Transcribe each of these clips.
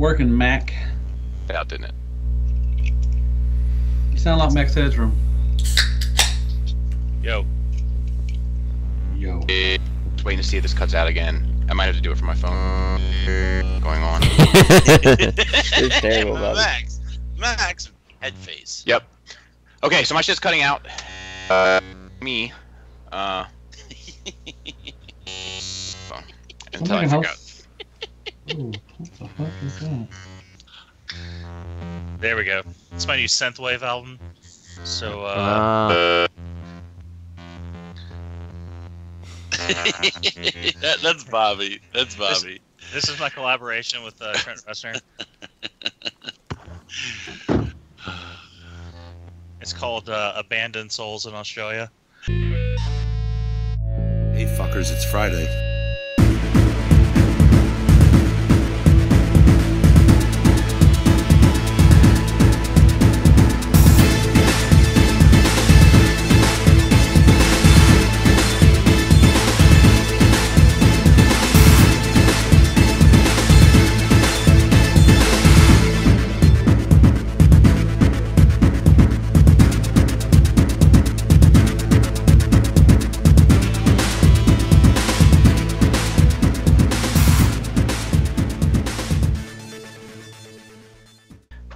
working, Mac? Out, didn't it? You sound like Mac's headroom. Yo. Just waiting to see if this cuts out again. I might have to do it from my phone. Going on. It's terrible, Bobby. Max, head face. Yep. Okay, so my shit's cutting out. Me. Phone. Until I figure out. Ooh, what the fuck is that? There we go. It's my new synthwave album. So, That's Bobby. That's Bobby. This is my collaboration with Trent Reznor. It's called Abandoned Souls in Australia. Hey fuckers, it's Friday.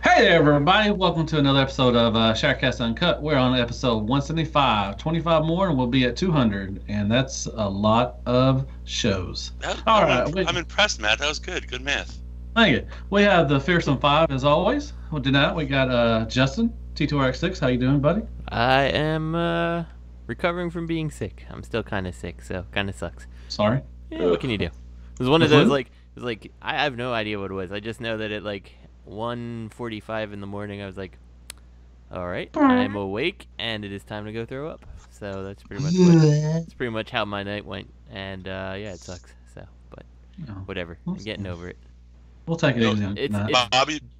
Hey there, everybody. Welcome to another episode of Sharecast Uncut. We're on episode 175. 25 more and we'll be at 200. And that's a lot of shows. All right. I'm impressed, Matt. That was good. Good math. Thank you. We have the Fearsome Five, as always. Well, tonight we got Justin, T2RX6. How you doing, buddy? I am recovering from being sick. I'm still kind of sick, so kind of sucks. Sorry. Yeah, what can you do? It was one of those, I have no idea what it was. I just know that at 1:45 in the morning, I was like, all right, I'm awake, and it is time to go throw up. So that's pretty much how my night went. And yeah, it sucks. So, but whatever. I'm getting over it. We'll take it easy. It's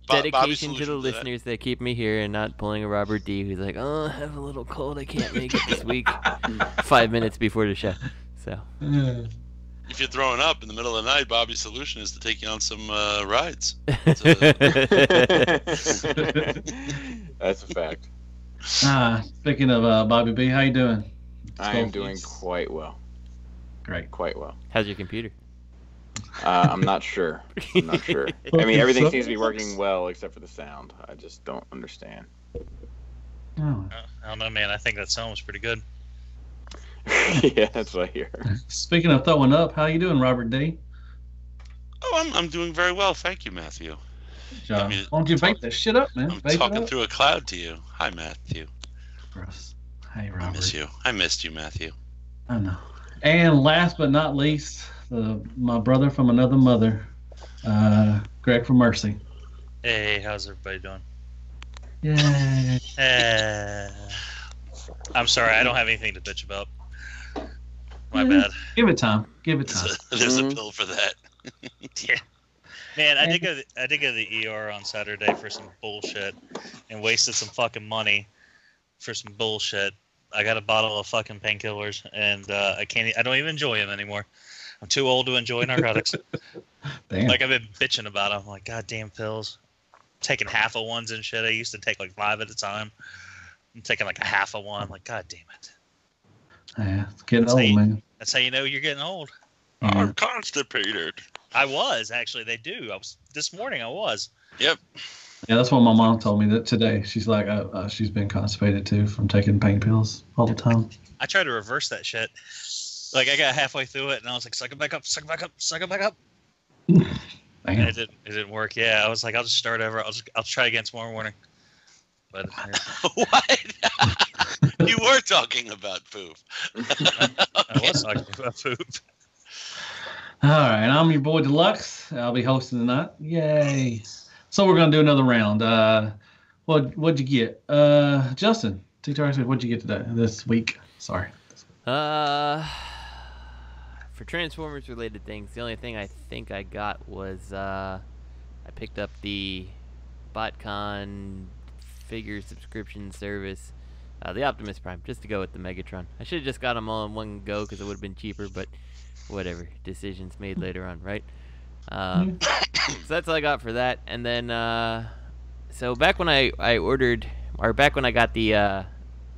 dedication to the listeners that keep me here and not pulling a Robert D who's like, oh, I have a little cold, I can't make it this week. 5 minutes before the show. So. If you're throwing up in the middle of the night, Bobby's solution is to take you on some rides. That's a fact. Speaking of Bobby B, how you doing? I am doing quite well. Great. Quite well. How's your computer? I'm not sure. I mean, everything seems to be working well except for the sound. I just don't understand. Oh. I don't know, man. I think that sound was pretty good. Yeah, that's what I hear. Speaking of throwing up, how you doing, Robert D? Oh, I'm doing very well, thank you, Matthew. Why don't you vape this shit up, man? I'm talking through a cloud to you. Hi, Matthew. Gross. Hey, Robert. I miss you. I missed you, Matthew. I know. And last but not least, my brother from another mother, Greg from Mercy. Hey, how's everybody doing? Yay. I'm sorry, I don't have anything to bitch about. My bad. Give it time. Give it time. There's a pill for that. Yeah. Man, I did go to the ER on Saturday for some bullshit and wasted some fucking money for some bullshit. I got a bottle of fucking painkillers and I don't even enjoy them anymore. I'm too old to enjoy narcotics. Damn. Like I've been bitching about them. I'm like, goddamn pills. Taking half of ones and shit. I used to take 5 at a time. I'm taking a half of one. I'm like, God damn it. Yeah, it's getting old, man. That's how you know you're getting old. I'm constipated. I was, actually. They do. This morning I was. Yep. Yeah, that's what my mom told me that today. She's like, she's been constipated too from taking pain pills all the time. I tried to reverse that shit. I got halfway through it and I was like, suck it back up, suck it back up, suck it back up. And it didn't work. Yeah, I was like, I'll just start over. I'll try again tomorrow morning. But what? You were talking about poop. I was talking about poop. All right, I'm your boy Deluxe. I'll be hosting tonight. Yay! So we're gonna do another round. What'd you get, Justin? T-Tarx, what'd you get this week? Sorry. For Transformers related things, the only thing I think I got was I picked up the BotCon figure subscription service, the Optimus Prime, just to go with the Megatron. I should have just got them all in one go because it would have been cheaper, but whatever. Decisions made later on, right? So that's all I got for that. And then, so back when I ordered, or back when I got the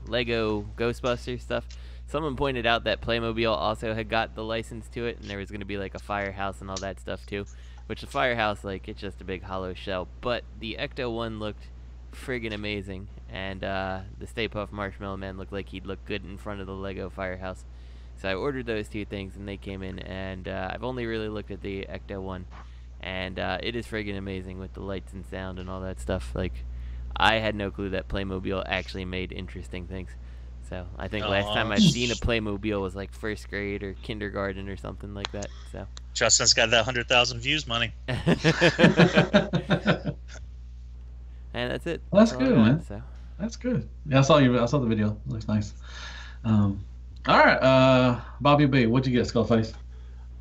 Lego Ghostbusters stuff, someone pointed out that Playmobil also had got the license to it, and there was going to be like a firehouse and all that stuff too. Which the firehouse, like, it's just a big hollow shell. But the Ecto one looked friggin' amazing, and the Stay Puft Marshmallow Man looked like he'd look good in front of the Lego firehouse. So I ordered those two things, and they came in, and I've only really looked at the Ecto one, and it is friggin' amazing with the lights and sound and all that stuff. Like, I had no clue that Playmobil actually made interesting things. So I think last time I've seen a Playmobil was like first grade or kindergarten or something like that. So Justin's got that 100,000 views money. And that's it. Well, that's good, man. So. That's good. Yeah, I saw the video. It looks nice. All right, Bobby B, what'd you get, Skullface?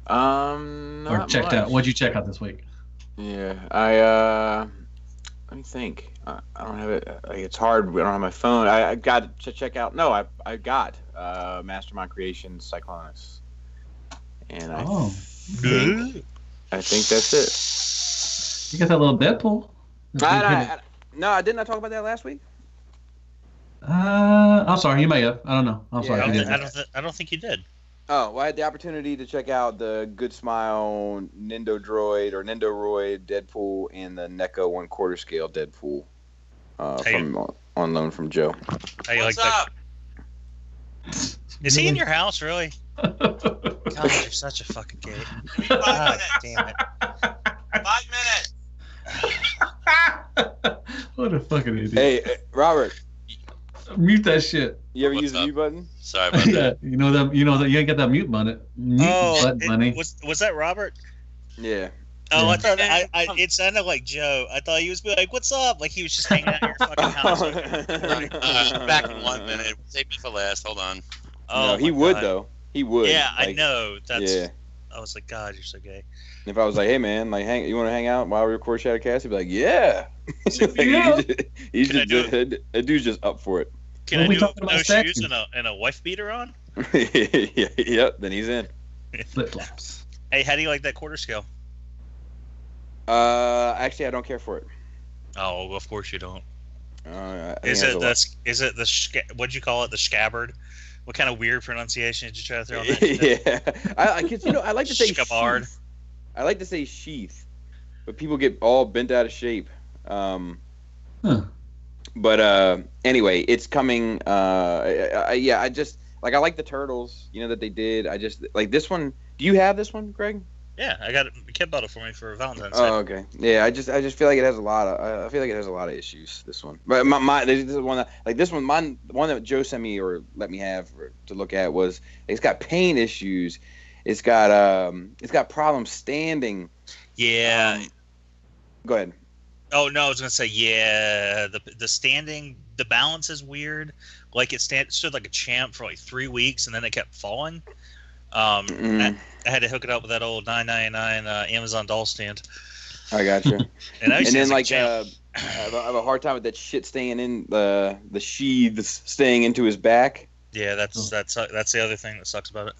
Or checked out? What'd you check out this week? Yeah, let me think. I don't have it. It's hard. I don't have my phone. I got to check out. No, I got Mastermind Creations Cyclonus, and I think that's it. You got that little Deadpool. No, I didn't. I talk about that last week. I'm sorry. You may have. I don't know. I'm sorry. I don't think you did. Oh, well, I had the opportunity to check out the Good Smile Nindoroid Deadpool and the NECA 1/4 scale Deadpool on loan from Joe. How you like that? Is he in your house, really? God, you're such a fucking gay. God damn it. 5 minutes. What a fucking idiot. Hey, Robert. Mute that shit. You ever What's use the mute button? Sorry about that. You know that you ain't got that mute button. Money. Was that Robert? Yeah. Oh, Yeah. I thought it sounded like Joe. I thought he was like, "What's up?" Like he was just hanging out in your fucking house. Back in 1 minute. Save me for last. Hold on. Oh, no, he would though. He would. Yeah, like, I know. That's. Yeah. I was like, God, you're so gay. If I was like, hey man, like, you want to hang out while we record Shadowcast? He'd be like, yeah. That dude's just up for it. Can I do no shoes and a wife beater on? Yep. Then he's in. Flip flops. Hey, how do you like that quarter scale? Actually, I don't care for it. Oh, well, of course you don't. Is it what'd you call it? The scabbard? What kind of weird pronunciation did you try to throw on that? Yeah, I like to say scabbard. I like to say sheath, but people get all bent out of shape. But anyway, it's coming. I just like, I like the turtles, that they did. I just like this one. Do you have this one, Greg? Yeah, I got it. The kid bought it for me for Valentine's Day. Oh, okay. Yeah, I just feel like it has a lot of. I feel like it has a lot of issues. This one, but this is one that, like, this one, the one that Joe sent me or let me have to look at was, it's got paint issues. It's got problems standing. Yeah. Go ahead. Oh no, I was gonna say, yeah. The standing, the balance is weird. Like it stood like a champ for like 3 weeks, and then it kept falling. I had to hook it up with that old $9.99 Amazon doll stand. I got you. And then like I have a hard time with that shit staying in the sheaths staying into his back. Yeah, that's the other thing that sucks about it.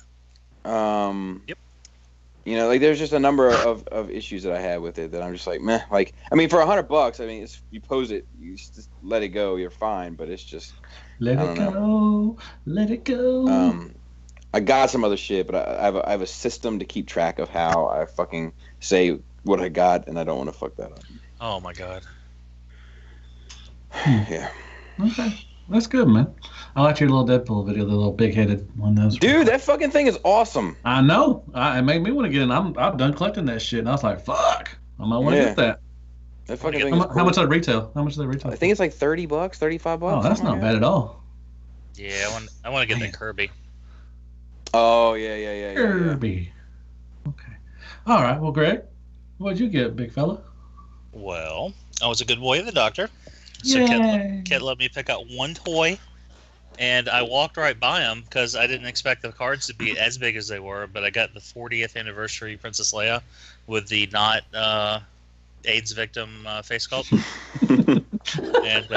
Yep. Like there's just a number of issues that I had with it that I'm just like, meh. Like, I mean, for $100, I mean, you pose it, you just let it go, you're fine. But it's just let it go. I got some other shit, but I have a system to keep track of how I fucking say what I got, and I don't want to fuck that up. Oh my god. Yeah. Okay, that's good, man. I like your little Deadpool video, the little big-headed one. Dude, that fucking thing is awesome. I know. It made me want to get in. I'm done collecting that shit, and I was like, fuck, I might want to get that. That fucking thing. How much does it retail? How much does it retail? I think it's like $30, $35. Oh, that's not bad at all. Yeah, I want to get the Kirby. Oh yeah. Kirby. Okay. All right. Well, Greg, what'd you get, big fella? Well, I was a good boy of the doctor. So Kit let me pick out one toy, and I walked right by him because I didn't expect the cards to be as big as they were. But I got the 40th anniversary Princess Leia with the not AIDS victim face sculpt, and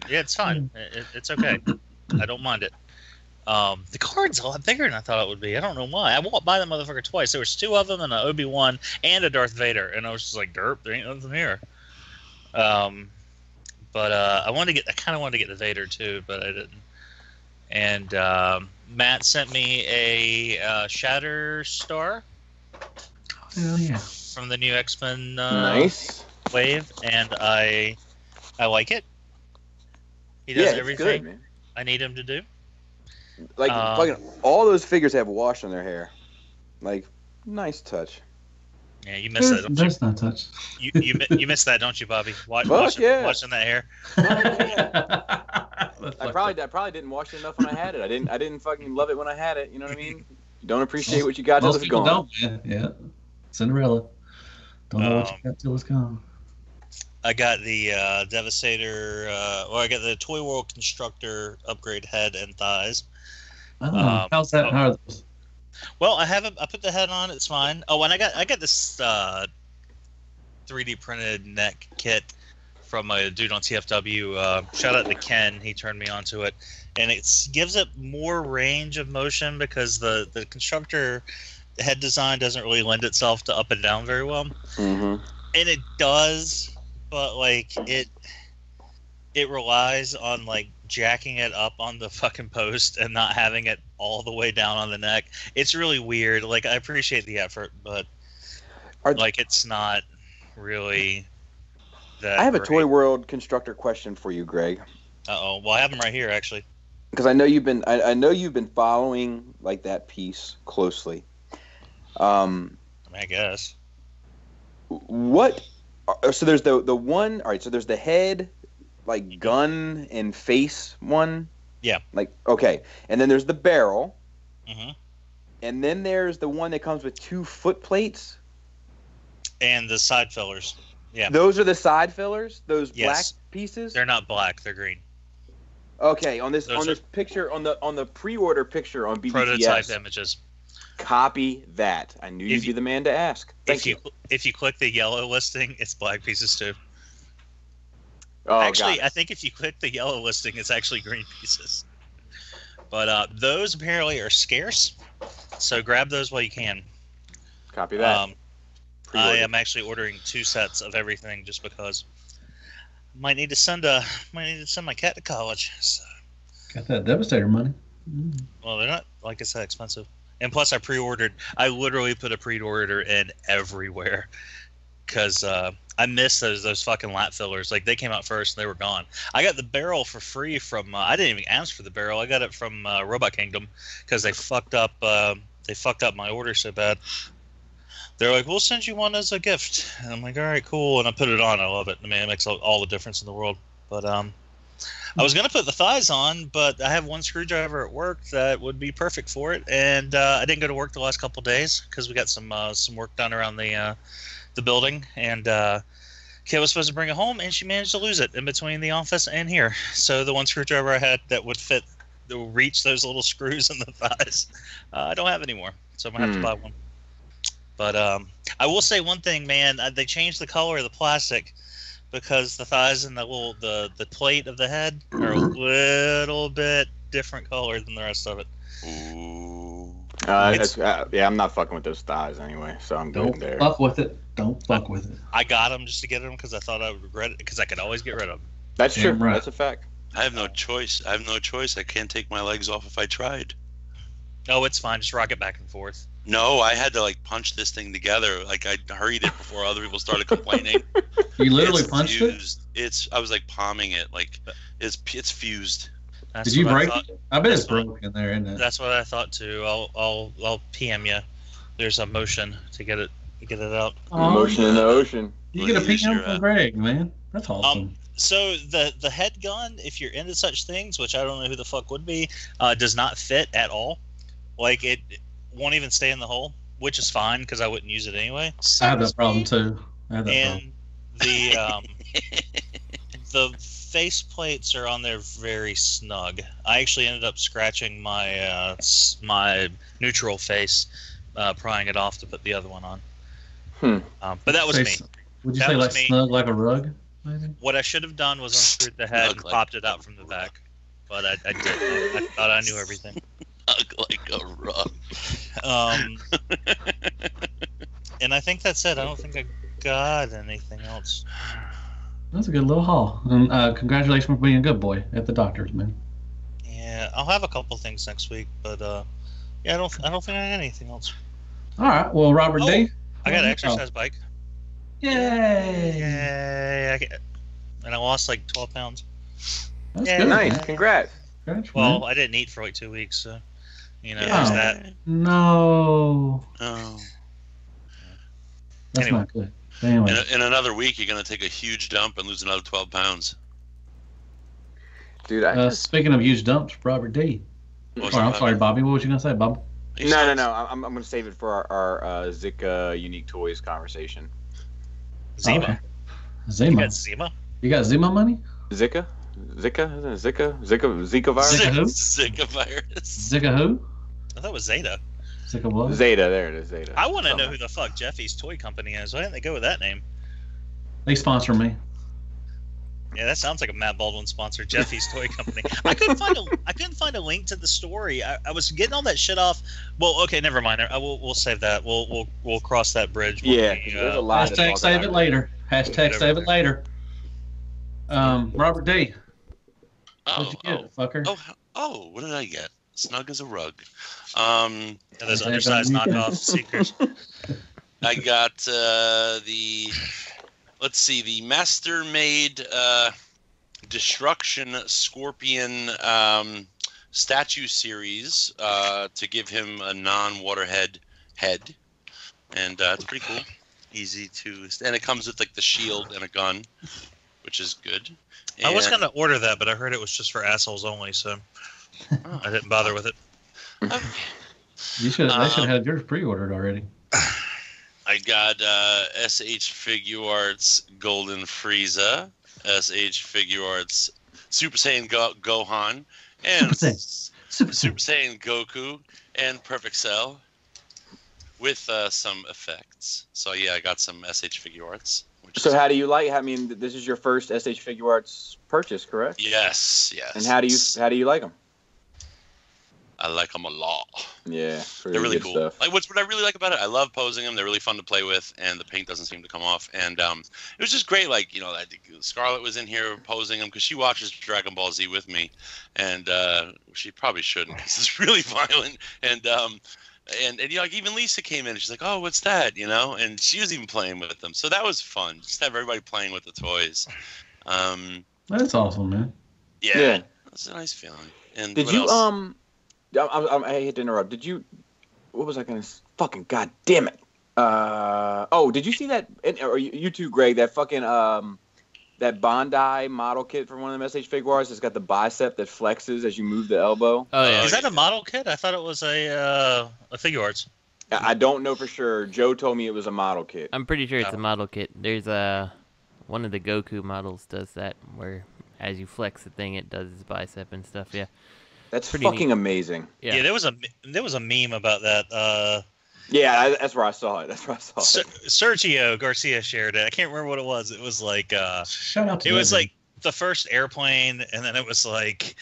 yeah, it's fine. It's okay. I don't mind it. The card's a lot bigger than I thought it would be. I don't know why. I walked by the motherfucker twice. There was 2 of them, and an Obi-Wan and a Darth Vader, and I was just like, derp, there ain't nothing here. But I kind of wanted to get the Vader too, but I didn't. And Matt sent me a Shatter Star. Hell yeah. From the new X-Men Nice. wave, and I like it. He does everything good, man. I need him to do. Like fucking all those figures have wash on their hair. Like, nice touch. Yeah, you missed that, don't you? That's not touched. You missed that, don't you, Bobby? Watching that hair. I probably didn't wash it enough when I had it. I didn't fucking love it when I had it. You know what I mean? You don't appreciate what you got till Most it's people gone. don't, man. Yeah. Cinderella. Don't know what you got till it's gone. I got the Devastator, I got the Toy World Constructor upgrade head and thighs. Oh, how's that? How are those? Well, I put the head on. It's fine. Oh, and I got this 3D printed neck kit from a dude on TFW. Shout out to Ken. He turned me onto it, and it gives it more range of motion because the constructor head design doesn't really lend itself to up and down very well. Mm-hmm. And it does, but like it relies on like jacking it up on the fucking post and not having it all the way down on the neck. It's really weird. Like, I appreciate the effort, but it's not really that I have a great. Toy World Constructor question for you, Greg. Uh-oh. Well, I have them right here, actually. Because I know you've been following like that piece closely. I guess. So there's the one. All right. So there's the head, like gun and face one. Yeah. Like, okay, and then there's the barrel. Mm-hmm. And then there's the one that comes with 2 foot plates. And the side fillers. Yeah. Those are the side fillers. Those Yes. black pieces. They're not black. They're green. Okay, on this Those picture on the pre-order picture on BBTS. Prototype images. Copy that. I knew you'd be the man to ask. Thank you. If you click the yellow listing, it's black pieces too. Oh, actually, I think if you click the yellow listing, it's actually green pieces. But those apparently are scarce, so grab those while you can. Copy that. I am actually ordering 2 sets of everything just because. Might need to send my cat to college. So. Got that Devastator money. Well, they're not, like I said, expensive. And plus, I literally put a pre-order in everywhere. Because I missed those fucking lat fillers. Like, they came out first and they were gone. I got the barrel for free from, I didn't even ask for the barrel. I got it from Robot Kingdom because they fucked up my order so bad. They're like, we'll send you one as a gift. And I'm like, all right, cool. And I put it on. I love it. I mean, it makes all the difference in the world. But I was going to put the thighs on, but I have one screwdriver at work that would be perfect for it. And I didn't go to work the last couple of days because we got some work done around the building. And Kay was supposed to bring it home, and she managed to lose it in between the office and here. So the one screwdriver I had that would reach those little screws in the thighs, I don't have anymore. So I'm going to have to buy one. But I will say one thing, man. They changed the color of the plastic because the thighs and the plate of the head are a little bit different color than the rest of it. Ooh. I'm not fucking with those thighs anyway, so I'm good there. Don't fuck with it. Don't fuck with it. I got them just to get them because I thought I would regret it because I could always get rid of them. That's true. Right. That's a fact. I have no choice. I can't take my legs off if I tried. Oh, it's fine. Just rock it back and forth. No, I had to like punch this thing together. Like I hurried it before other people started complaining. You literally It's punched fused. I was like palming it. Like it's fused. That's Did you what break thought. it? I bet it's That's what- broke in there, isn't it? That's what I thought too. I'll PM you. There's a motion to get it out. Motion in the ocean. You get a Well, use PM your, from Greg, man. That's awesome. So the head gun, if you're into such things, which I don't know who the fuck would be, does not fit at all. Like it won't even stay in the hole, which is fine because I wouldn't use it anyway. I have that problem too. And the face plates are on there very snug. I actually ended up scratching my my neutral face, prying it off to put the other one on. But that was me. Would you That say was like me. snug like a rug? Maybe? What I should have done was unscrewed the head and Snug like- popped it out from the back. but I didn't. I thought I knew everything. Like a rug. And I think that's it. I don't think I got anything else. That's a good little haul. And congratulations for being a good boy at the doctor's, man. Yeah, I'll have a couple things next week, but yeah, I don't think I got anything else. All right. Well, Robert D. I got an exercise bike. Yay! Yay! And I lost like 12 pounds. That's Yeah. good. Nice. Congrats. Congrats, Well, man. I didn't eat for like 2 weeks, so there's Yeah. that. No. Oh. That's Anyway. not good. Anyway. In another week, you're going to take a huge dump and lose another 12 pounds. Dude, I just... Speaking of huge dumps, Robert D. What's Or, up, I'm sorry, Bobby? Bobby. What was you going to say, Bob? No. I'm going to save it for our Zika Unique Toys conversation. Zima. Okay. You Zima. got Zima? You got Zima money? Zika? Zika virus? Zika who? Zika virus. Zika who? I thought it was Zeta. Zika what? Zeta, there it is, Zeta. I want to know who the fuck Jeffy's toy company is. Why didn't they go with that name? They sponsor me. Yeah, that sounds like a Matt Baldwin sponsor, Jeffy's Toy Company. I couldn't find a link to the story. I was getting all that shit off. Well, okay, never mind. We'll save that. We'll cross that bridge. When Yeah, we, there's a lot. Hashtag save it later. Hashtag save it later. Robert D. What'd you get, fucker? Oh, what did I get? Snug as a rug. And those undersized knockoff Seekers. I got the Master-Made Destruction Scorpion statue series to give him a non-waterhead head. And it's pretty cool. Easy to... And it comes with like the shield and a gun, which is good. I was going to order that, but I heard it was just for assholes only, so I didn't bother with it. Okay. They should have had yours pre-ordered already. I got SH Figuarts Golden Frieza, SH Figuarts Super Saiyan Gohan, and Super Saiyan Goku, and Perfect Cell with some effects. So yeah, I got some SH Figuarts. So how do you like? I mean, this is your first SH Figuarts purchase, correct? Yes. And how do you like them? I like them a lot. Yeah, they're really good cool. stuff. Like what I really like about it, I love posing them. They're really fun to play with, and the paint doesn't seem to come off. And it was just great. Like I think Scarlett was in here posing them because she watches Dragon Ball Z with me, and she probably shouldn't because it's really violent. And like even Lisa came in and she's like, "Oh, what's that?" And she was even playing with them. So that was fun. Just have everybody playing with the toys. That's awesome, man. Yeah. That's a nice feeling. And did you I hate to interrupt. Did you? What was I gonna? Fucking goddamn it! Did you see that? Or you too, Greg? That fucking that Bondi model kit for one of them SH Figuarts. It's got the bicep that flexes as you move the elbow. Oh yeah. Is that a model kit? I thought it was a Figuarts. I don't know for sure. Joe told me it was a model kit. I'm pretty sure it's a model kit. There's one of the Goku models does that, where as you flex the thing, it does its bicep and stuff. Yeah. That's pretty fucking neat. Amazing. Yeah, there was a meme about that. Yeah, that's where I saw it. Sergio Garcia shared it. I can't remember what it was. It was like Shout out to it was Leslie. like the first airplane, and then it was like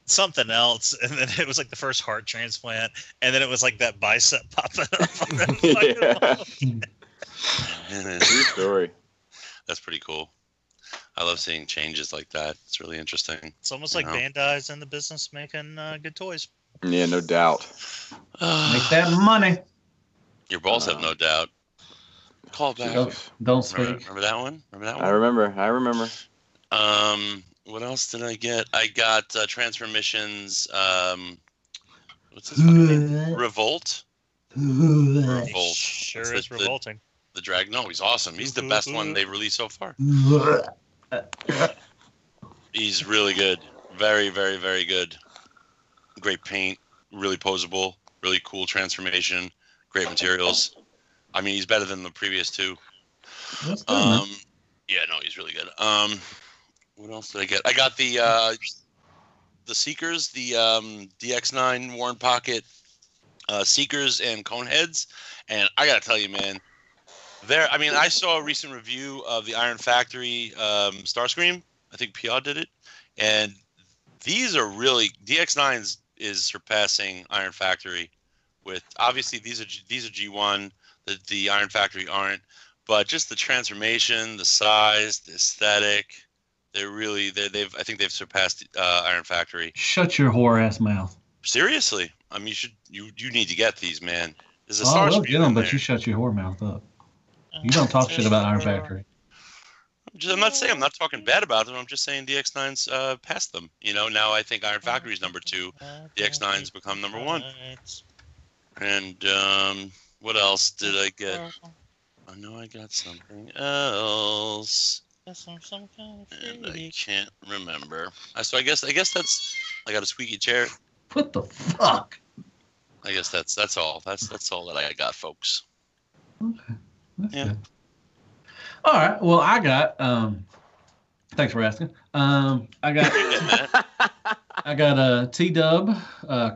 something else, and then it was like the first heart transplant, and then it was like that bicep popping up. On that fucking wall. True story. That's pretty cool. I love seeing changes like that. It's really interesting. It's almost like Bandai's in the business making good toys. Yeah, no doubt. Make that money. Your balls have no doubt. Call back. Don't speak. Remember that one? I remember. What else did I get? I got Transformissions. What's his fucking name? Revolt. Revolt. Sure is revolting. The drag. No, he's awesome. He's the best one they've released so far. He's really good. Very, very, very good. Great paint. Really posable. Really cool transformation. Great materials. I mean, he's better than the previous two. That's good, man. Yeah, no, he's really good. What else did I get? I got the Seekers, the DX9 Worn Pocket Seekers and Coneheads, and I gotta tell you, man, I saw a recent review of the Iron Factory Starscream. I think PR did it, and these are really DX9s is surpassing Iron Factory. With obviously these are G1, the Iron Factory aren't, but just the transformation, the size, the aesthetic, I think they've surpassed Iron Factory. Shut your whore ass mouth. Seriously, I mean you need to get these, man. There's a we'll get them, but you shut your whore mouth up. You don't talk shit about Iron Factory. I'm not saying I'm not talking bad about them. I'm just saying DX9's passed them. You know, now I think Iron Factory is number 2. DX9's become number 1. And what else did I get? I know I got something else. And I can't remember. So I guess that's. I got a squeaky chair. What the fuck? I guess that's all. That's all that I got, folks. Okay. That's good. All right. Well, I got. Thanks for asking. I got a T-Dub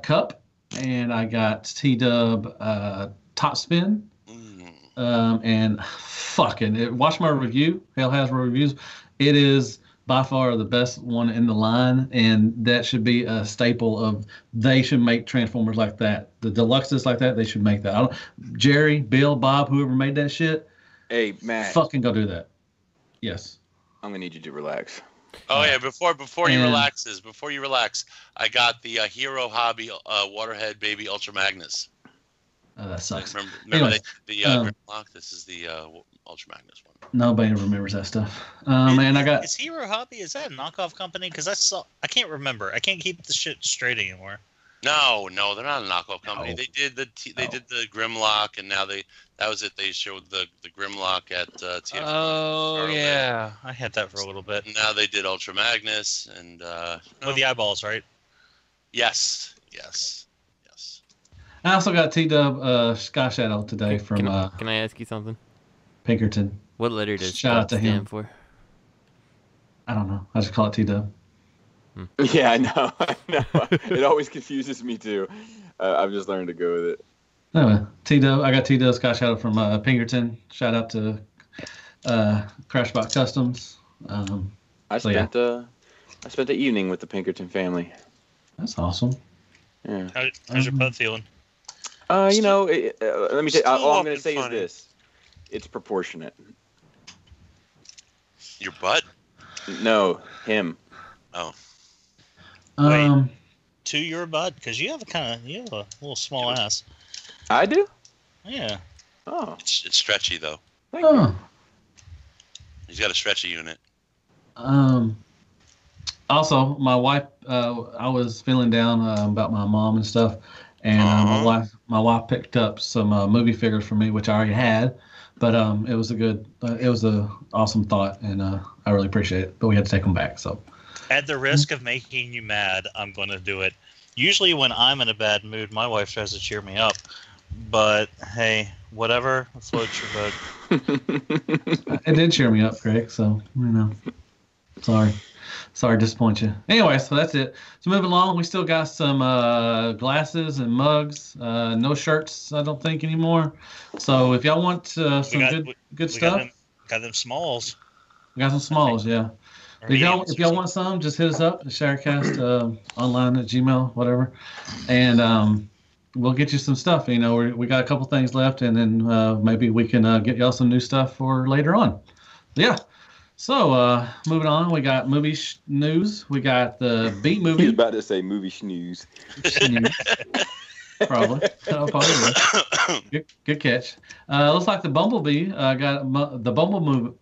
cup, and I got T-Dub top spin. And fucking watch my review. Hell Hasbro reviews. It is by far the best one in the line, and that should be a staple of. They should make Transformers like that. The deluxes like that. They should make that. Jerry, Bill, Bob, whoever made that shit. Hey, Matt. Fucking go do that. Yes. I'm gonna need you to relax. Oh yeah, before you relax, I got the Hero Hobby Waterhead Baby Ultra Magnus. Oh, that sucks. Remember the Grimlock? This is the Ultra Magnus one. Nobody remembers that stuff. And I got. Is Hero Hobby? Is that a knockoff company? Because I can't remember. I can't keep the shit straight anymore. No, they're not a knockoff company. No. They did the Grimlock, and now that was it. They showed the Grimlock at TFC. Oh yeah, I had that for a little bit. Now they did Ultra Magnus, and with the eyeballs, right? Yes. I also got T-Dub Sky Shadow today from. Can I ask you something? Pinkerton. What letter does Shout out to him. stand for? I don't know. I just call it T-Dub. Yeah, I know. It always confuses me too. I've just learned to go with it. Anyway, T-Dub. I got T-Dub Sky Shadow from Pinkerton. Shout out to Crashbot Customs. I spent the evening with the Pinkerton family. That's awesome. Yeah. How's your butt feeling? Let me say. All I'm going to say is this: it's proportionate. Your butt? No, him. Oh. Wait, to your butt? Because you have a little small ass. I do? Yeah. Oh. It's stretchy though. Thank you. He's got a stretchy unit. Also, my wife. I was feeling down about my mom and stuff, and my wife picked up some movie figures for me, which I already had. But it was a awesome thought, and I really appreciate it. But we had to take them back, so. At the risk of making you mad, I'm going to do it. Usually when I'm in a bad mood, my wife tries to cheer me up. But, hey, whatever floats your boat. It did cheer me up, Greg, so, sorry to disappoint you. Anyway, so that's it. So moving along, we still got some glasses and mugs. No shirts, I don't think, anymore. So if y'all want some good stuff. Got them smalls. We got some smalls, yeah. If y'all want some, just hit us up at Shattercast online at Gmail, whatever, and we'll get you some stuff. We got a couple things left, and then maybe we can get y'all some new stuff for later on. Yeah. So moving on, we got movie news. We got the B movie. He was about to say movie Shnooze. Probably. Good catch. Looks like the Bumblebee got the Bumblebee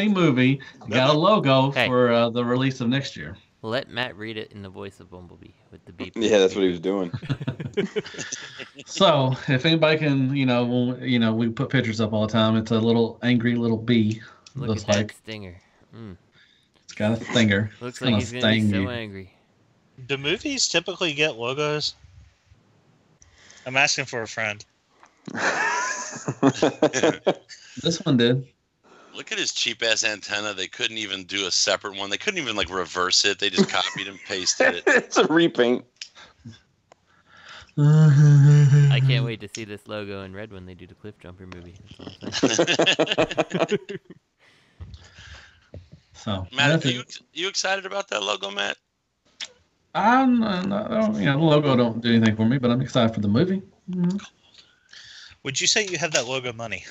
movie got a logo for the release of next year. Let Matt read it in the voice of Bumblebee with the beep. Yeah, that's what he was doing. So if anybody can, we put pictures up all the time. It's a little angry little bee. Looks at that stinger. It's got a stinger. Looks like he's gonna be so angry. Do movies typically get logos? I'm asking for a friend. This one did. Look at his cheap ass antenna. They couldn't even do a separate one. They couldn't even reverse it. They just copied and pasted it. It's a repaint. I can't wait to see this logo in red when they do the Cliff Jumper movie. So Matt, are you excited about that logo, Matt? I don't, the logo don't do anything for me, but I'm excited for the movie. Mm-hmm. Would you say you have that logo money?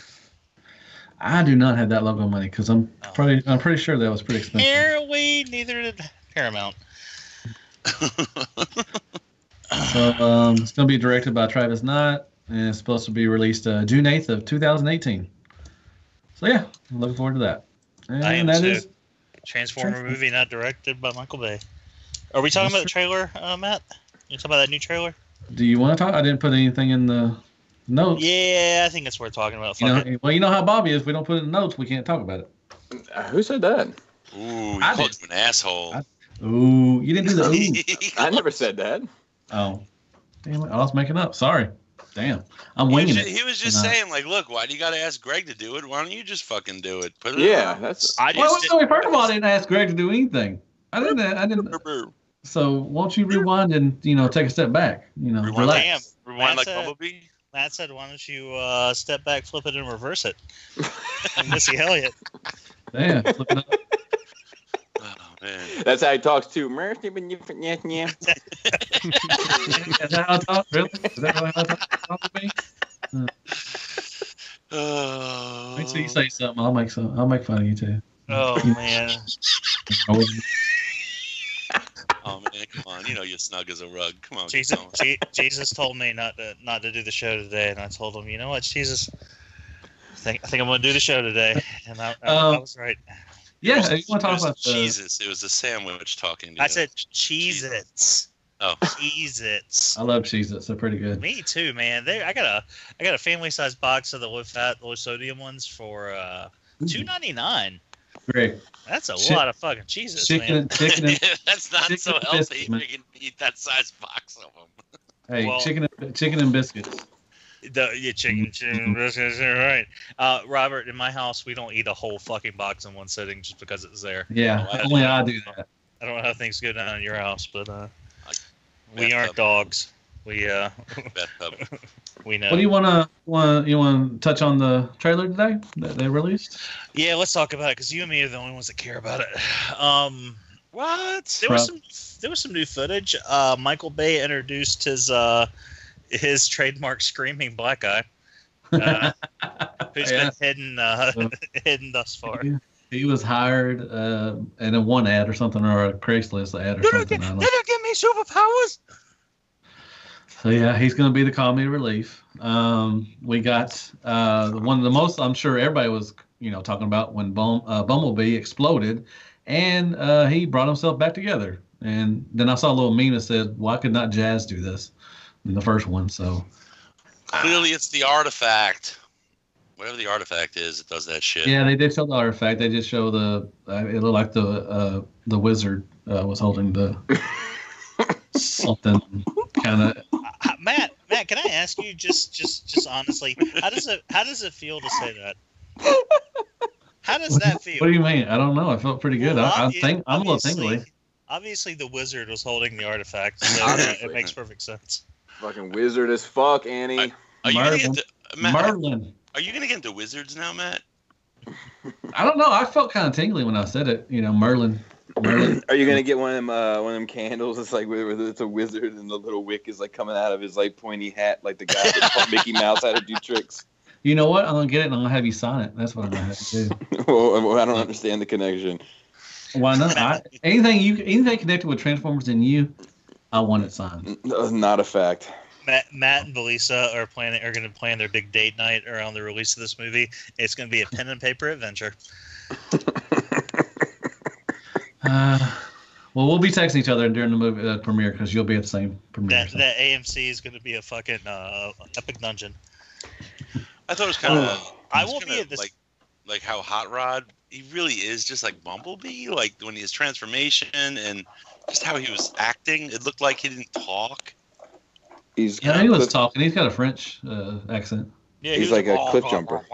I do not have that logo money because I'm pretty sure that was pretty expensive. Apparently, neither did Paramount. So it's going to be directed by Travis Knight, and it's supposed to be released June 8th of 2018. So yeah, I'm looking forward to that. And I am that too. is Transformer movie not directed by Michael Bay. Are we talking about the trailer, Matt? You talking about that new trailer? Do you want to talk? I didn't put anything in the notes. Yeah, I think it's worth talking about. Well, you know how Bobby is. If we don't put it in the notes, we can't talk about it. Who said that? Ooh, you called him an asshole. Ooh, you didn't do the ooh. I never said that. Oh, damn it! I was making up. Sorry. Damn, I'm winging it. He was just saying, like, look, why do you got to ask Greg to do it? Why don't you just fucking do it? Put it that's. First of all, I didn't ask Greg to do anything. I didn't. So won't you rewind and take a step back? Relax. Rewind like Bumblebee. Matt said, "Why don't you step back, flip it, and reverse it?" And Missy Elliott. Damn, flip it up. Oh man, that's how he talks too. Is that how I talk? Really? Is that how I talk to me? Make sure you say something. I'll make fun of you too. Oh man. Oh man, come on! You're snug as a rug. Come on. Jesus told me not to do the show today, and I told him, you know what, Jesus, I think I'm going to do the show today, and I was right. Yeah, you want to talk about Jesus? It was a sandwich talking to you. I said Cheez-Its. Oh, Cheez-Its. I love Cheez-Its. They're pretty good. Me too, man. I got a family size box of the low fat, low sodium ones for $2.99. Great. That's a lot of fucking Cheez-Its, man. That's not so healthy. You can eat that size box of them. Hey, chicken and biscuits. Chicken biscuits, right. Robert, in my house, we don't eat a whole fucking box in one sitting just because it's there. Yeah, only I do that. I don't know how things go down in your house, but we aren't dogs. We know. What do you want to touch on the trailer today that they released? Yeah, let's talk about it because you and me are the only ones that care about it. What? There was some new footage. Michael Bay introduced his trademark screaming black guy, who's been hidden thus far. He was hired in a one ad or something, or a Craigslist ad or something. Did you give me superpowers? So yeah, he's going to be the comedy relief. We got one of the most, I'm sure everybody was talking about when Bumblebee exploded, and he brought himself back together. And then I saw a little meme that said, "Why could not Jazz do this?" in the first one. So clearly, it's the artifact. Whatever the artifact is, it does that shit. Yeah, they did show the artifact. They just show it looked like the wizard was holding the something kind of. Matt, can I ask you just honestly, how does it feel to say that? How does that feel? What do you mean? I don't know. I felt pretty good. Well, I think I'm a little tingly. Obviously, the wizard was holding the artifact, so it makes perfect sense. Fucking wizard as fuck, Annie. Are you gonna get Merlin. Are you gonna get into wizards now, Matt? I don't know. I felt kind of tingly when I said it. Merlin. Are you gonna get one of them candles? It's like it's a wizard and the little wick is like coming out of his like pointy hat, like the guy that taught Mickey Mouse how to do tricks. You know what? I'm gonna get it and I'm gonna have you sign it. That's what I'm gonna have to do. Well, I don't understand the connection. Why not? Anything connected with Transformers and you, I want it signed. Not a fact. Matt and Belisa are going to plan their big date night around the release of this movie. It's going to be a pen and paper adventure. Well, we'll be texting each other during the movie premiere because you'll be at the same premiere. That AMC is going to be a fucking epic dungeon. I thought it was kind of. I won't be at this. Like how Hot Rod, he really is just like Bumblebee. Like when his transformation and just how he was acting, it looked like he didn't talk. He was talking. He's got a French accent. Yeah, he's like a cliff jumper.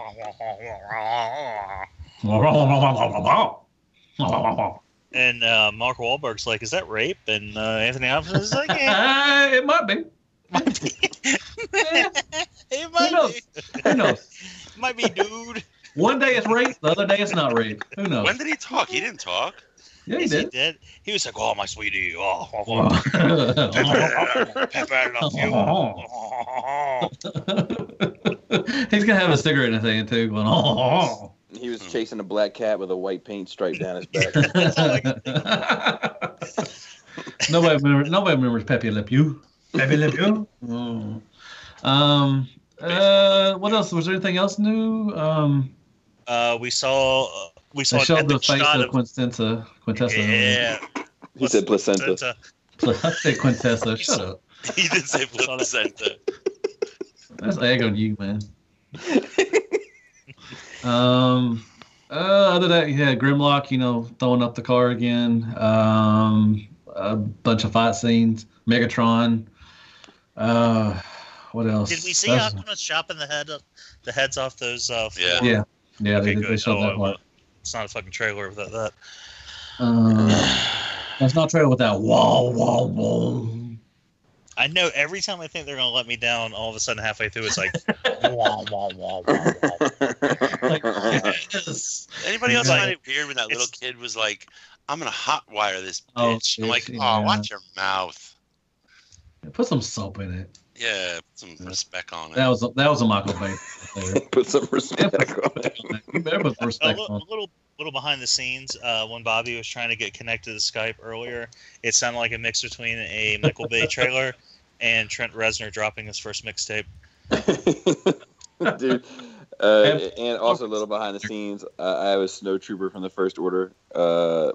And Mark Wahlberg's like, "Is that rape?" And Anthony Hopkins is like, "It might be." It might be. Who knows? Might be, dude. One day it's raped, the other day it's not raped. Who knows? When did he talk? He didn't talk. Yeah, he Yes, did. he did. He was like, "Oh, my sweetie, oh, Pepper, I love you." He's gonna have a cigarette in his hand too, going. Oh. He was chasing a black cat with a white paint stripe down his back. Nobody remembers Pepe Le Pew. Pepe Le Pew. What else? Was there anything else new? We saw They showed an the epic face shot of Quintessa. Yeah. He said placenta. I said Quintessa. Shut up. He did say placenta. That's egg on you, man. Other than that, yeah, Grimlock, throwing up the car again. A bunch of fight scenes. Megatron. What else? Did we see Optimus chopping the heads off those? Yeah. Yeah, Okay, they showed that part. It's not a fucking trailer without that. It's not trailer without wall. I know every time I think they're gonna let me down, all of a sudden halfway through it's like wah, wah, wah, wah, wah. Like, yes. Anybody else Like, find it weird when that little kid was like, "I'm gonna hotwire this Oh, bitch"? I'm like, yeah. "Oh, watch your mouth." Put some soap in it. Yeah, put some respect on it. That was a Michael Bay. Put some respect on it. You better put some A respect on it. little behind the scenes, when Bobby was trying to get connected to Skype earlier, it sounded like a mix between a Michael Bay trailer and Trent Reznor dropping his first mixtape. Dude. And also a little behind the scenes, I have a snow trooper from the First Order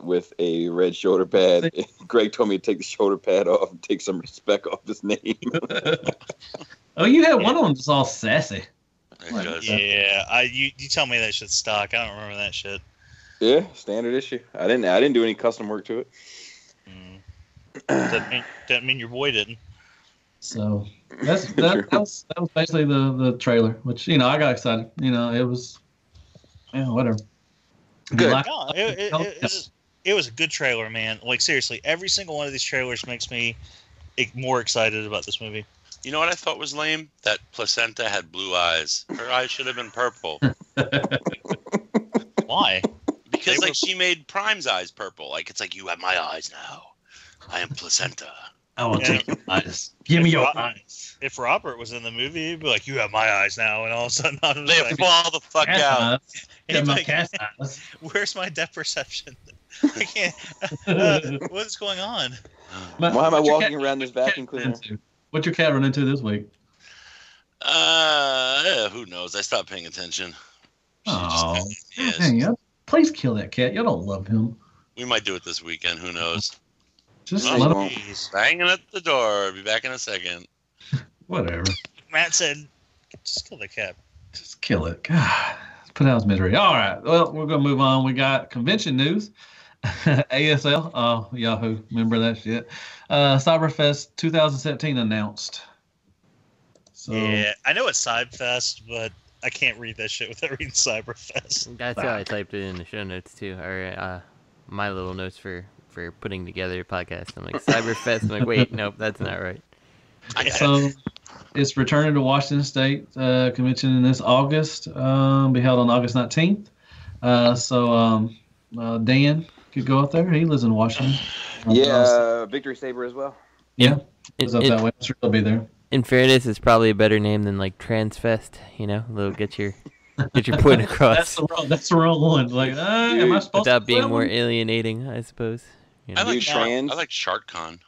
with a red shoulder pad. Greg told me to take the shoulder pad off and take some respect off his name. Oh, you had one of them just all sassy. There it goes. Yeah, you tell me that shit's stock. I don't remember that shit. Yeah, standard issue. I didn't do any custom work to it. Doesn't mean your boy didn't. So that was basically the trailer, which I got excited. It was whatever. Good. No, it was a good trailer, man. Like seriously, every single one of these trailers makes me more excited about this movie. You know what I thought was lame? That placenta had blue eyes. Her eyes should have been purple. Why? Because she made Prime's eyes purple. Like it's like, you have my eyes now. I am placenta. I will take your eyes. Give me your eyes. If Robert was in the movie, he'd be like, "You have my eyes now," and all of a sudden, I'm They like, fall the fuck out. Get my cat's eyes. "Where's my depth perception? I can't. What's going on?" Why am I walking around this vacuum cleaner? What's your cat run into this week? Who knows? I stopped paying attention. Oh, Yes. dang it. Please kill that cat. You don't love him. We might do it this weekend. Who knows? Just Oh, let him. well. Jeez. Banging at the door. Be back in a second. Whatever. Matt said, "Just kill the cat." Just kill it. God, put out his misery. All right. Well, we're gonna move on. We got convention news. ASL. Oh, Yahoo. Remember that shit. Cyberfest 2017 announced. So Yeah, I know it's Cybfest, but I can't read that shit without reading Cyberfest. That's how I typed it in the show notes too, or my little notes for putting together a podcast. I'm like, Cyberfest. I'm like, wait, nope, that's not right. So it's returning to Washington State convention in this August. Be held on August 19th. Dan could go out there. He lives in Washington. Yeah, Victory Saber as well. Yeah. Goes up that way. I'm sure he'll be there. In fairness, it's probably a better name than like Transfest. They'll get your point across That's the wrong one. Like, am I supposed without to being more alienating, I suppose. I like Dude, I like SharkCon.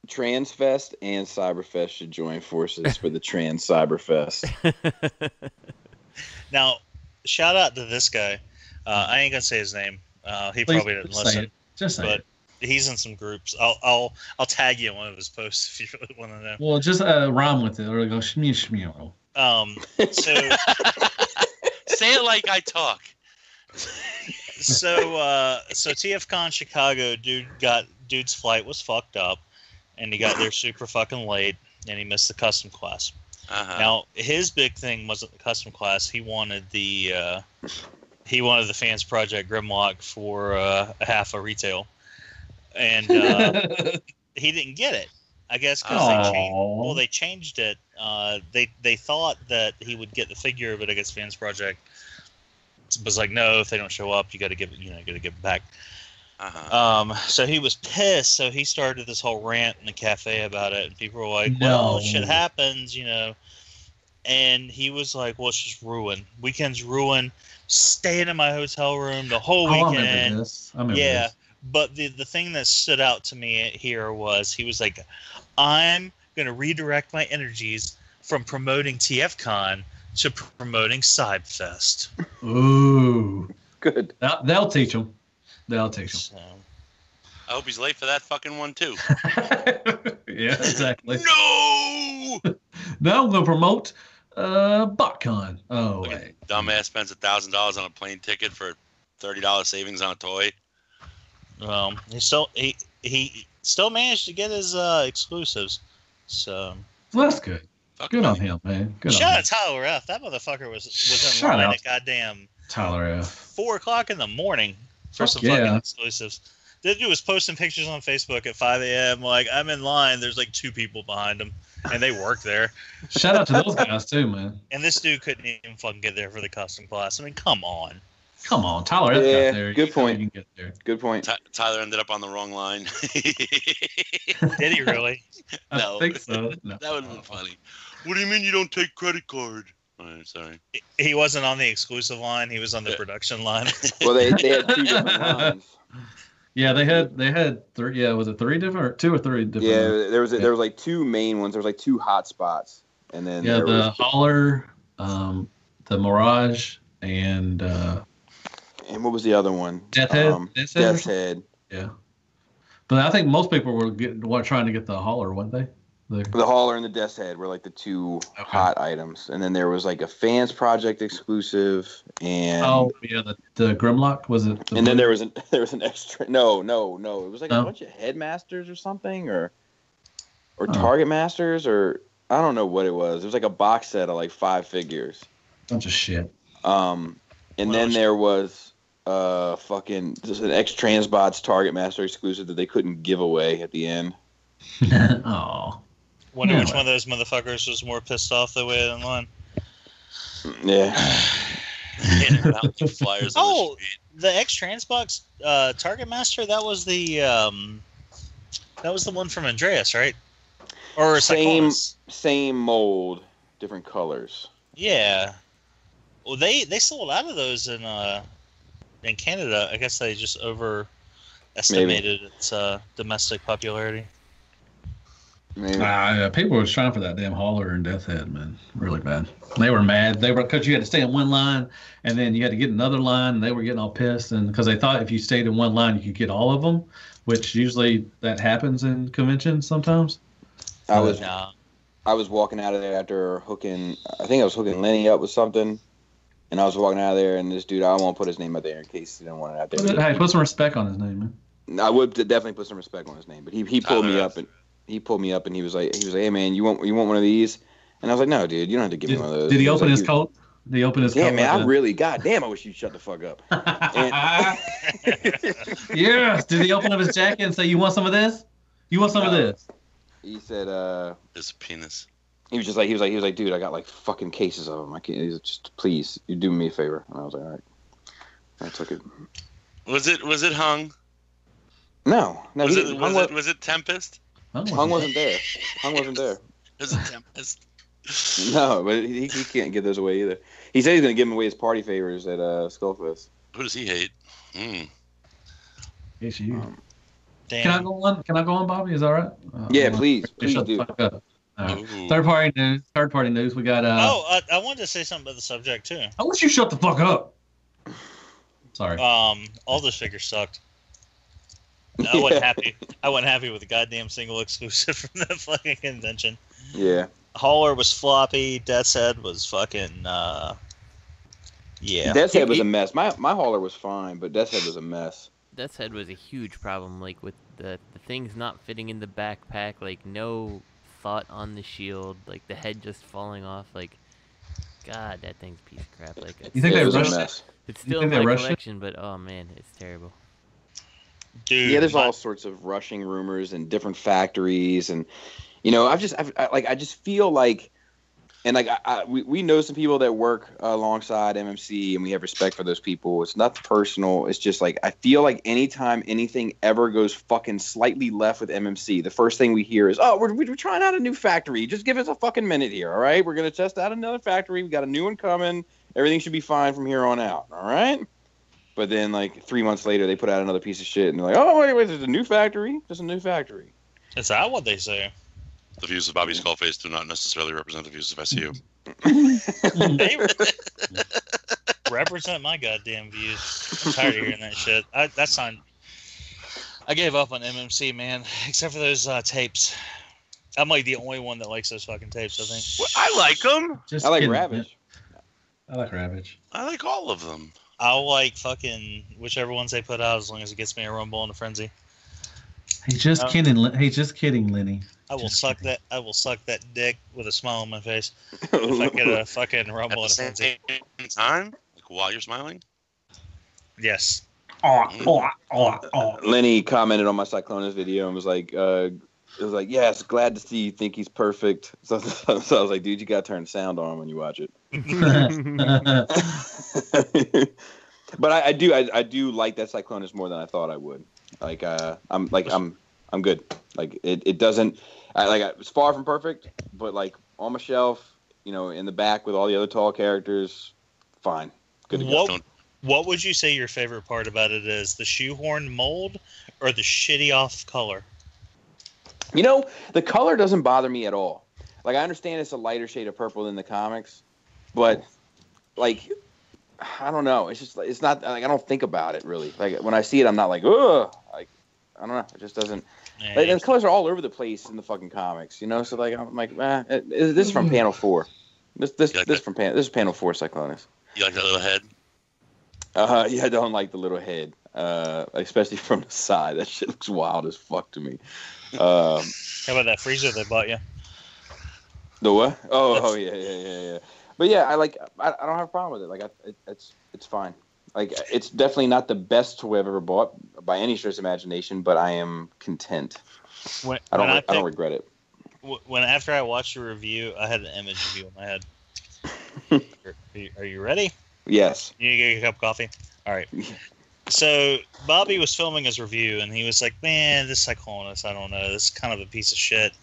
Transfest and Cyberfest should join forces for the Trans Cyberfest. Now, shout out to this guy. I ain't gonna say his name. He Please, probably didn't just say listen. it. Just say But it. he's in some groups. I'll tag you in one of his posts if you really want to know. Well, just rhyme with it, or go shmee shmee. So Say it like I talk. so TFCon Chicago, dude's flight was fucked up, and he got there super fucking late, and he missed the custom class. Uh-huh. Now his big thing wasn't the custom class. He wanted the Fans Project Grimlock for half a retail, and he didn't get it. I guess because they changed it. They thought that he would get the figure, but I guess Fans Project was like, no, if they don't show up, you got to give it back. So he was pissed. So he started this whole rant in the cafe about it, and people were like, well, shit happens, And he was like, well, it's just ruined. Weekend's ruined. Staying in my hotel room the whole weekend. I remember this. But the thing that stood out to me here was he was like, I'm going to redirect my energies from promoting TFCon to promoting Cybfest. Ooh. Good. They'll teach them. So. I hope he's late for that fucking one, too. Yeah, exactly. No! Now I'm going to promote BotCon. Oh, wait. Dumbass spends $1,000 on a plane ticket for $30 savings on a toy. Well, he still managed to get his exclusives. So well, that's good. Good on him, man. Shout out Tyler F. That motherfucker was in line at goddamn Tyler F. 4 o'clock in the morning for some fucking exclusives. That dude was posting pictures on Facebook at 5 a.m. Like, I'm in line. There's like 2 people behind him, and they work there. Shout out to those guys too, man. And this dude couldn't even fucking get there for the custom class. I mean, come on. Tyler F. got there. Good point. You can get there. Good point. Tyler ended up on the wrong line. Did he really? No. I think so. No. That would have been funny. What do you mean you don't take credit card? All right, sorry. He wasn't on the exclusive line. He was on the production line. Well, they had 2 different lines. Yeah, they had 3. Yeah, was it 3 different or 2 or 3 different? Yeah, there was like 2 main ones. There was like 2 hot spots, and then the Holler, the Mirage, and what was the other one? Death Head. Death Head. Yeah, but I think most people were trying to get the Holler, weren't they? The Hauler and the Death's Head were like the 2 hot items, and then there was like a Fans Project exclusive, and the Grimlock was it? And then there was an extra. No, it was like a bunch of headmasters or something, or Target Masters, or I don't know what it was. It was like a box set of like 5 figures. Bunch of shit. And then there was fucking just an X Transbots Target Master exclusive that they couldn't give away at the end. Oh. Wonder which one of those motherfuckers was more pissed off they waited in line. Yeah. Flyers the X Transbox Target Master. That was the one from Andreas, right? Or same mold, different colors. Yeah. Well, they sold out of those in Canada. I guess they just overestimated its domestic popularity. People were trying for that damn Hauler and Death Head, man. Really bad. They were mad. They were because you had to stay in one line, and then you had to get another line, and they were getting all pissed, and because they thought if you stayed in one line, you could get all of them, which usually that happens in conventions sometimes. I was walking out of there after hooking. I think I was hooking Lenny up with something, and I was walking out of there, and this dude, I won't put his name out there in case he didn't want it out there. Hey, put some respect on his name, man. I would definitely put some respect on his name, but he pulled me up and. He pulled me up and he was like, "Hey man, you want one of these?" And I was like, "No, dude, you don't have to give me one of those." Did he open his coat? Did he open his coat? Yeah, man, goddamn, I wish you'd shut the fuck up. Yes. Did he open up his jacket and say, "You want some of this? You want some of this?" He said, "It's a penis." He was like, "Dude, I got like fucking cases of them. I can't. Just please, you do me a favor." And I was like, "All right." I took it. Was it hung? No. Was it Tempest? Hung wasn't there. Was it Tempest? No, but he can't give those away either. He said he's going to give him away his party favors at Skullfest. Who does he hate? It's you. Can I go on, Bobby? Is that all right? Yeah, please shut do. The fuck up. Third party news. We got. I wanted to say something about the subject too. I wish you shut the fuck up. Sorry. All those figures sucked. I wasn't happy. I wasn't happy with the goddamn single exclusive from the fucking convention. Yeah. Hauler was floppy. Death's Head was fucking. Yeah. Death's Head was a mess. My Hauler was fine, but Death's Head was a mess. Death's Head was a huge problem, like with the things not fitting in the backpack, like no thought on the shield, like the head just falling off. Like, God, that thing's a piece of crap. Like, you think they rushed it? It's still in my collection, but oh man, it's terrible. Dude, yeah, there's all sorts of rushing rumors and different factories, and I just feel like, And like we know some people that work alongside MMC, and we have respect for those people. It's not personal. It's just like I feel like anytime anything ever goes fucking slightly left with MMC, the first thing we hear is, "Oh, we're trying out a new factory. Just give us a fucking minute here, all right? We're gonna test out another factory. We got a new one coming. Everything should be fine from here on out, all right?" But then like 3 months later, they put out another piece of shit, and they're like, "Oh, wait, there's a new factory. There's a new factory." Is that what they say? The views of Bobby Skullface do not necessarily represent the views of SU. They represent my goddamn views. I'm tired of hearing that shit. I gave up on MMC, man. Except for those tapes. I'm like the only one that likes those fucking tapes, I think. Well, I like them. I like Ravage. I like Ravage. I like all of them. I'll like fucking whichever ones they put out as long as it gets me a rumble and a frenzy. He's just kidding. He's just kidding, Lenny. I will suck that dick with a smile on my face if I get a fucking rumble and a At the frenzy. same time, like while you're smiling. Yes. Lenny commented on my Cyclonus video and was like, yes, glad to see you think he's perfect. So I was like, dude, you gotta turn the sound on when you watch it. But I do like that Cyclonus more than I thought I would. Like I'm good. Like it doesn't it's far from perfect, but like on my shelf, in the back with all the other tall characters, fine. Good to go. What would you say your favorite part about it is? The shoehorn mold or the shitty off color? The color doesn't bother me at all. Like, I understand it's a lighter shade of purple than the comics, but, like, I don't know. It's just, it's not, like, I don't think about it, really. Like, when I see it, I'm not like, ugh. Like, I don't know. It just doesn't. Yeah, And the colors are all over the place in the fucking comics, So, like, I'm like, this is from panel 4. This is panel 4 Cyclonus. You like that little head? Yeah, I don't like the little head, especially from the side. That shit looks wild as fuck to me. How about that freezer they bought you? The what? Oh yeah. But yeah, I don't have a problem with it. Like, it's fine. Like, it's definitely not the best toy I've ever bought by any stretch of imagination, but I am content. I don't regret it. After I watched the review, I had an image of you in my head. Are you ready? Yes. You need to get a cup of coffee? All right. So Bobby was filming his review, and he was like, man, this Cyclonus, I don't know. This is kind of a piece of shit.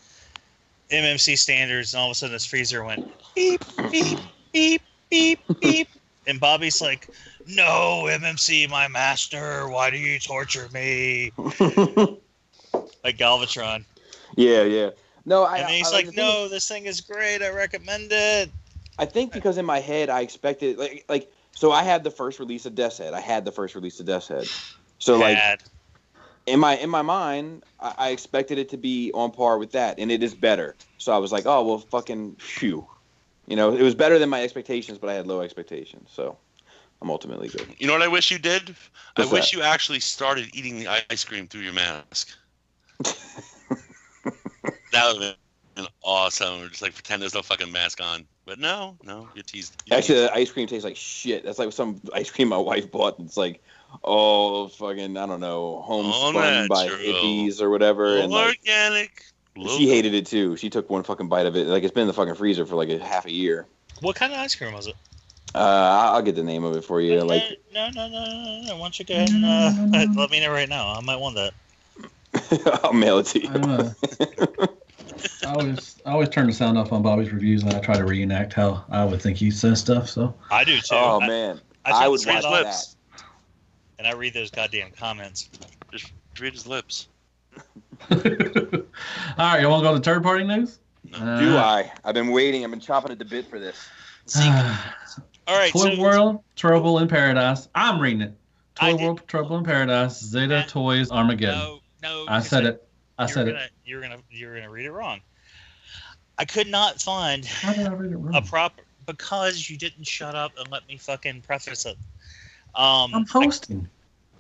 MMC standards, and all of a sudden this freezer went beep, beep, beep, beep, beep. And Bobby's like, no, MMC, my master. Why do you torture me? Like Galvatron. Yeah. No, and then he's like, no, this thing is great. I recommend it. I think because in my head I expected so I had the first release of Death's Head. So in my mind, I expected it to be on par with that, and it is better. So I was like, oh well, fucking phew. It was better than my expectations, but I had low expectations, so I'm ultimately good. You know what I wish you did? What's I wish that? you actually started eating the ice cream through your mask. That would have been awesome. Just like pretend there's no fucking mask on. But no, you teased. Actually, the ice cream tastes like shit. That's like some ice cream my wife bought. It's like, fucking, I don't know, homespun by hippies or whatever. And organic. She hated it too. She took one fucking bite of it. Like, it's been in the fucking freezer for like a half a year. What kind of ice cream was it? I'll get the name of it for you. No. Why don't you go ahead and let me know right now? I might want that. I'll mail it to you. I always turn the sound off on Bobby's reviews, and I try to reenact how I would think he says stuff. So I do too. Oh man, I would watch that. And I read those goddamn comments. Just read his lips. All right, you want to go to third-party news? Do I? I've been waiting. I've been chopping at the bit for this. All right, Toy World, Trouble in Paradise. I'm reading it. Toy World, Trouble in Paradise. Zeta Toys, Armageddon. No. I said it. You're gonna read it wrong. I could not find How did I read it wrong? a proper because you didn't shut up and let me fucking preface it. I'm hosting.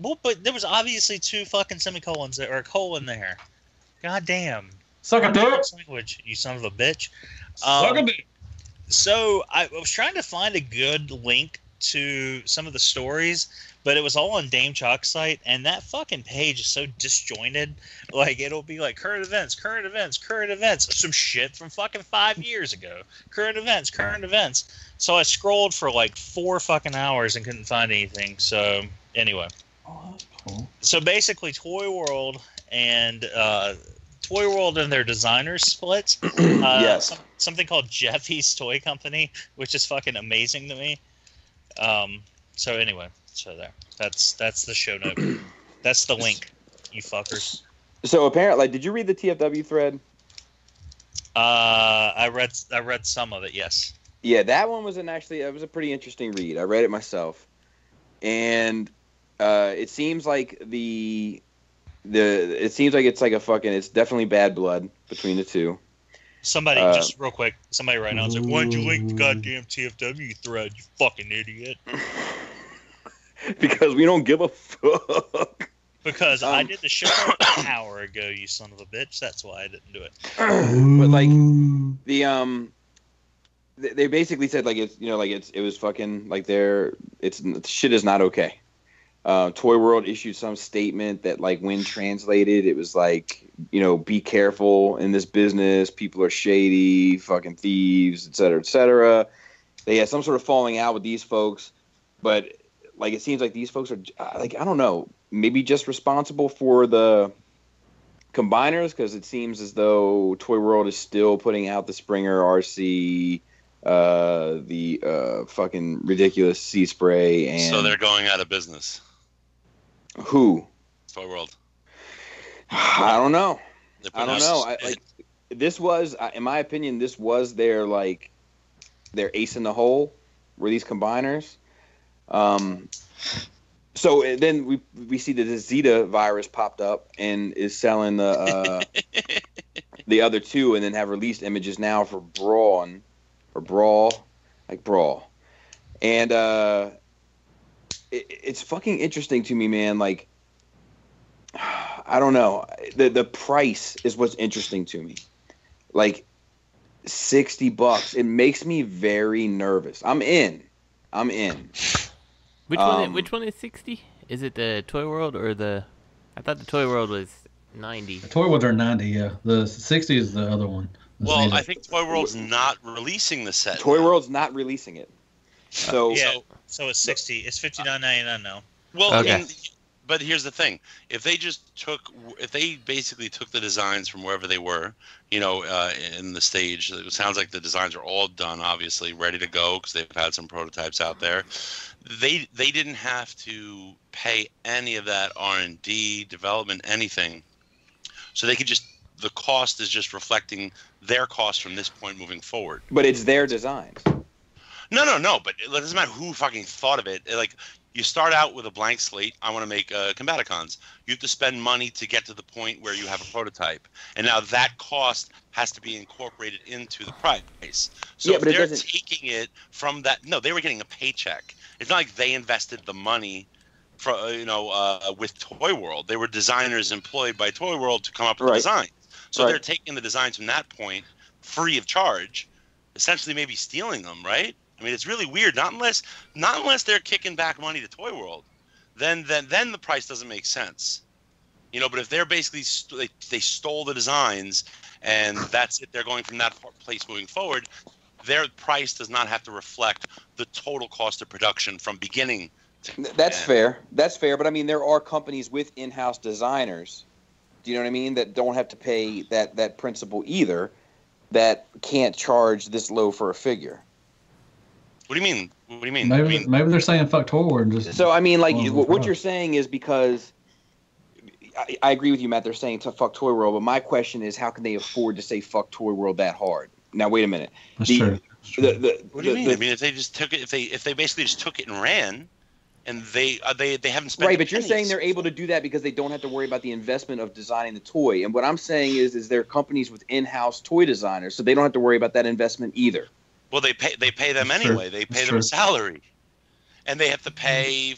But there was obviously 2 fucking semicolons there, or a colon there. God damn. Suck a dick. Language, you son of a bitch. Suck a dick. So I was trying to find a good link to some of the stories, but it was all on Dame Chalk's site, and that fucking page is so disjointed. Like, it'll be like current events, some shit from fucking 5 years ago. Current events. So I scrolled for like 4 fucking hours and couldn't find anything. So anyway. Oh, that's cool. So basically, Toy World and their designers split. Yes. Something called Jeffy's Toy Company, which is fucking amazing to me. So anyway, there. That's the show note. That's the link, you fuckers. So apparently, did you read the TFW thread? I read some of it. Yes. Yeah, that one was it was a pretty interesting read. I read it myself, and it seems like it's definitely bad blood between the two. Somebody, just real quick, somebody right now is like, why'd you link the goddamn TFW thread, you fucking idiot? Because we don't give a fuck. Because I did the show an hour ago, you son of a bitch. That's why I didn't do it. But like they basically said like it was fucking like shit is not okay. Toy World issued some statement that like when translated, it was like, be careful in this business. People are shady, fucking thieves, et cetera, et cetera. They had some sort of falling out with these folks, but like it seems like these folks are like, I don't know, maybe just responsible for the combiners, because it seems as though Toy World is still putting out the Springer RC, the fucking ridiculous Sea Spray, and so they're going out of business. Who? Toy World. I don't know. This was, in my opinion, this was their ace in the hole, were these combiners. So then we see that the Zeta virus popped up and is selling the the other two, and then have released images now for Brawl, and it's fucking interesting to me, man. Like, I don't know. The price is what's interesting to me. Like, $60. It makes me very nervous. I'm in. Which one is 60? Is it the Toy World or the? I thought the Toy World was 90. The Toy Worlds are 90. Yeah, the 60 is the other one. Well, I think Toy World's not releasing the set. Toy World's not releasing it. So yeah. So it's 60. It's $59.99 now. Well, okay. But here's the thing: if they basically took the designs from wherever they were, in the stage, it sounds like the designs are all done, obviously ready to go because they've had some prototypes out there. They didn't have to pay any of that R&D, development, anything. So they could the cost is just reflecting their cost from this point moving forward. But it's their designs. No. But it doesn't matter who fucking thought of it. Like, you start out with a blank slate. I want to make Combaticons. You have to spend money to get to the point where you have a prototype. And now that cost has to be incorporated into the price. So yeah, if they're taking it from that, no, they were getting a paycheck. It's not like they invested the money with Toy World. They were designers employed by Toy World to come up with designs. So they're taking the designs from that point free of charge, essentially maybe stealing them, right? I mean, it's really weird. Not unless they're kicking back money to Toy World, then the price doesn't make sense. But if they're basically they stole the designs and that's it, they're going from that place moving forward. Their price does not have to reflect the total cost of production from beginning to end. That's fair. But I mean, there are companies with in-house designers. Do you know what I mean? That don't have to pay that principal either. That can't charge this low for a figure. What do you mean? Maybe they're saying fuck Toy World. So I mean, like, what you're saying is because I agree with you, Matt. They're saying to fuck Toy World, but my question is, how can they afford to say fuck Toy World that hard? Now wait a minute. That's true. What do you mean? I mean, if they just took it, if they basically just took it and ran, and they haven't spent right, but you're saying they're able to do that because they don't have to worry about the investment of designing the toy. And what I'm saying is there are companies with in-house toy designers, so they don't have to worry about that investment either. Well, they pay them anyway. They pay them a salary, and they have to pay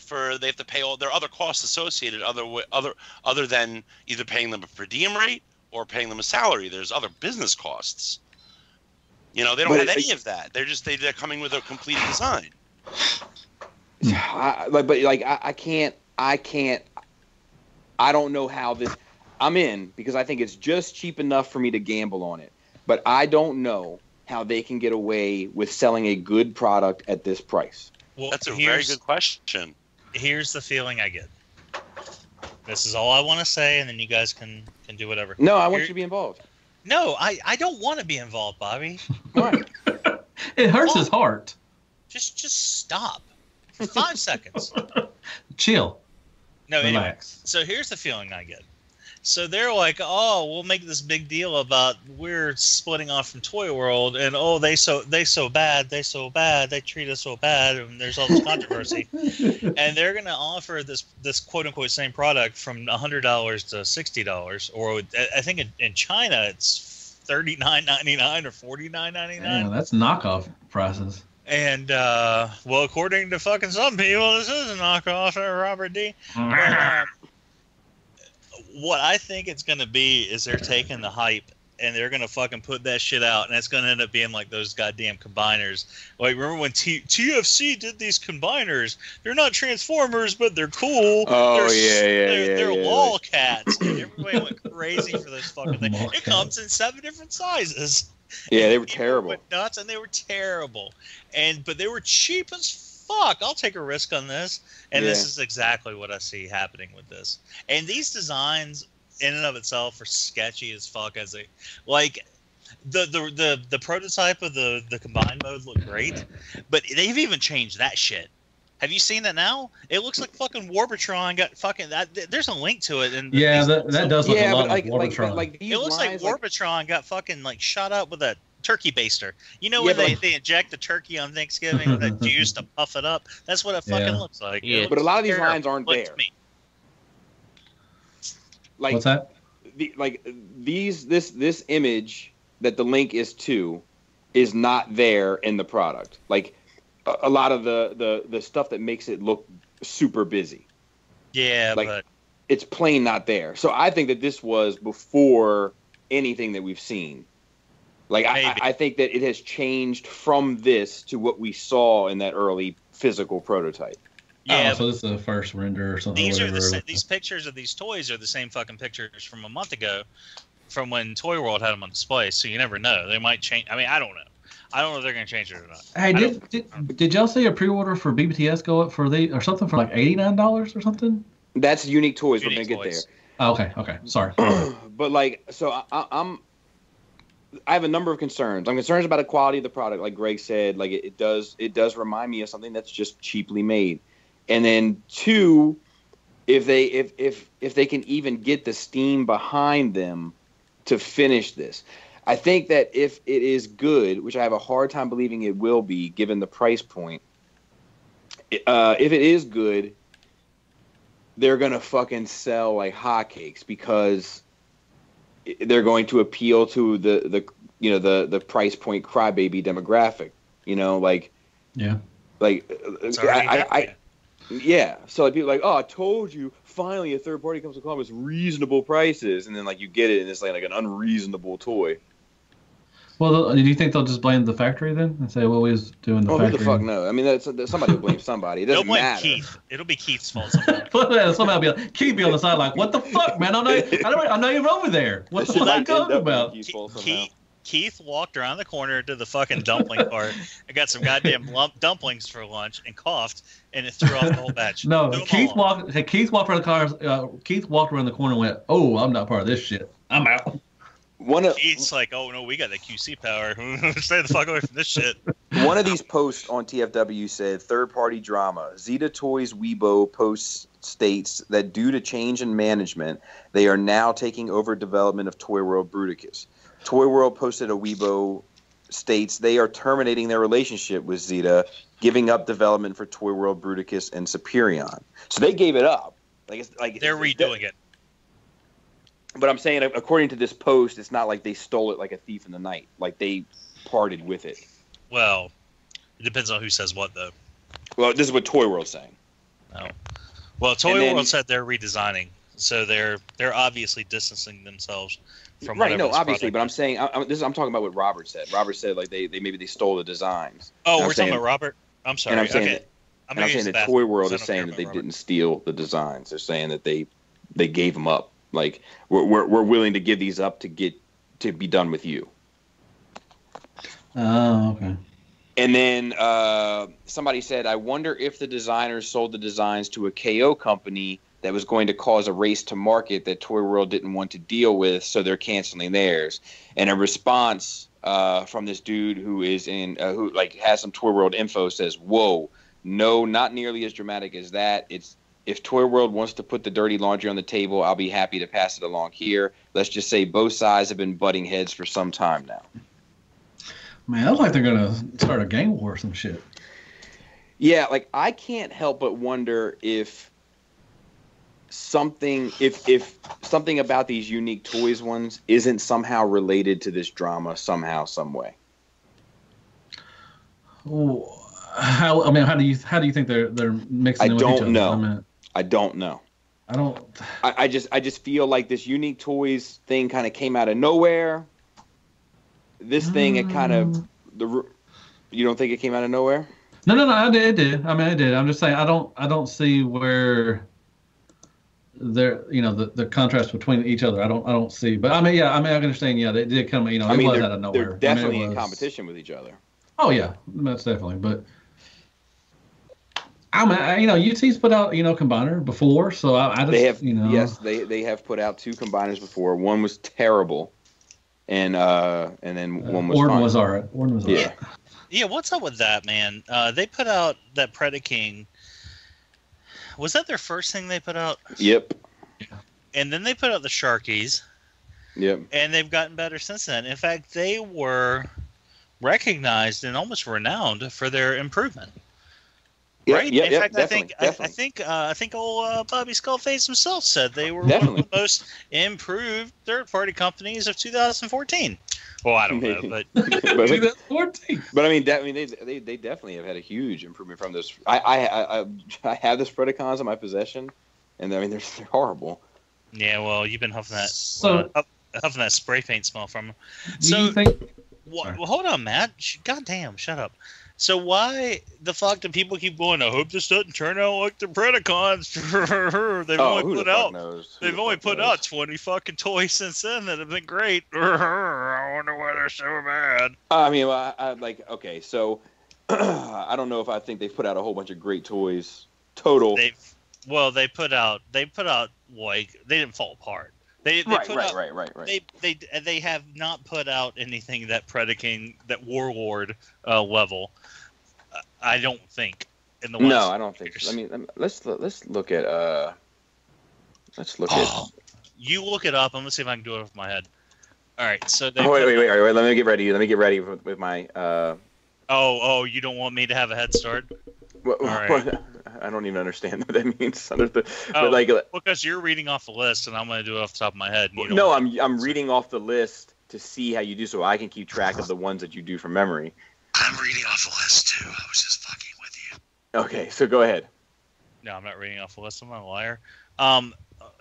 all their other costs associated other than either paying them a per diem rate or paying them a salary. There's other business costs. They don't have any of that. They're coming with a complete design. I can't. I don't know how this. I'm in because I think it's just cheap enough for me to gamble on it. But I don't know how they can get away with selling a good product at this price. Well, that's a very good question. Here's the feeling I get. This is all I want to say, and then you guys can do whatever. No, I want you to be involved. No, I don't want to be involved, Bobby. Why? It hurts his heart. Just stop. For 5 seconds. Chill. No, Relax. anyway. So here's the feeling I get. So they're like, oh, we'll make this big deal about we're splitting off from Toy World, and oh, they so bad, they treat us so bad, and there's all this controversy, and they're gonna offer this quote unquote same product from $100 to $60, or I think in China it's $39.99 or $49.99. Yeah, that's knockoff prices. And well, according to fucking some people, this is a knockoff, Robert D. But, what I think it's going to be is they're taking the hype and they're going to fucking put that shit out, and it's going to end up being like those goddamn combiners. Like, remember when TFC did these combiners? They're not Transformers, but they're cool. Oh, They're lolcats. And everybody went crazy for this fucking thing. It comes in 7 different sizes. Yeah, they were terrible. Went nuts, and they were terrible. But they were cheap as fuck. I'll take a risk on this. And this is exactly what I see happening with this. And these designs, in and of itself, are sketchy as fuck. As they like, the prototype of the combined mode looked great, but they've even changed that shit. Have you seen that now? It looks like fucking Warpatron got fucking that. There's a link to it. And yeah, that does look a lot like Warpatron. It looks like Warpatron got fucking like shot up with a turkey baster. You know when they inject the turkey on Thanksgiving with that juice to puff it up? That's what it fucking looks like. Yeah. But a lot of these lines aren't there. Like, what's that? This image that the link is to is not there in the product. Like a lot of the stuff that makes it look super busy. Yeah, like, but it's plain not there. So I think that this was before anything that we've seen. Like, I think that it has changed from this to what we saw in that early physical prototype. Yeah, so this is the first render or something. These pictures of these toys are the same fucking pictures from a month ago, from when Toy World had them on display. So you never know; they might change. I mean, I don't know. I don't know if they're going to change it or not. Hey, did y'all see a pre-order for BBTS go up for or something for like $89 or something? That's Unique Toys. We're going to get there. Oh, okay. Sorry. But like, so I have a number of concerns. I'm concerned about the quality of the product, like Greg said. Like it does remind me of something that's just cheaply made. And then 2, if they can even get the steam behind them to finish this. I think that if it is good, which I have a hard time believing it will be given the price point, if it is good, they're going to fucking sell like hotcakes because they're going to appeal to the price point crybaby demographic, yeah. So like people are like, oh, I told you, finally a third party comes to come with reasonable prices, and then like you get it and it's like an unreasonable toy. Well, do you think they'll just blame the factory then and say, well, we was doing the factory? Who the fuck no? I mean, that's somebody will blame somebody. It doesn't matter. Keith. It'll be Keith's fault somehow. Somebody will be Keith be on the side like, what the fuck, man? I'm not even over there. What the fuck are you talking about? Keith walked around the corner to the fucking dumpling cart and got some goddamn dumplings for lunch and coughed, and it threw off the whole batch. No, Keith walked around Keith walked around the corner and went, oh, I'm not part of this shit. I'm out. Keith's like, oh no, we got the QC power. Stay the fuck away from this shit. One of these posts on TFW said, third-party drama. Zeta Toys Weibo post states that due to change in management, they are now taking over development of Toy World Bruticus. Toy World posted a Weibo states they are terminating their relationship with Zeta, giving up development for Toy World Bruticus and Superion. So they gave it up. They're redoing it. But I'm saying, according to this post, it's not like they stole it like a thief in the night. Like they parted with it. Well, it depends on who says what, though. Well, this is what Toy World's saying. Oh. Well, Toy World said they're redesigning, so they're obviously distancing themselves from right. No, obviously, but I'm saying I'm talking about what Robert said. Robert said like they maybe stole the designs. Oh, we're talking about Robert. I'm sorry. And I'm saying And I'm saying that Toy World is saying that they didn't steal the designs. They're saying that they gave them up. Like we're willing to give these up to be done with you. Oh, okay. And then somebody said, I wonder if the designers sold the designs to a KO company that was going to cause a race to market that Toy World didn't want to deal with, so they're canceling theirs. And a response from this dude who is who like has some Toy World info says, "Whoa, no, not nearly as dramatic as that. It's if Toy World wants to put the dirty laundry on the table, I'll be happy to pass it along here. Let's just say both sides have been butting heads for some time now." Man, I look like they're gonna start a gang war or some shit. Yeah, like I can't help but wonder if something about these unique toys ones isn't somehow related to this drama somehow, some way. How do you think they're mixing with each other? I don't know. I just feel like this unique toys thing kind of came out of nowhere. This thing, it kind of you don't think it came out of nowhere? No, it did. I mean, it did. I'm just saying, I don't see where there, the contrast between each other. I don't see. But I understand. Yeah, they did come. It was out of nowhere. They're definitely in competition with each other. Oh yeah, that's definitely. But UT's put out combiner before, so I just yes, they have put out 2 combiners before. One was terrible. And then one was Orden was alright. Yeah, what's up with that, man? They put out that Predaking. Was that their first thing they put out? Yep. And then they put out the Sharkies. Yep. And they've gotten better since then. In fact, they were recognized and almost renowned for their improvement. Right? Yep, in fact, definitely. I think old Bobby Skullface himself said they were one of the most improved third-party companies of 2014. Well, I don't know, but 2014. But I mean, they definitely have had a huge improvement from this. I have the Predacons in my possession, and I mean they're horrible. Yeah, well, you've been huffing that spray paint smell from them. So, well, hold on, Matt. Goddamn, shut up. So why the fuck do people keep going, I hope this doesn't turn out like the Predacons? They've only put out 20 fucking toys since then that have been great. I wonder why they're so bad. I mean, okay, so I don't know if I think they've put out a whole bunch of great toys total. They put out like, they didn't fall apart. They have not put out anything that Predaking, that Warlord level. I don't think in the last I don't think. Let's look at You look it up. I'm gonna see if I can do it off my head. All right. So wait. Let me get ready. With my. Oh! You don't want me to have a head start? All right. I don't even understand what that means. Because you're reading off the list, and I'm going to do it off the top of my head. I'm reading off the list to see how you do, so I can keep track of the ones that you do from memory. I'm reading off the list too. I was just fucking with you. Okay, so go ahead. No, I'm not reading off the list. I'm not a liar.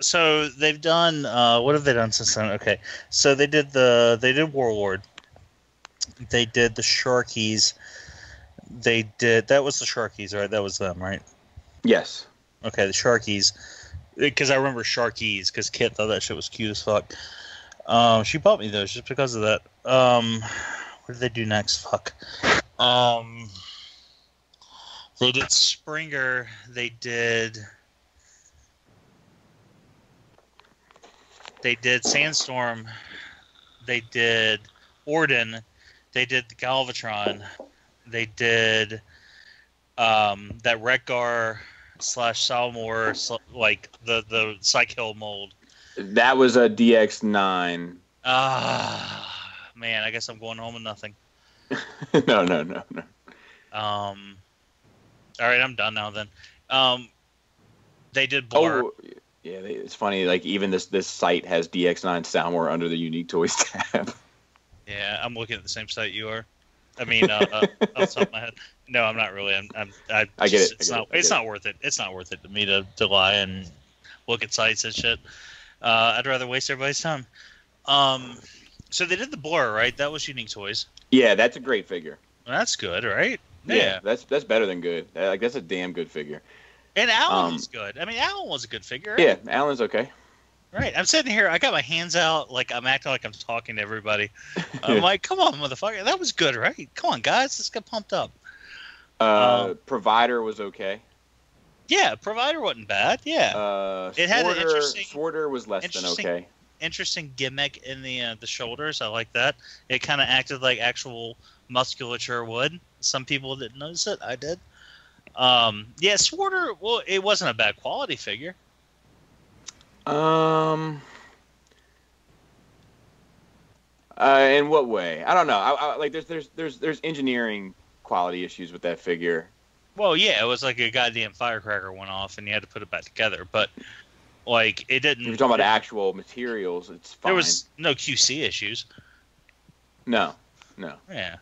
So they've done. What have they done since then? Okay, so they did Warlord. They did the Sharkies. That was the Sharkies, right? That was them, right? Yes. Okay, the Sharkies. Because I remember Sharkies, because Kit thought that shit was cute as fuck. She bought me those just because of that. What did they do next? Fuck. They did Springer. They did Sandstorm. They did Orden. They did the Galvatron. They did that Rekgar / Salmor, like the Psychill mold. That was a DX9. Man, I guess I'm going home with nothing. No. All right, I'm done now then. They did Blur. Oh, yeah, it's funny. Like even this site has DX9 Salmor under the Unique Toys tab. Yeah, I'm looking at the same site you are. I mean, off the top of my head. No, I'm not really. I get it. It's not worth it. It's not worth it to me to lie and look at sites and shit. I'd rather waste everybody's time. So they did the Blur, right? That was Unique Toys. Yeah, that's a great figure. Well, that's good, right? Yeah. That's better than good. Like that's a damn good figure. And Alan was good. I mean, Alan was a good figure. Right? Yeah, Alan's okay. Right. I'm sitting here. I got my hands out, like I'm acting like I'm talking to everybody. I'm like, come on, motherfucker. That was good, right? Come on, guys. Let's get pumped up. Provider was okay. Yeah, Provider wasn't bad. Yeah. It had an interesting. Sworder was less than okay. Interesting gimmick in the shoulders. I like that. It kind of acted like actual musculature would. Some people didn't notice it. I did. Yeah, Sworder. Well, it wasn't a bad quality figure. In what way? I don't know. I like there's engineering quality issues with that figure. Well, yeah, it was like a goddamn firecracker went off, and you had to put it back together. But like, it didn't. If you're talking about actual materials, it's fine. There was no QC issues. No. Yeah.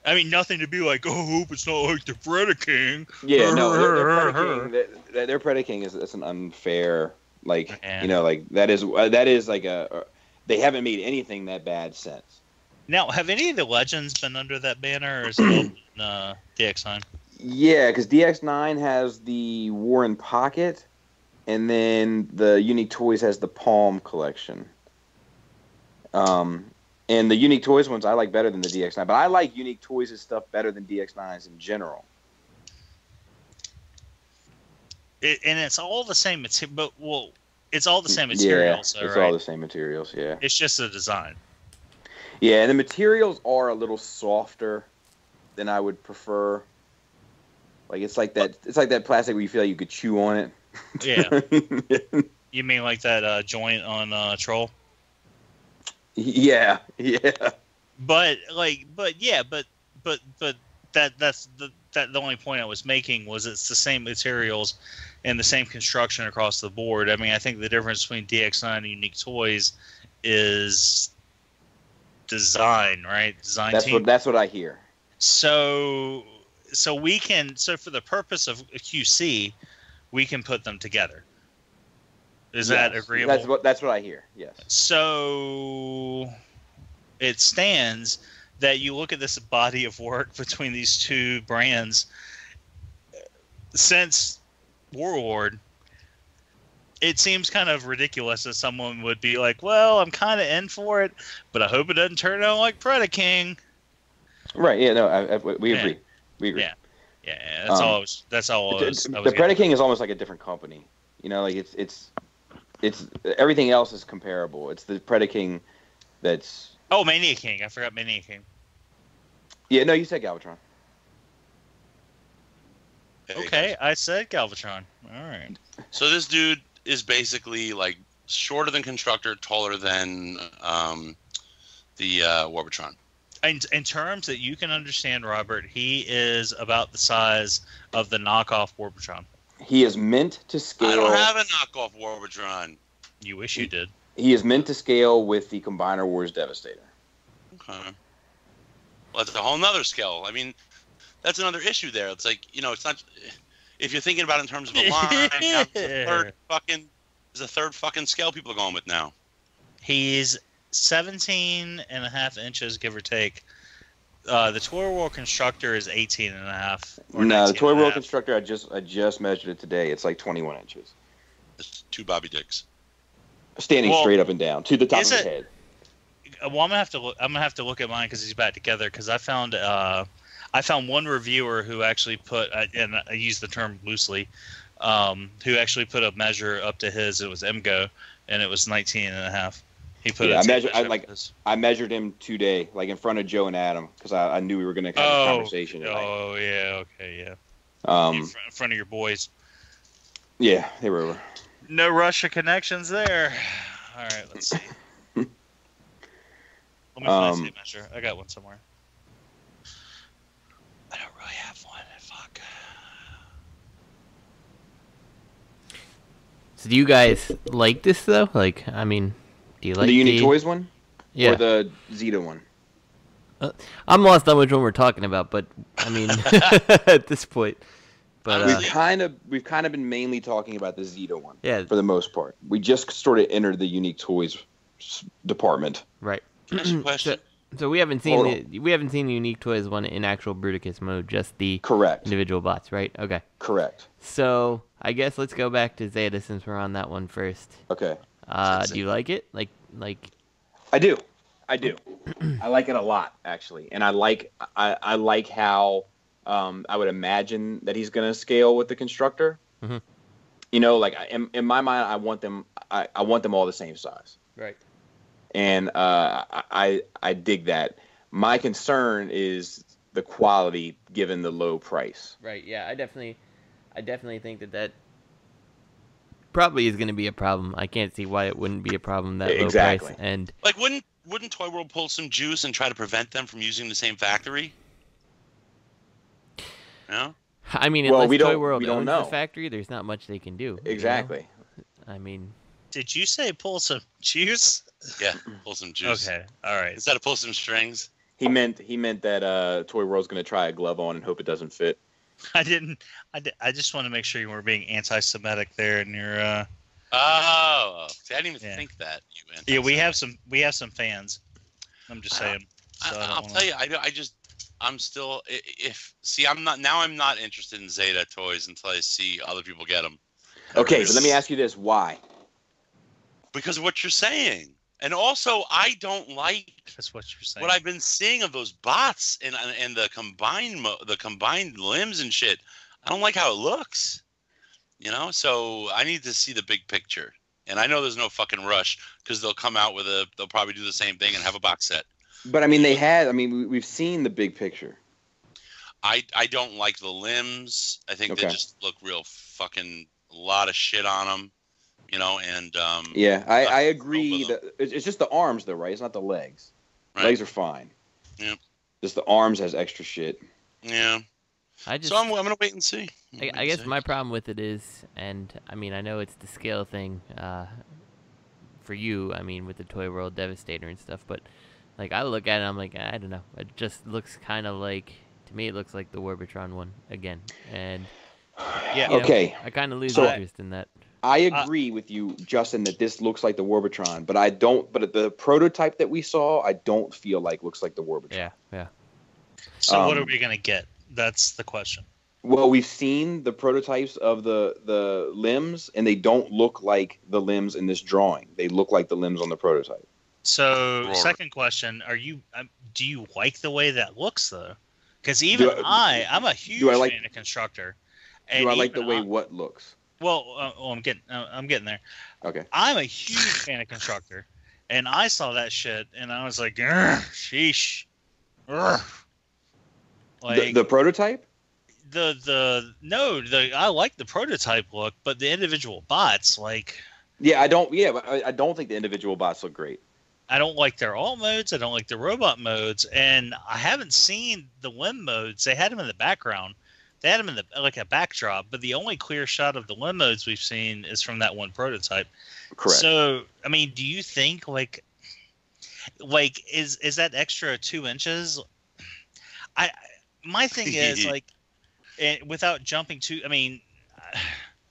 I mean, nothing to be like, oh, hope it's not like the Predaking. Yeah, no, their Predaking is an unfair, like, you know, like that is like they haven't made anything that bad since. Now, have any of the Legends been under that banner, or is it all been, DX9? Yeah, because DX9 has the Warren Pocket, and then the Unique Toys has the Palm collection. And the Unique Toys ones I like better than the DX9, but I like Unique Toys' stuff better than DX9's in general. And it's all the same material, but it's all the same materials. Yeah, it's all the same materials. Yeah, it's just a design. Yeah, and the materials are a little softer than I would prefer. Like it's like that plastic where you feel like you could chew on it. Yeah. You mean like that joint on Troll? Yeah. But the only point I was making was it's the same materials and the same construction across the board. I mean, I think the difference between DX9 and Unique Toys is design, right? That's what I hear. So for the purpose of QC, we can put them together. Is that agreeable? That's what I hear. Yes. So it stands that you look at this body of work between these two brands since Warlord. It seems kind of ridiculous that someone would be like, "Well, I'm kind of in for it, but I hope it doesn't turn out like Predaking." Right. Yeah. No. We agree. We agree. Yeah. That's all. The Predaking is almost like a different company. You know, like it's everything else is comparable. It's the Predaking that's. Oh, Mania King! I forgot Mania King. Yeah. No, you said Galvatron. Okay, I said Galvatron. All right. So this dude is basically like shorter than Constructor, taller than the Warbotron. In terms that you can understand, Robert, he is about the size of the knockoff Warbotron. He is meant to scale. I don't have a knockoff Warbotron. You wish you did. He is meant to scale with the Combiner Wars Devastator. Okay. Well, that's a whole nother scale. I mean, that's another issue there. It's like, you know, it's not. If you're thinking about it in terms of a line, there's a third fucking scale people are going with now. He's 17.5 inches, give or take. The Toy World Constructor is 18.5. No, the Toy World Constructor, I just measured it today. It's like 21 inches. It's two Bobby Dicks. Standing straight up and down to the top of his head. Well, I'm gonna have to look at mine because he's back together. Because I found one reviewer who actually put, and I use the term loosely, who actually put a measure up to his. It was MGO, and it was 19.5. He put I measured him today, like in front of Joe and Adam, because I knew we were going to have a conversation tonight. Oh yeah, okay, yeah. In front of your boys. Yeah, they were over. No Russia connections there. All right, let's see. Let me find a tape measure. I got one somewhere. I don't really have one. Fuck. So do you guys like this though? Like, I mean, do you like the Unique Toys one? Yeah. Or the Zeta one? I'm lost on which one we're talking about, but I mean, at this point. But we've kind of been mainly talking about the Zeta one. Yeah. For the most part, we just sort of entered the Unique Toys department. Right. Can I ask you a question? So we haven't seen the Unique Toys one in actual Bruticus mode, just the individual bots, right? Okay. Correct. So I guess let's go back to Zeta since we're on that one first. Okay. Do you like it? Like I do. I like it a lot, actually, and I like how I would imagine that he's gonna scale with the constructor. Mm-hmm. You know, like in my mind, I want them all the same size. Right. And I dig that. My concern is the quality given the low price. Right. Yeah. I definitely think that probably is going to be a problem. I can't see why it wouldn't be a problem that low price. And like, wouldn't Toy World pull some juice and try to prevent them from using the same factory? No. I mean, unless Toy World owns the factory, there's not much they can do. Exactly. You know? I mean. Did you say pull some juice? Yeah, pull some juice. Okay, all right. Instead of pull some strings. He meant that Toy World's going to try a glove on and hope it doesn't fit. I just want to make sure you were being anti-Semitic there in your. Oh, see, I didn't even think that. Yeah, we have some fans. I'm just saying. So I'll tell you, I'm still I'm not interested in Zeta toys until I see other people get them. Okay, but let me ask you this: why? Because of what you're saying. And also, I don't like that's what you're saying. What I've been seeing of those bots and the combined limbs and shit. I don't like how it looks. You know, so I need to see the big picture. And I know there's no fucking rush because they'll come out with they'll probably do the same thing and have a box set. But I mean, we've seen the big picture. I don't like the limbs. I think they just look real fucking a lot of shit on them. You know, and I agree that it's just the arms though, right? It's not the legs. Right. Legs are fine. Yeah. Just the arms has extra shit. Yeah. So I'm gonna wait and see. I guess my problem with it is, and I mean, I know it's the scale thing for you. I mean, with the Toy World Devastator and stuff, but like I look at it, I'm like, I don't know. It just looks kind of like, to me, it looks like the Warbotron one again, and yeah, okay. I kind of lose interest in that. I agree with you, Justin, that this looks like the Warbotron, but I don't. But the prototype that we saw, I don't feel like looks like the Warbotron. Yeah. So what are we gonna get? That's the question. Well, we've seen the prototypes of the limbs, and they don't look like the limbs in this drawing. They look like the limbs on the prototype. So, second question: do you like the way that looks though? Because even I'm a huge fan of Constructor. And do I like the way what looks? Well, I'm getting there. Okay. I'm a huge fan of Constructor, and I saw that shit, and I was like, sheesh. Like the prototype? I like the prototype look, but the individual bots, like. Yeah, I don't think the individual bots look great. I don't like their alt modes. I don't like the robot modes, and I haven't seen the limb modes. They had them in the background. They had them in like a backdrop, but the only clear shot of the limb modes we've seen is from that one prototype. Correct. So, I mean, do you think like is that extra 2 inches? My thing is like, without jumping too. I mean,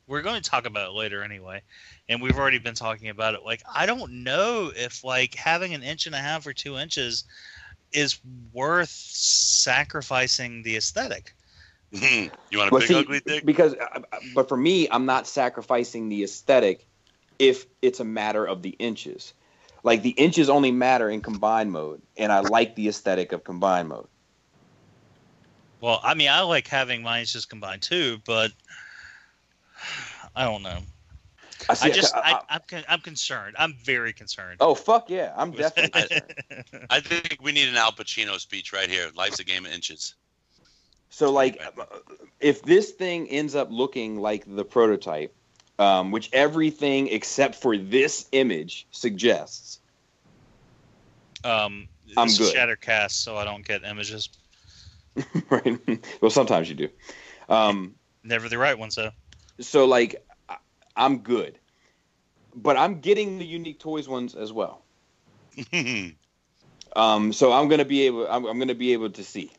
we're going to talk about it later anyway, and we've already been talking about it. Like, I don't know if like having 1.5 inches or 2 inches is worth sacrificing the aesthetic. You want a big ugly dick? Because, but for me, I'm not sacrificing the aesthetic if it's a matter of the inches. Like, the inches only matter in combined mode, and I like the aesthetic of combined mode. Well, I mean, I like having my inches combined too, but I don't know. I'm concerned. I'm very concerned. Oh, fuck yeah. I'm definitely concerned. I think we need an Al Pacino speech right here. Life's a game of inches. So, like, if this thing ends up looking like the prototype, which everything except for this image suggests, I'm good. Shattercast, so I don't get images. Right. Well, sometimes you do. Never the right ones, though. So, like, I'm good, but I'm getting the Unique Toys ones as well. So I'm gonna be able to see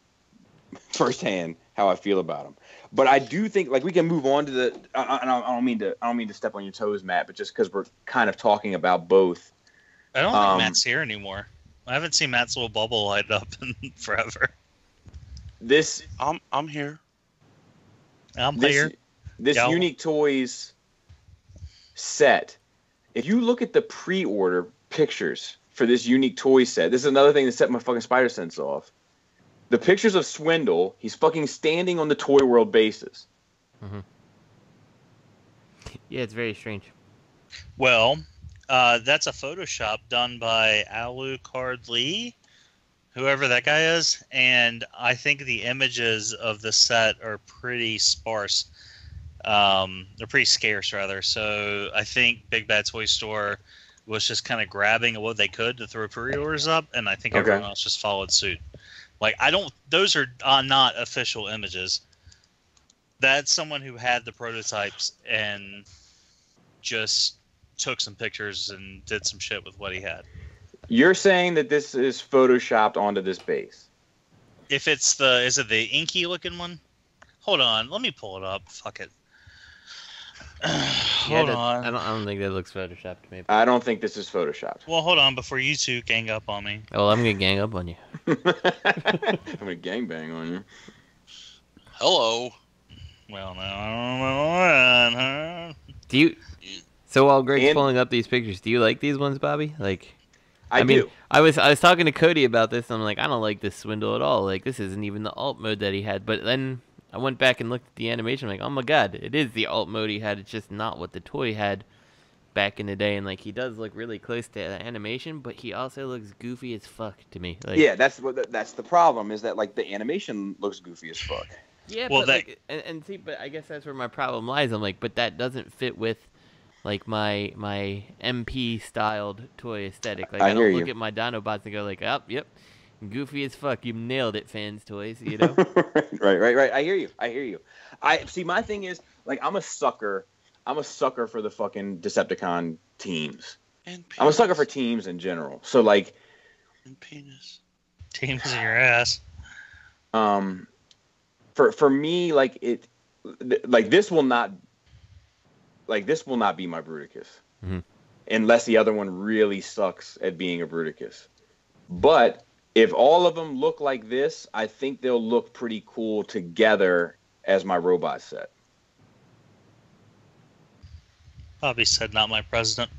firsthand how I feel about them. But I do think, like, we can move on to the. I don't mean to step on your toes, Matt, but just because we're kind of talking about both. I don't think Matt's here anymore. I haven't seen Matt's little bubble light up in forever. I'm here. I'm here. This Yo. Unique Toys set, if you look at the pre-order pictures for this Unique Toys set, this is another thing that set my fucking spider sense off. The pictures of Swindle, he's fucking standing on the Toy World bases. Mm-hmm. Yeah, it's very strange. Well, that's a Photoshop done by Alucard Lee, whoever that guy is, and I think the images of the set are pretty sparse. They're pretty scarce, rather. So I think Big Bad Toy Store was just kind of grabbing what they could to throw pre-orders up, and I think everyone else just followed suit. Like, those are not official images. That's someone who had the prototypes and just took some pictures and did some shit with what he had. You're saying that this is photoshopped onto this base? If it's is it the inky looking one? Hold on, let me pull it up. Fuck it. Hold on. I don't think that looks photoshopped to me. I don't think this is photoshopped. Well, hold on before you two gang up on me. Oh, I'm gonna gang up on you. I'm gonna gangbang on you. Hello. Well, no. Do you? So while Greg's pulling up these pictures, do you like these ones, Bobby? Like, I mean, do. I was talking to Cody about this, and I'm like, I don't like this Swindle at all. Like, this isn't even the alt mode that he had. But then I went back and looked at the animation. I'm like, oh my god, it is the alt mode he had. It's just not what the toy had back in the day. And like, he does look really close to the animation, but he also looks goofy as fuck to me. Like, yeah, that's the problem, is that like the animation looks goofy as fuck. Yeah, well, but like, and see, but I guess that's where my problem lies. I'm like, but that doesn't fit with like my MP styled toy aesthetic. Like, I don't look at my Dinobots and go like, oh, yep, goofy as fuck. You nailed it, Fans Toys. You know? right. I hear you. I see. My thing is, like, I'm a sucker for the fucking Decepticon teams. I'm a sucker for teams in general. So like, and penis. Teams in your ass. For me, like this will not be my Bruticus, unless the other one really sucks at being a Bruticus. But if all of them look like this, I think they'll look pretty cool together as my robot set. Bobby said, "Not my president."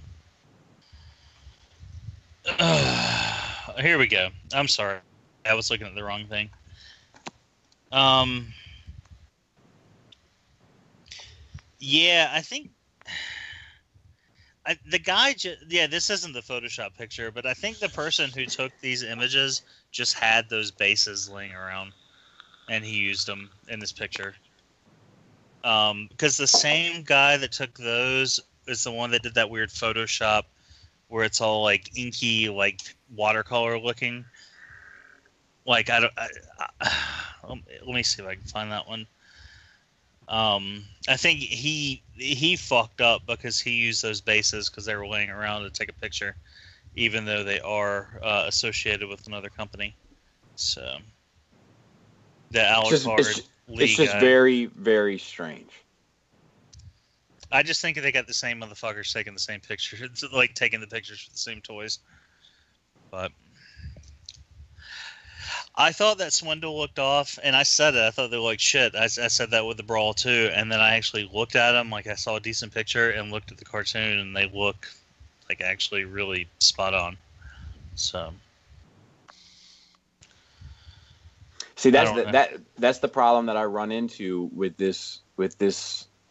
Here we go. I'm sorry, I was looking at the wrong thing. Yeah, I think the guy. This isn't the Photoshop picture, but I think the person who took these images just had those bases laying around, and he used them in this picture. Because the same guy that took those is the one that did that weird Photoshop where it's all like inky, like watercolor looking. Like let me see if I can find that one. I think he fucked up because he used those bases because they were laying around to take a picture, even though they are associated with another company. So the Alucard Lee it's just guy. very, very strange. I just think they got the same motherfuckers taking the same pictures, like taking the pictures for the same toys. But I thought that Swindle looked off, and I said it. I thought they looked like shit. I said that with the Brawl too, and then I actually looked at them. Like, I saw a decent picture and looked at the cartoon, and they look like actually really spot on. So, see, that's the problem that I run into with this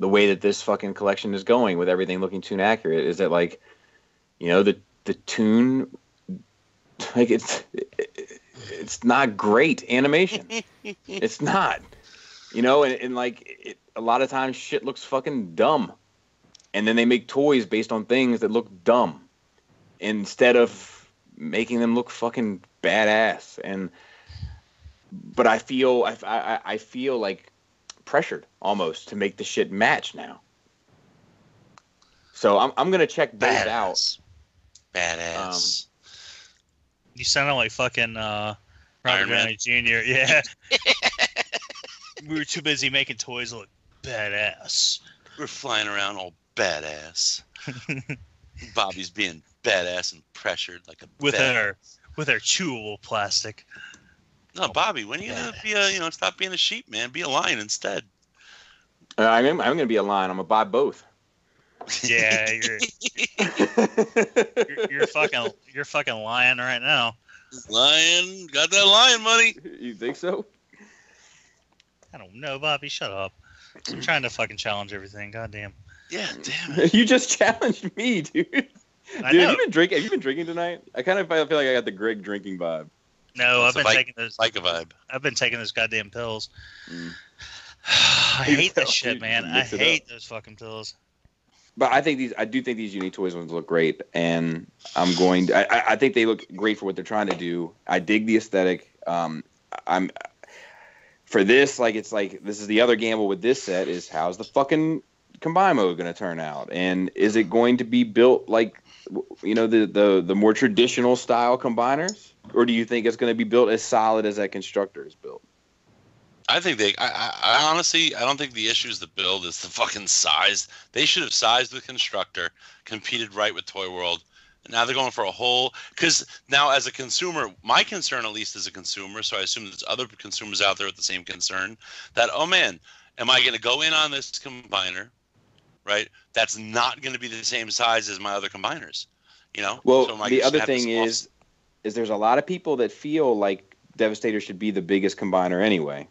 the way that this fucking collection is going, with everything looking toon accurate, is that, like, you know, the toon, like, it's not great animation. It's not, you know, and like, a lot of times shit looks fucking dumb, and then they make toys based on things that look dumb instead of making them look fucking badass. But I feel like pressured almost to make the shit match now. So I'm gonna check those out. Badass. You sound like fucking Robert Downey Jr. Yeah. We were too busy making toys look badass. We're flying around all badass. Bobby's being badass and pressured like a with with their chewable plastic. No, Bobby, when are you gonna be stop being a sheep, man? Be a lion instead. I'm gonna be a lion. I'm gonna buy both. Yeah, you're fucking lying right now. Lion, got that lion money. You think so? I don't know, Bobby. Shut up. I'm trying to fucking challenge everything. Goddamn. Yeah, damn it. You just challenged me, dude. I Dude, know. have you been drinking tonight? I kind of feel like I got the Greg drinking vibe. No, I've been taking those. Like a vibe. I've been taking those goddamn pills. Mm. I hate this shit, You man. I mix it hate up. those fucking pills. But I do think these Unique Toys ones look great, and I think they look great for what they're trying to do. I dig the aesthetic. I'm for this, this is the other gamble with this set is how's the fucking combine mode going to turn out, and is it going to be built like the more traditional style combiners, or do you think it's going to be built as solid as that Constructor is built? I think I honestly, I don't think the issue is the build, it's the fucking size. They should have sized the Constructor, competed right with Toy World. And now they're going for a whole, because now as a consumer, my concern at least as a consumer, so I assume there's other consumers out there with the same concern, that, oh man, am I going to go in on this combiner, right? That's not going to be the same size as my other combiners, Well, so the other thing is there's a lot of people that feel like Devastator should be the biggest combiner anyway.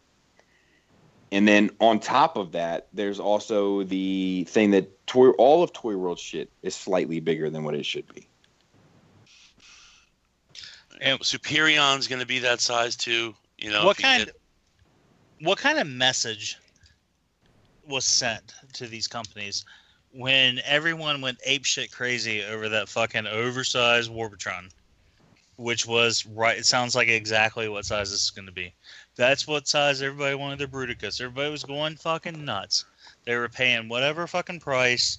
And then on top of that, there's also the thing that all of Toy World shit is slightly bigger than what it should be. And Superion's going to be that size too. What kind of message was sent to these companies when everyone went apeshit crazy over that fucking oversized Warbotron, which was right? It sounds like exactly what size this is going to be. That's what size everybody wanted their Bruticus. Everybody was going fucking nuts. They were paying whatever fucking price.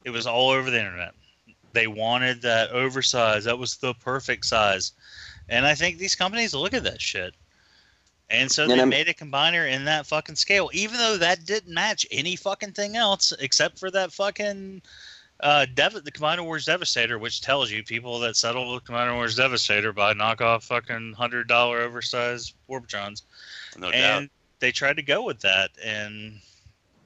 It was all over the internet. They wanted that oversized. That was the perfect size. And I think these companies look at that shit. And so they made a combiner in that fucking scale, even though that didn't match any fucking thing else except for that fucking the Combiner Wars Devastator, which tells you people that settle with Combiner Wars Devastator buy knockoff fucking $100 oversized Warbotrons. No doubt. They tried to go with that, and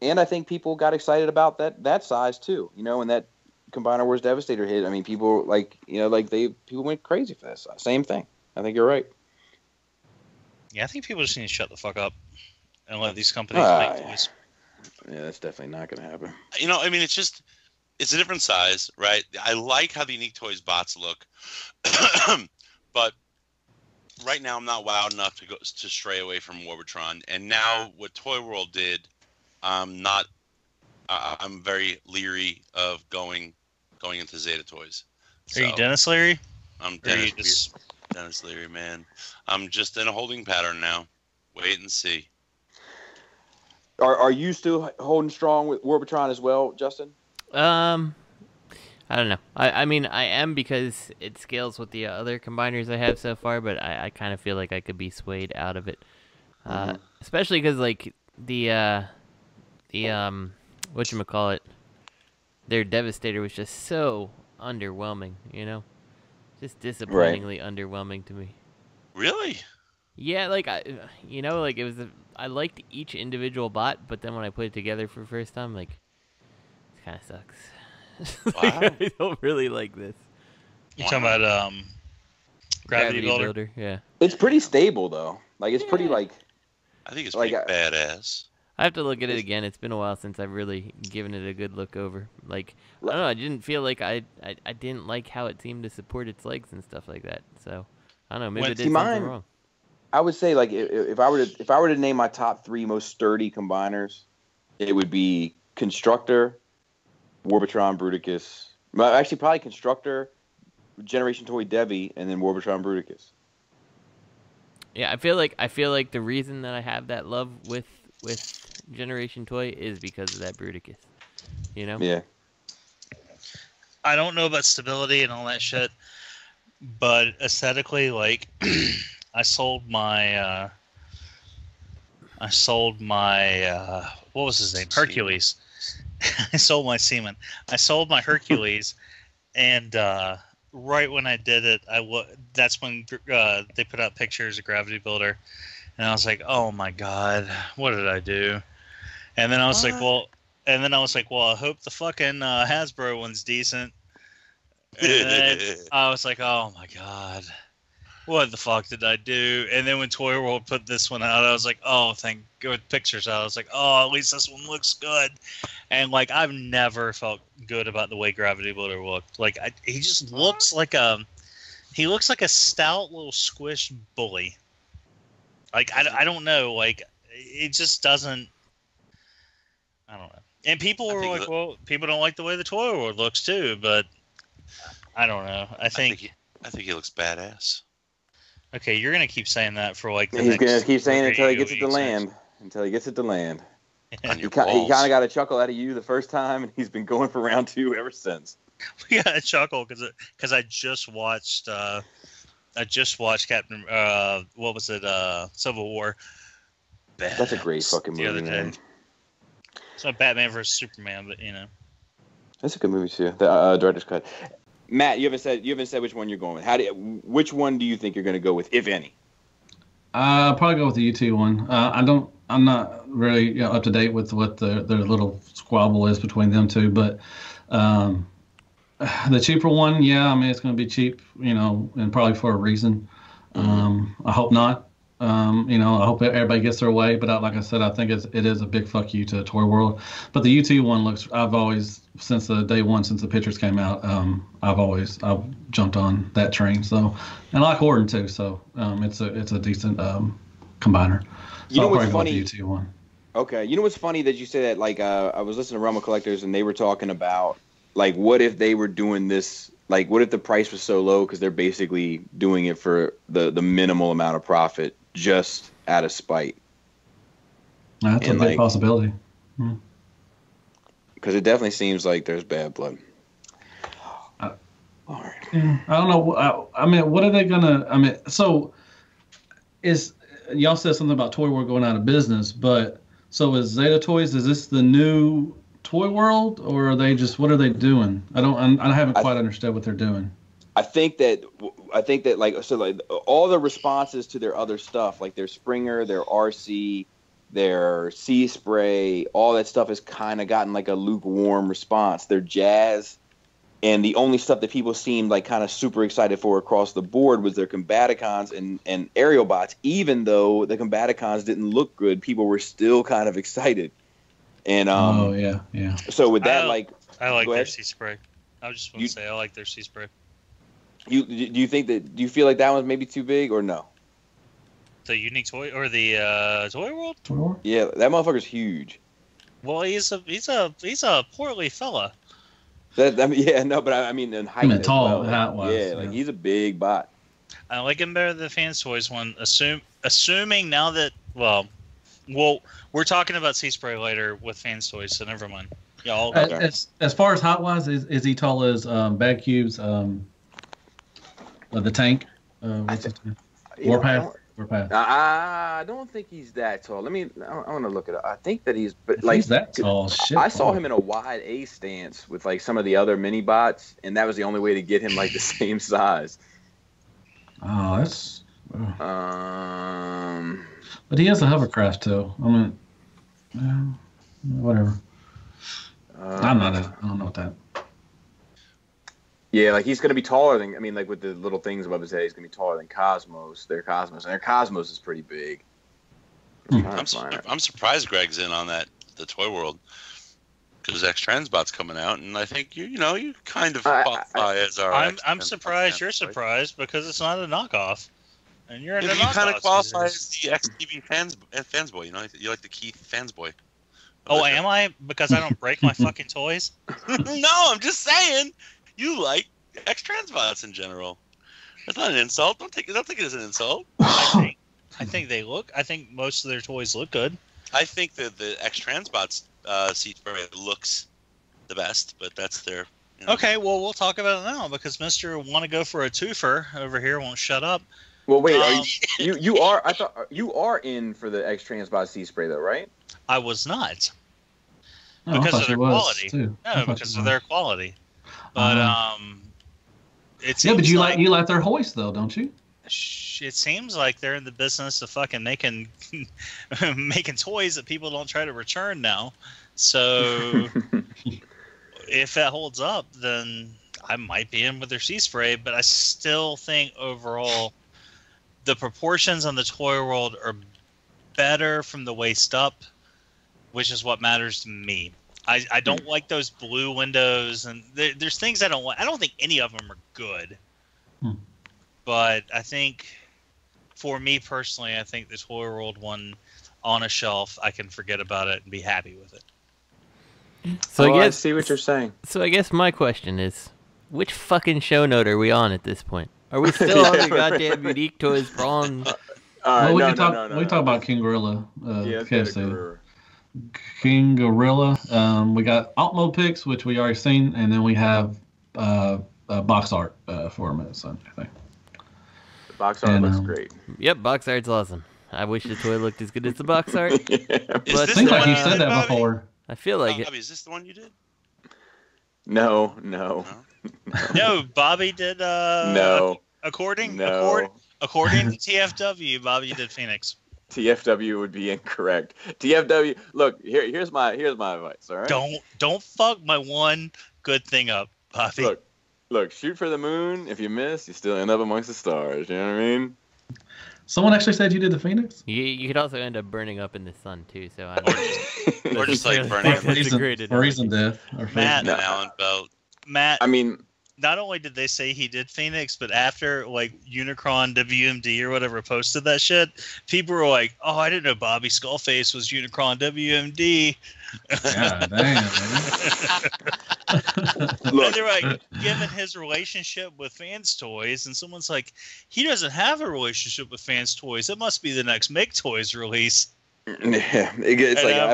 I think people got excited about that size too. When that Combiner Wars Devastator hit, I mean, people people went crazy for that size. Same thing. I think you're right. Yeah, I think people just need to shut the fuck up and let these companies make toys. Yeah, that's definitely not going to happen. I mean, it's a different size, right? I like how the Unique Toys bots look, but right now I'm not wowed enough to stray away from Warbotron. And now what Toy World did, I'm very leery of going into Zeta Toys. Are you Dennis Leary? I'm Dennis Leary, man. I'm just in a holding pattern now. Wait and see. Are you still holding strong with Warbotron as well, Justin? I don't know. I mean, I am because it scales with the other combiners I have so far, but I kind of feel like I could be swayed out of it. Especially because, like, the whatchamacallit, their Devastator was just so underwhelming, Just disappointingly underwhelming to me. Really? Yeah, like, it was I liked each individual bot, but then when I put it together for the first time, like, it kind of sucks. Wow. I don't really like this. You're talking about Gravity Builder? Yeah. It's pretty stable, though. Like, it's pretty, like... I think it's pretty badass. I have to look at it again. It's been a while since I've really given it a good look over. Like, I don't know, I didn't feel like I didn't like how it seemed to support its legs and stuff like that. So, I don't know, maybe it did something wrong. I would say, like, if I were to name my top 3 most sturdy combiners, it would be Constructor, Warbotron, Bruticus. Well, actually, probably Constructor, Generation Toy Devi, and then Warbotron, Bruticus. Yeah, I feel like the reason that I have that love with Generation Toy is because of that Bruticus. Yeah. I don't know about stability and all that shit, but aesthetically, like, I sold my what was his name? Hercules. I sold my Seaman. I sold my Hercules and right when I did it, that's when they put out pictures of Gravity Builder, and I was like, oh my god, what did I do? And then I was like, well, I hope the fucking Hasbro one's decent. And then I was like, oh my god, what the fuck did I do? And then when Toy World put this one out, I was like, oh, thank God, pictures out. I was like, oh, at least this one looks good. And like, I've never felt good about the way Gravity Builder looked. Like, he just looks like a stout little squished bully. Like, I don't know. Like, it just doesn't. I don't know. And people were like, well, people don't like the way the Toy World looks too, but I don't know. I think he looks badass. Okay, you're gonna keep saying that for like the He's gonna keep saying it until he gets it to land. Until he gets it to land. He kind of got a chuckle out of you the first time, and he's been going for round 2 ever since. We got a chuckle because I just watched Captain what was it, Civil War. That's a great fucking movie, man. It's not Batman versus Superman, but you know. That's a good movie too. The director's cut. Matt, you haven't said which one you're going with. Which one do you think you're going to go with, if any? I'll probably go with the UT one. I'm not really up to date with what their little squabble is between them two, but the cheaper one, yeah, I mean it's going to be cheap, and probably for a reason. I hope not. I hope everybody gets their way, but like I said, I think it is a big fuck you to Toy World. But the UT one looks. I've always, since the day one, since the pictures came out, I've jumped on that train. So, and I like Orton too. So, it's a decent combiner. So I'll what's funny? The UT one. Okay, you know what's funny that you say that? Like, I was listening to Realm of Collectors, and they were talking about like, what if they were doing this? Like, what if the price was so low because they're basically doing it for the minimal amount of profit, just out of spite? That's a big possibility. Because it definitely seems like there's bad blood. All right. I don't know. I mean, what are they gonna? I mean, so y'all said something about Toy World going out of business, but so is Zeta Toys? Is this the new Toy World, or are they just, what are they doing? I haven't quite understood what they're doing. I think that like all the responses to their other stuff, like their Springer, their RC, their Sea Spray, all that stuff has kind of gotten like a lukewarm response. Their Jazz, and the only stuff that people seemed like kind of super excited for across the board was their Combaticons and Aerial Bots. Even though the Combaticons didn't look good, people were still kind of excited. And yeah. So with that, I like their Sea Spray. I just want to say I like their Sea Spray. Do you feel like that one's maybe too big or no? The Unique Toy or the Toy World? Yeah, that motherfucker's huge. Well, he's a portly fella. But I mean in height. And tall, height-wise. Yeah, he's a big bot. I like him better than the Fans Toys one. Assuming now that we're talking about Sea Spray later with Fans Toys, so never mind. Yeah, as far as height-wise, is he tall as Bad Cube's the tank? What's his name? Warpath. I don't think he's that tall. I want to look it up. I think that he's, but like he's that tall. Shit, I saw him in a wide A stance with like some of the other mini bots, and that was the only way to get him like the same size. Oh, that's. But he has a hovercraft too. I mean, whatever. I don't know what that. Yeah, like he's going to be taller than, like with the little things above his head, he's going to be taller than Cosmos. Their Cosmos is pretty big. I'm surprised Greg's in on that, the Toy World, because X Transbot's coming out, and I think you kind of qualify as our. I'm surprised you're surprised because it's not a knockoff, and you're you kind of qualify as the XTV fansboy. You like the Keith fansboy. Oh, am I? Because I don't break my fucking toys? No, I'm just saying. You like X Transbots in general. That's not an insult. Don't take it as an insult. I think they look. I think most of their toys look good. I think that the X Transbots seat looks the best, but that's their. Okay, well we'll talk about it now because Mr. Want to go for a twofer over here won't shut up. Well, wait, you are? I thought you are in for the X Transbot Sea Spray though, right? I was not. Because of their quality. Too. No, because of their quality. But It Yeah, but seems you like their hoist though, don't you? It seems like they're in the business of fucking making toys that people don't try to return now. So if that holds up, then I might be in with their sea spray. But I still think overall the proportions on the toy world are better from the waist up, which is what matters to me. I don't like those blue windows, and there's things I don't like. I don't think any of them are good. But I think, for me personally, I think the Toy World one on a shelf, I can forget about it and be happy with it. So I see what you're saying. So I guess my question is, which fucking show note are we on at this point? Are we still on the goddamn unique toys Brawl? We can talk about Kingorilla. KFC. Kingorilla. We got alt mode picks, which we already seen, and then we have box art for them. I think. Box art looks great. Yep, box art's awesome. I wish the toy looked as good as the box art. But seems like you said that before. I feel like it. Is this the one you did? No. No, Bobby did. No. According to TFW, Bobby did Phoenix. TFW would be incorrect. TFW. Look, here's my advice. All right. Don't fuck my one good thing up, Bobby. Look, shoot for the moon. If you miss, you still end up amongst the stars. You know what I mean? Someone actually said you did the Phoenix? You could also end up burning up in the sun, too. So or just like burning up. Freezing death. Or Matt, Allen Belt. Matt, I mean, not only did they say he did Phoenix, but after like Unicron WMD or whatever posted that shit, people were like, "Oh, I didn't know Bobby Skullface was Unicron WMD." God damn. And they're like, given his relationship with Fans Toys, and someone's like, he doesn't have a relationship with Fans Toys. It must be the next Make Toys release. Yeah, it's like I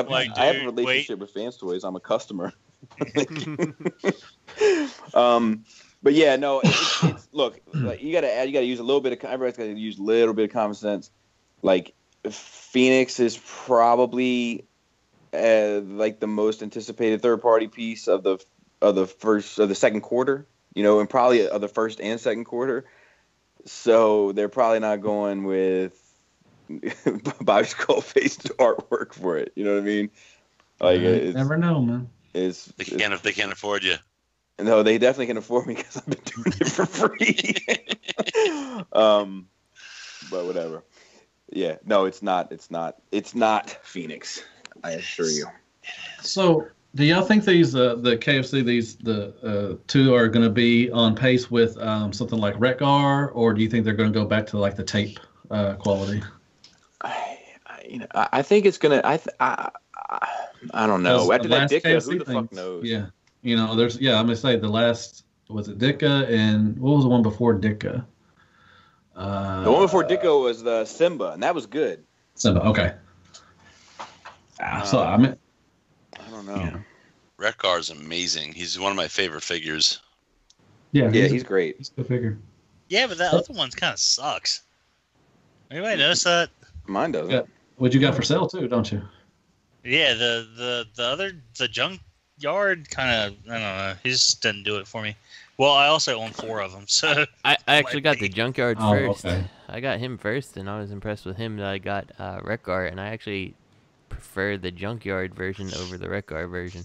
have a relationship with Fans Toys. I'm a customer. But yeah, no. It's look, like, you gotta use a little bit of. Everybody's gotta use a little bit of common sense. Like Phoenix is probably like the most anticipated third-party piece of the second quarter, and probably of the first and second quarter. So they're probably not going with Bobby Skullface artwork for it. You know what I mean? Like, never know, man. They can't afford you. No, they definitely can afford me because I've been doing it for free. But whatever. Yeah, no, it's not Phoenix. I assure you. So, do y'all think these the KFC the two are going to be on pace with something like Retgar, or do you think they're going to go back to like the tape quality? I think it's gonna. I don't know. After that Dicka, who the fuck knows? Yeah, I'm gonna say the last was it Dicka, and what was the one before Dicka? The one before Dicka was the Simba, and that was good. Simba, okay. So I don't know. Yeah. Retgar is amazing. He's one of my favorite figures. Yeah, he's great. He's a good figure. Yeah, but that other one's kind of sucks. Anybody notice that? Mine doesn't. Yeah. What you got for sale too, don't you? Yeah, the junkyard kind of, I don't know. He just didn't do it for me. Well, I also own 4 of them, so I actually got the junkyard first. Okay. I got him first, and I was impressed with him that I got Retgar, and I actually prefer the junkyard version over the Retgar version.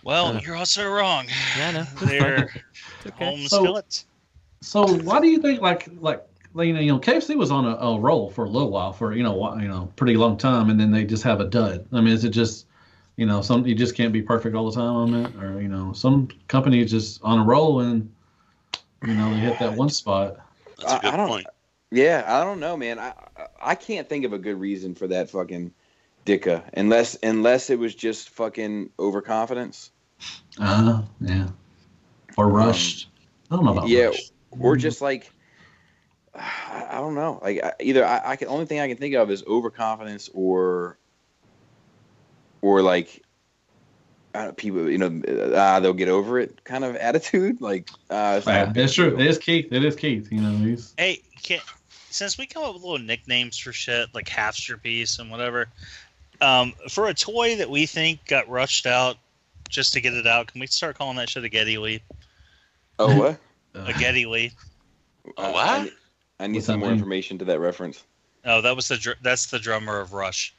Well, you're also wrong. Yeah, I know. They're okay. home skillets. So why do you think like KFC was on a roll for a little while, for pretty long time, and then they just have a dud? I mean, is it just you just can't be perfect all the time on that, or some companies just on a roll and they hit that one spot? That's a good point. Yeah, I don't know, man. I can't think of a good reason for that fucking Dicka, unless it was just fucking overconfidence. Yeah. Or rushed. I don't know about rushed. Or just like, I don't know. Like only thing I can think of is overconfidence or like people, they'll get over it kind of attitude. Like, it's true. It is Keith. He's. Hey, since we come up with little nicknames for shit like Halfster Piece and whatever, for a toy that we think got rushed out just to get it out, can we start calling that shit a Getty Leap? Oh, what? A Geddy Lee. Oh, what? I need What's some that more mean? information to that reference. Oh, that's the drummer of Rush.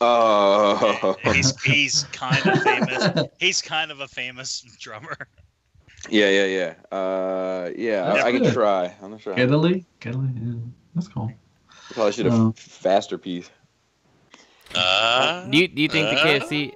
Oh. He's kind of famous. He's kind of a famous drummer. Yeah. I can good. try. I'm not sure. Geddy, yeah. That's cool. Probably should have faster piece. Do you think the KFC,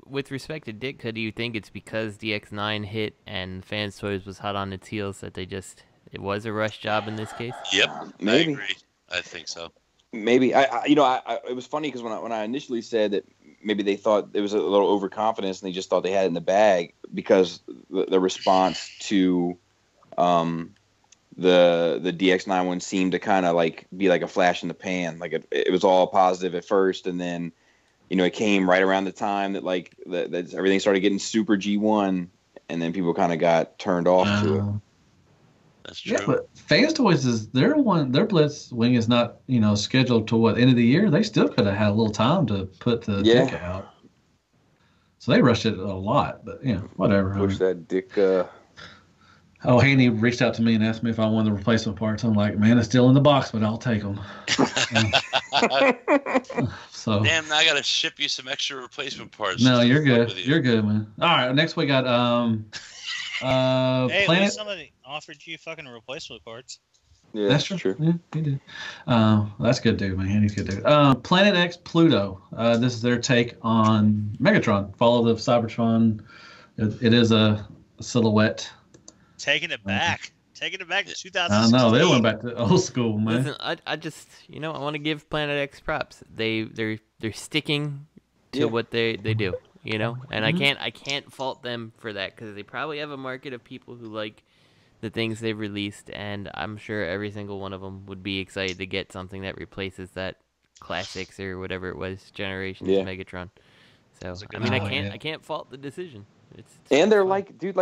with respect to Ditka, do you think it's because DX9 hit and Fans Toys was hot on its heels that it was a rush job in this case? Yep, Maybe. I agree. I think so. Maybe it was funny because when I initially said that maybe they thought it was a little overconfidence and they just thought they had it in the bag because the response to the DX9 one seemed to kind of like be like a flash in the pan. Like it was all positive at first, and then it came right around the time that that everything started getting super G1, and then people kind of got turned off to it. That's true. Yeah, but Fans Toys is their Blitz wing is not scheduled to end of the year. They still could have had a little time to put the dick out. So they rushed it a lot, but whatever. Push that dick. Oh, Haney reached out to me and asked me if I wanted the replacement parts. I'm like, man, it's still in the box, but I'll take them. So damn, now I gotta ship you some extra replacement parts. No, you're good. You're good, man. All right, next we got Hey, at Planet. least somebody offered you fucking replacement parts. Yeah, That's true. Yeah, he did. That's good, dude, man. Haney's good, dude. Planet X Pluto. This is their take on Megatron. Follow the Cybertron. It is a silhouette. Taking it back. Taking it back to 2016. I know they went back to old school, man. Listen, I just I want to give Planet X props. They're sticking to what they do, and I can't fault them for that because they probably have a market of people who like the things they've released, and I'm sure every single one of them would be excited to get something that replaces that classics or whatever it was generations of Megatron. So I can't fault the decision. And they're like, dude,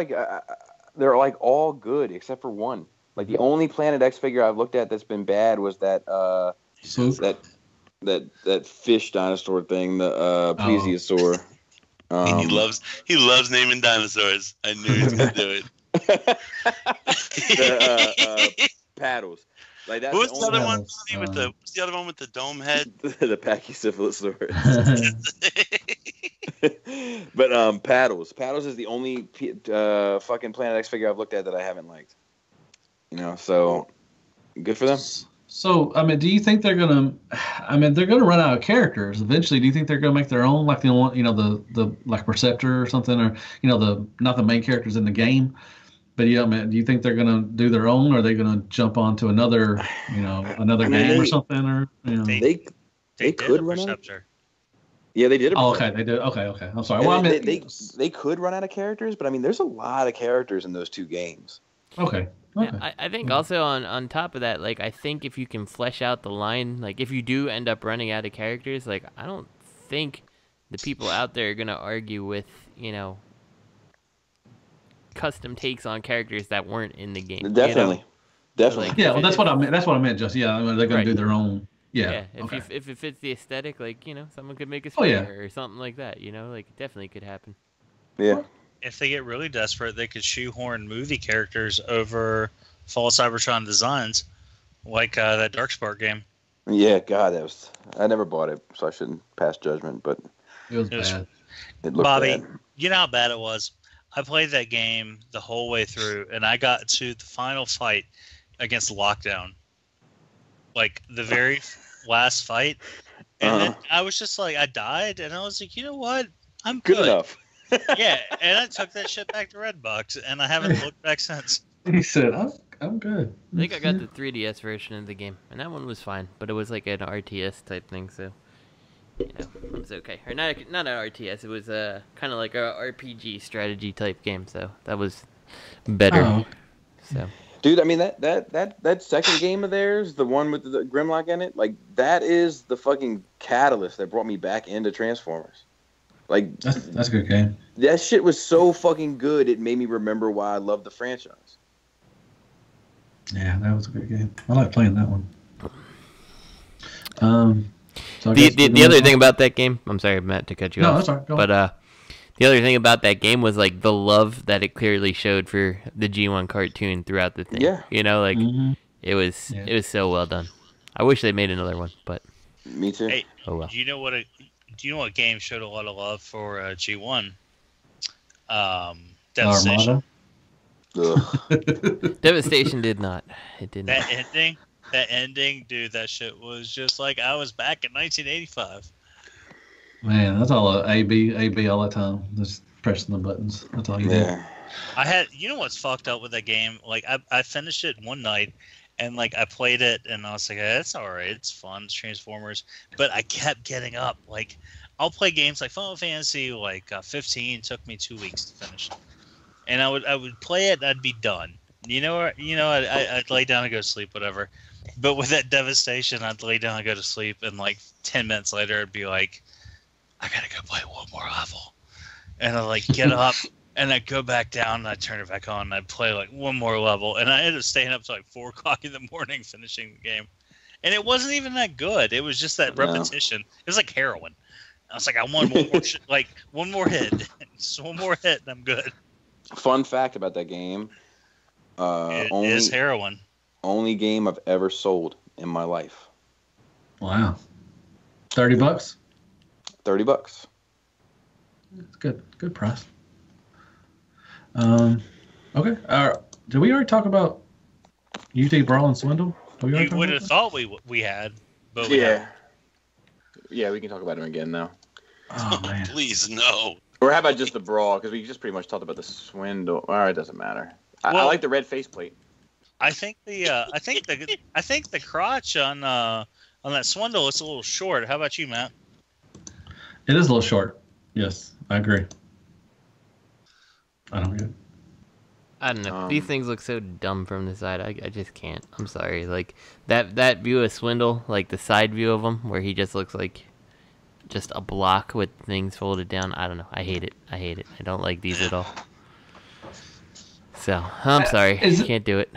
they're like all good except for one. Like the only Planet X figure I've looked at that's been bad was that that fish dinosaur thing, the plesiosaur. He loves naming dinosaurs. I knew he was gonna do it. Paddles. Like that's Who's the other one? What's the other one with the dome head? The Pachycephalosaurus. But Paddles. Paddles is the only fucking Planet X figure I've looked at that I haven't liked. So good for them. So, do you think they're gonna? They're gonna run out of characters eventually. Do you think they're gonna make their own, like the one, the like Perceptor or something, or not the main characters in the game, but do you think they're gonna do their own, or are they gonna jump onto another, another game or something, or They could run out. Yeah, they did. Oh, okay, they did. Okay. I'm sorry. Well, they could run out of characters, but there's a lot of characters in those two games. Okay. Yeah, I think also on top of that, I think if you can flesh out the line, if you do end up running out of characters, I don't think the people out there are gonna argue with custom takes on characters that weren't in the game. Definitely. Yeah, well, that's what I meant. That's what I meant. Just they're gonna do their own. Yeah. If it fits the aesthetic, someone could make a or something like that. It definitely could happen. Yeah. If they get really desperate, they could shoehorn movie characters over Fall Cybertron designs, like that Darkspark game. Yeah, God, I never bought it, so I shouldn't pass judgment, but it was bad. It looked Bobby, bad. you know how bad it was? I played that game the whole way through, and I got to the final fight against Lockdown. The very last fight. And then I was just I died, and I was like, you know what? I'm good enough. Yeah, and I took that shit back to Redbox, and I haven't looked back since. He said, I'm good. I think I got the 3DS version of the game, and that one was fine, but it was like an RTS type thing, so it was okay. Or not an RTS, it was kind of like a RPG strategy type game, so that was better. Oh. So. Dude, that second game of theirs, the one with the Grimlock in it, that is the fucking catalyst that brought me back into Transformers. That's a good game. That shit was so fucking good, it made me remember why I love the franchise. Yeah, that was a good game. I like playing that one. So the other thing about that game, I'm sorry, Matt, to cut you off. No, that's all right. Go on. But The other thing about that game was like the love that it clearly showed for the G1 cartoon throughout the thing. Yeah. You know, like it was so well done. I wish they made another one, but Me too. Hey, oh well. do you know what game showed a lot of love for G1? Devastation. Ugh. Devastation did not. It did not. That ending, dude, that shit was just like I was back in 1985. Man, that's all A-B all the time. Just pressing the buttons. That's all you do. You know what's fucked up with that game? Like I finished it one night and like I played it and I was like, it's all right, it's fun, it's Transformers. But I kept getting up. Like I'll play games like Final Fantasy 15 took me 2 weeks to finish. And I would play it and I'd be done. I'd lay down and go to sleep, whatever. But with that Devastation, I'd lay down and go to sleep, and like 10 minutes later, I'd be like, I gotta go play one more level. And I'd like get up, and I'd go back down, and I'd turn it back on, and I'd play like one more level. And I ended up staying up till like 4 o'clock in the morning finishing the game. And it wasn't even that good. It was just that repetition. It was like heroin. I was like, I want one more like one more hit. Just one more hit, and I'm good. Fun fact about that game. It is heroin. Only game I've ever sold in my life. Wow. $30? $30. It's good. Good price. Okay. Did we already talk about UT Brawl and Swindle? You would have thought we had, but we haven't. Yeah, we can talk about him again now. Oh, man. Please, no. Or how about just the Brawl? Because we just pretty much talked about the Swindle. All right, it doesn't matter. I like the red faceplate. I think the crotch on that Swindle is a little short. How about you, Matt? It is a little short. Yes, I agree. I don't get it. I don't know. These things look so dumb from the side. I just can't. I'm sorry. Like that view of Swindle, like the side view of him, where he just looks like just a block with things folded down. I don't know. I hate it. I don't like these at all. So I'm sorry. Can't do it.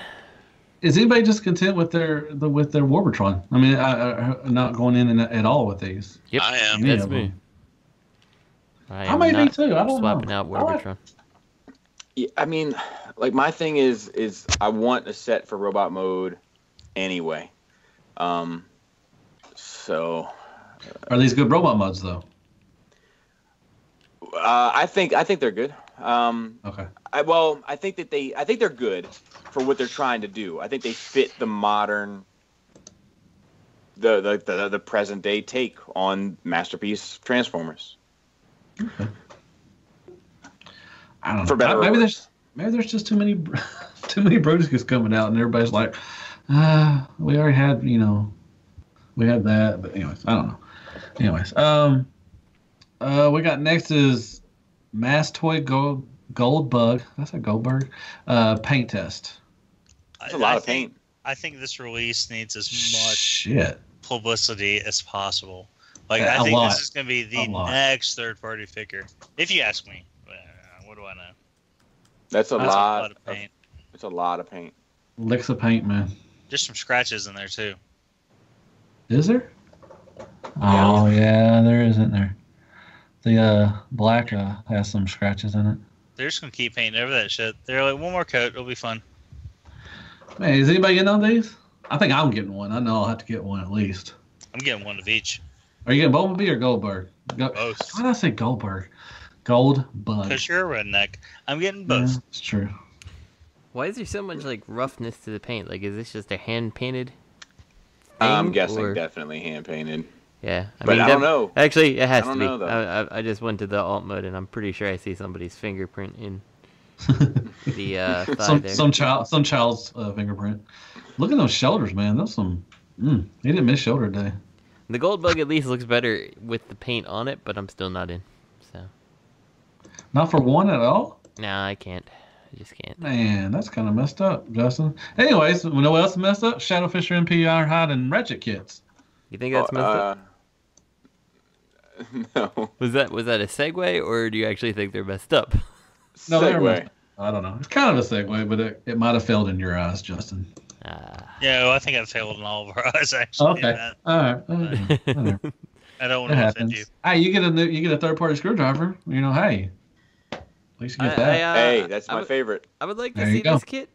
Is anybody just content with their Warbotron? I mean, I not going in at all with these. Yep, I am. That's me. I might be too. I don't swapping know. out Warbotron. Yeah, I mean, like my thing is I want a set for robot mode anyway. So are these good robot mods though? I think they're good. Okay. I think they're good for what they're trying to do. I think they fit the modern, the present day take on Masterpiece Transformers. Okay. I don't know. For better maybe there's just too many Broduskas coming out, and everybody's like, we already had, we had that. But anyways, I don't know. Anyways, we got next is MAAS Toy Goldbug. That's a Goldberg. Paint test. That's a lot of paint. I think this release needs as much publicity as possible. Like I think this is going to be the next third-party figure. If you ask me, what do I know? That's a lot of paint. It's a lot of paint. Licks of paint, man. Just some scratches in there too. Is there? Oh yeah, there is, isn't there? The black has some scratches in it. They're just gonna keep painting over that shit. They're like, one more coat, it'll be fun. Man, is anybody getting on these? I think I'm getting one. I know I'll have to get one at least. I'm getting one of each. Are you getting Bumblebee or Goldberg? Both. Why did I say Goldberg? Goldbug. Because you're a redneck. I'm getting both. Yeah, it's true. Why is there so much like roughness to the paint? Like, is this just a hand painted? I'm guessing definitely hand painted. Yeah, I don't know. Actually, it has to be. Know, I just went to the alt mode, and I'm pretty sure I see somebody's fingerprint in the thigh there. Some child's fingerprint. Look at those shoulders, man. That's some. He didn't miss shoulder day. The Goldbug at least looks better with the paint on it, but I'm still not in. So. Not for one at all? No, I can't. I just can't. Man, that's kind of messed up, Justin. Anyways, you know what else messed up? Shadowfisher MP, Ironhide, and Ratchet kits. You think that's messed up? No. Was that a segue, or do you actually think they're messed up? No, they're messed up. I don't know. It's kind of a segue, but it might have failed in your eyes, Justin. Yeah, well, I think I've failed in all of our eyes, actually. Okay. All right. I don't want to offend you. Hey, you get a third-party screwdriver. Hey, At least you get that. Hey, that's my favorite. I would like to There you see go. this kit,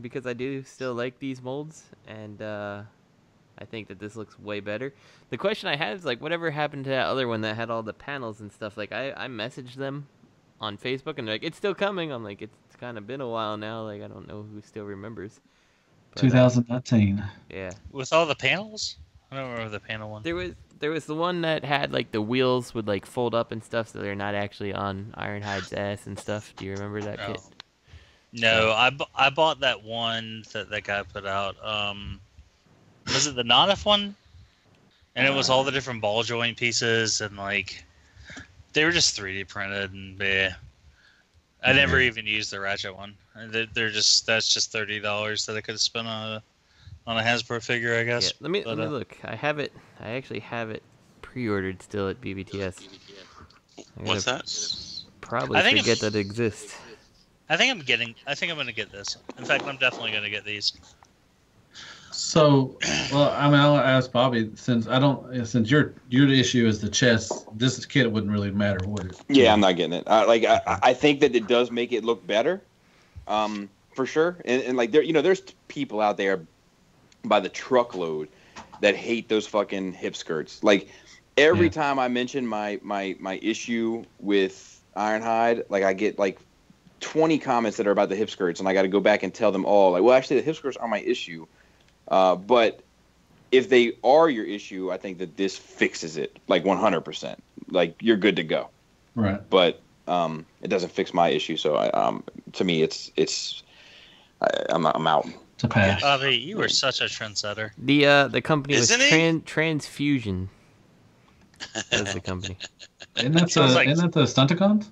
because I do still like these molds, and I think that this looks way better. The question I had is, like, whatever happened to that other one that had all the panels and stuff? Like, I messaged them on Facebook, and they're like, it's still coming. I'm like, it's kind of been a while now. Like, I don't know who still remembers. But, 2019. Yeah. With all the panels? I don't remember the panel one. There was the one that had, like, the wheels would, like, fold up and stuff, so they're not actually on Ironhide's ass and stuff. Do you remember that kit? No, I bought that one that guy put out. Was it the Nanif one? And it was all the different ball joint pieces, and, like, they were just 3D printed, and yeah. I never even used the Ratchet one. That's just $30 that I could have spent on a Hasbro figure, I guess. Yeah, let me look. I actually have it pre-ordered still at BBTS. What's that? Probably forget that it exists. I think I'm going to get this. In fact, I'm definitely going to get these. So, well, I mean, I'll ask Bobby, since your issue is the chest, this kit wouldn't really matter, would it? Yeah, I'm not getting it. I think that it does make it look better, for sure. And like there's people out there by the truckload that hate those fucking hip skirts. Like every time I mention my issue with Ironhide, like I get like 20 comments that are about the hip skirts, and I got to go back and tell them all, like, well, actually, the hip skirts are my issue. But if they are your issue, I think that this fixes it, like 100%. Like you're good to go. Right. But it doesn't fix my issue. So to me, I'm out. To pass. Bobby, you were such a trendsetter. The company was Transfusion. That's the company. Isn't that the Stunticons?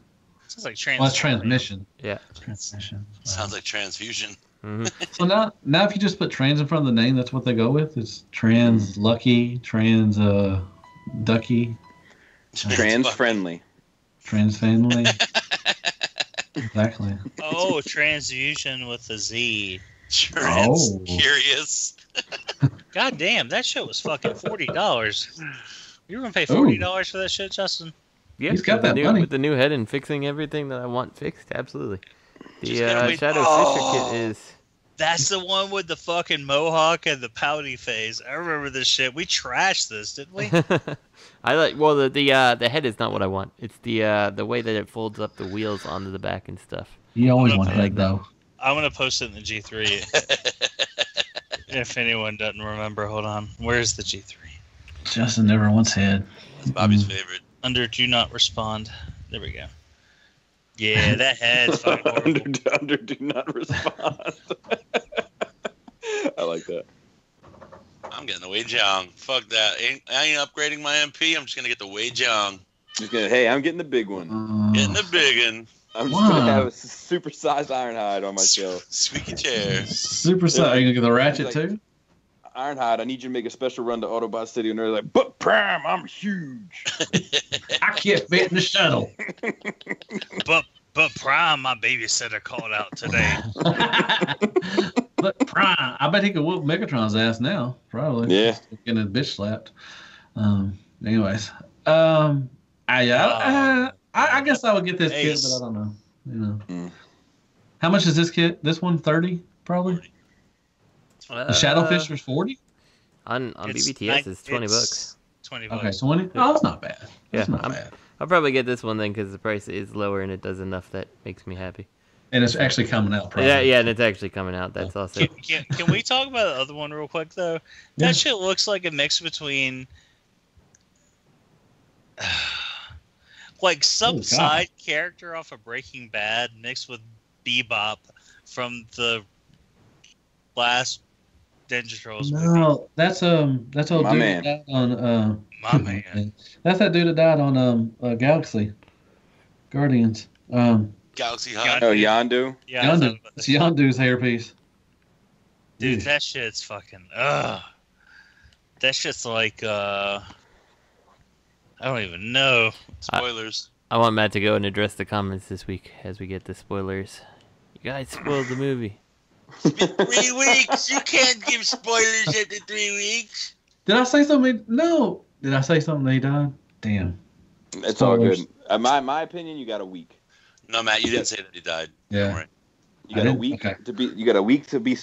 Sounds like Well, that's transmission. Yeah. Transmission. Wow. Sounds like transfusion. Mm-hmm. So now if you just put trans in front of the name, that's what they go with? It's trans lucky, trans ducky. Trans friendly. Trans family. Exactly. Oh, transfusion with a Z. Trans curious. God damn, that shit was fucking $40. You were gonna pay $40 for that shit, Justin? Yeah, he's got that money. With the new head and fixing everything that I want fixed, absolutely. The Shadow Sister kit is... That's the one with the fucking mohawk and the pouty face. I remember this shit. We trashed this, didn't we? I like. Well, the head is not what I want. It's the way that it folds up the wheels onto the back and stuff. You always want head, though. I'm gonna post it in the G3. If anyone doesn't remember, hold on. Where's the G3? Justin never wants head. It's Bobby's favorite. Under do not respond. There we go. Yeah, that head's fucking horrible. under do not respond. I like that. I'm getting the Wei Jiang. Fuck that. I ain't upgrading my MP. I'm just gonna get the Wei Jiang. I'm getting the big one. Getting the big one. I'm just gonna have a supersized Ironhide on my shelf. Squeaky chair. Supersized. Are you gonna get the Ratchet too? Ironhide, I need you to make a special run to Autobot City, and they're like, "But Prime, I'm huge. I can't fit in the shuttle." But Prime, my babysitter, called out today. But Prime, I bet he could whoop Megatron's ass now. Probably. Yeah. Getting his bitch slapped. Anyways, I guess I would get this kit, but I don't know. You know. How much is this kit? This one, 30, probably. The Shadowfish was 40. On BBTS, it's $20. $20. Okay, 20. Oh, that's not bad. That's not bad. I'll probably get this one then because the price is lower and it does enough that makes me happy. And it's actually coming out. Probably. Yeah, and it's actually coming out. That's also. Can we talk about the other one real quick though? That shit looks like a mix between, like some side character off of Breaking Bad mixed with Bebop from the last Ninja Turtles movie. No, that's old My dude man. that died on My man. That's that dude that died on Galaxy Guardians. Galaxy High. Oh, Yondu? Yeah, Yondu. It's Yondu's hairpiece. dude, that shit's fucking that shit's like I don't even know. Spoilers. I want Matt to go and address the comments this week as we get the spoilers. You guys spoiled the movie. It's been 3 weeks. You can't give spoilers after 3 weeks. Did I say something? No. Did I say something that he died? Damn. It's all good. My opinion, you got a week. No, Matt, you didn't say that he died. Yeah. Don't worry. You got a week to be. You got a week to be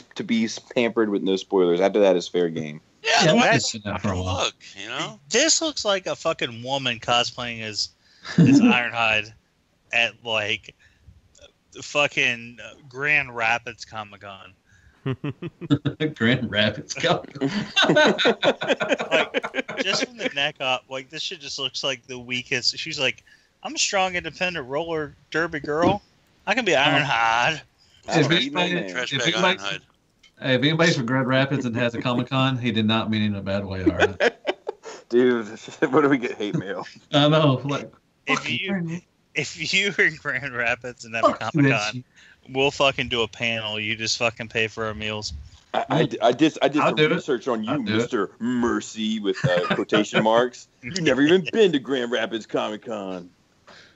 pampered with no spoilers. After that, it's fair game. Yeah, that's enough for a while. Look, you know. This looks like a fucking woman cosplaying as Ironhide at like fucking Grand Rapids Comic-Con. Grand Rapids Comic. Like, just from the neck up, like this shit just looks like the weakest. She's like, I'm a strong, independent roller derby girl. I can be Ironhide. If anybody's from Grand Rapids and has a Comic-Con, he did not mean it in a bad way, all right? Dude, what do we get hate mail? I know. Like, If you're in Grand Rapids and have a Comic-Con, we'll fucking do a panel. You just fucking pay for our meals. I did some research on you, Mr. Mercy, with quotation marks. You've never even been to Grand Rapids Comic-Con.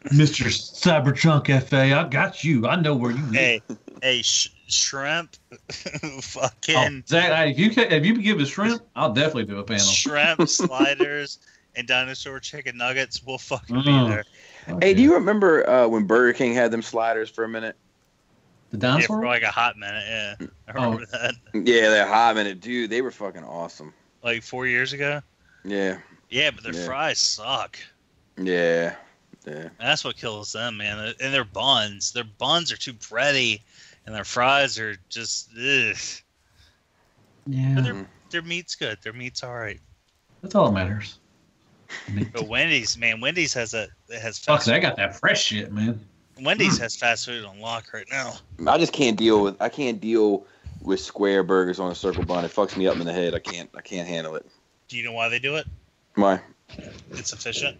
Mr. Cybertrunk FA, I got you. I know where you live. Hey, shrimp, fucking Zach, if you give us shrimp, I'll definitely do a panel. Shrimp, sliders, and dinosaur chicken nuggets. We'll fucking be there. Hey, do you remember when Burger King had them sliders for a minute? The Yeah, dinosaur? for like a hot minute. Yeah, I remember that. Yeah, they're hot minute, dude. They were fucking awesome. Like 4 years ago. Yeah. Yeah, but their fries suck. Yeah. And that's what kills them, man. And their buns are too bready, and their fries are just ugh. Yeah. But their meat's good. Their meat's all right. That's all that matters. But Wendy's has fast Fuck, food. I got that fresh shit, man. Wendy's has fast food on lock right now. I just can't deal with square burgers on a circle bun. It fucks me up in the head. I can't handle it. Do you know why they do it? Why? It's efficient.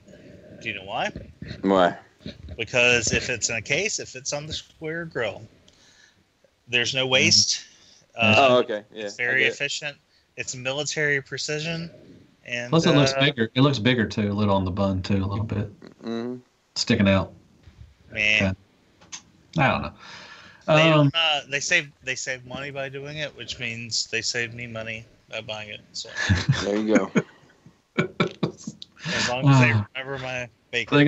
Do you know why? Why? Because if it's in a case, if it's on the square grill, there's no waste. Okay. Yeah. It's very efficient. It's military precision. And Plus, it looks bigger. It looks bigger too, a little on the bun too, a little bit sticking out. Man, I don't know. They save money by doing it, which means they save me money by buying it. So there you go. as long as they remember my bacon. They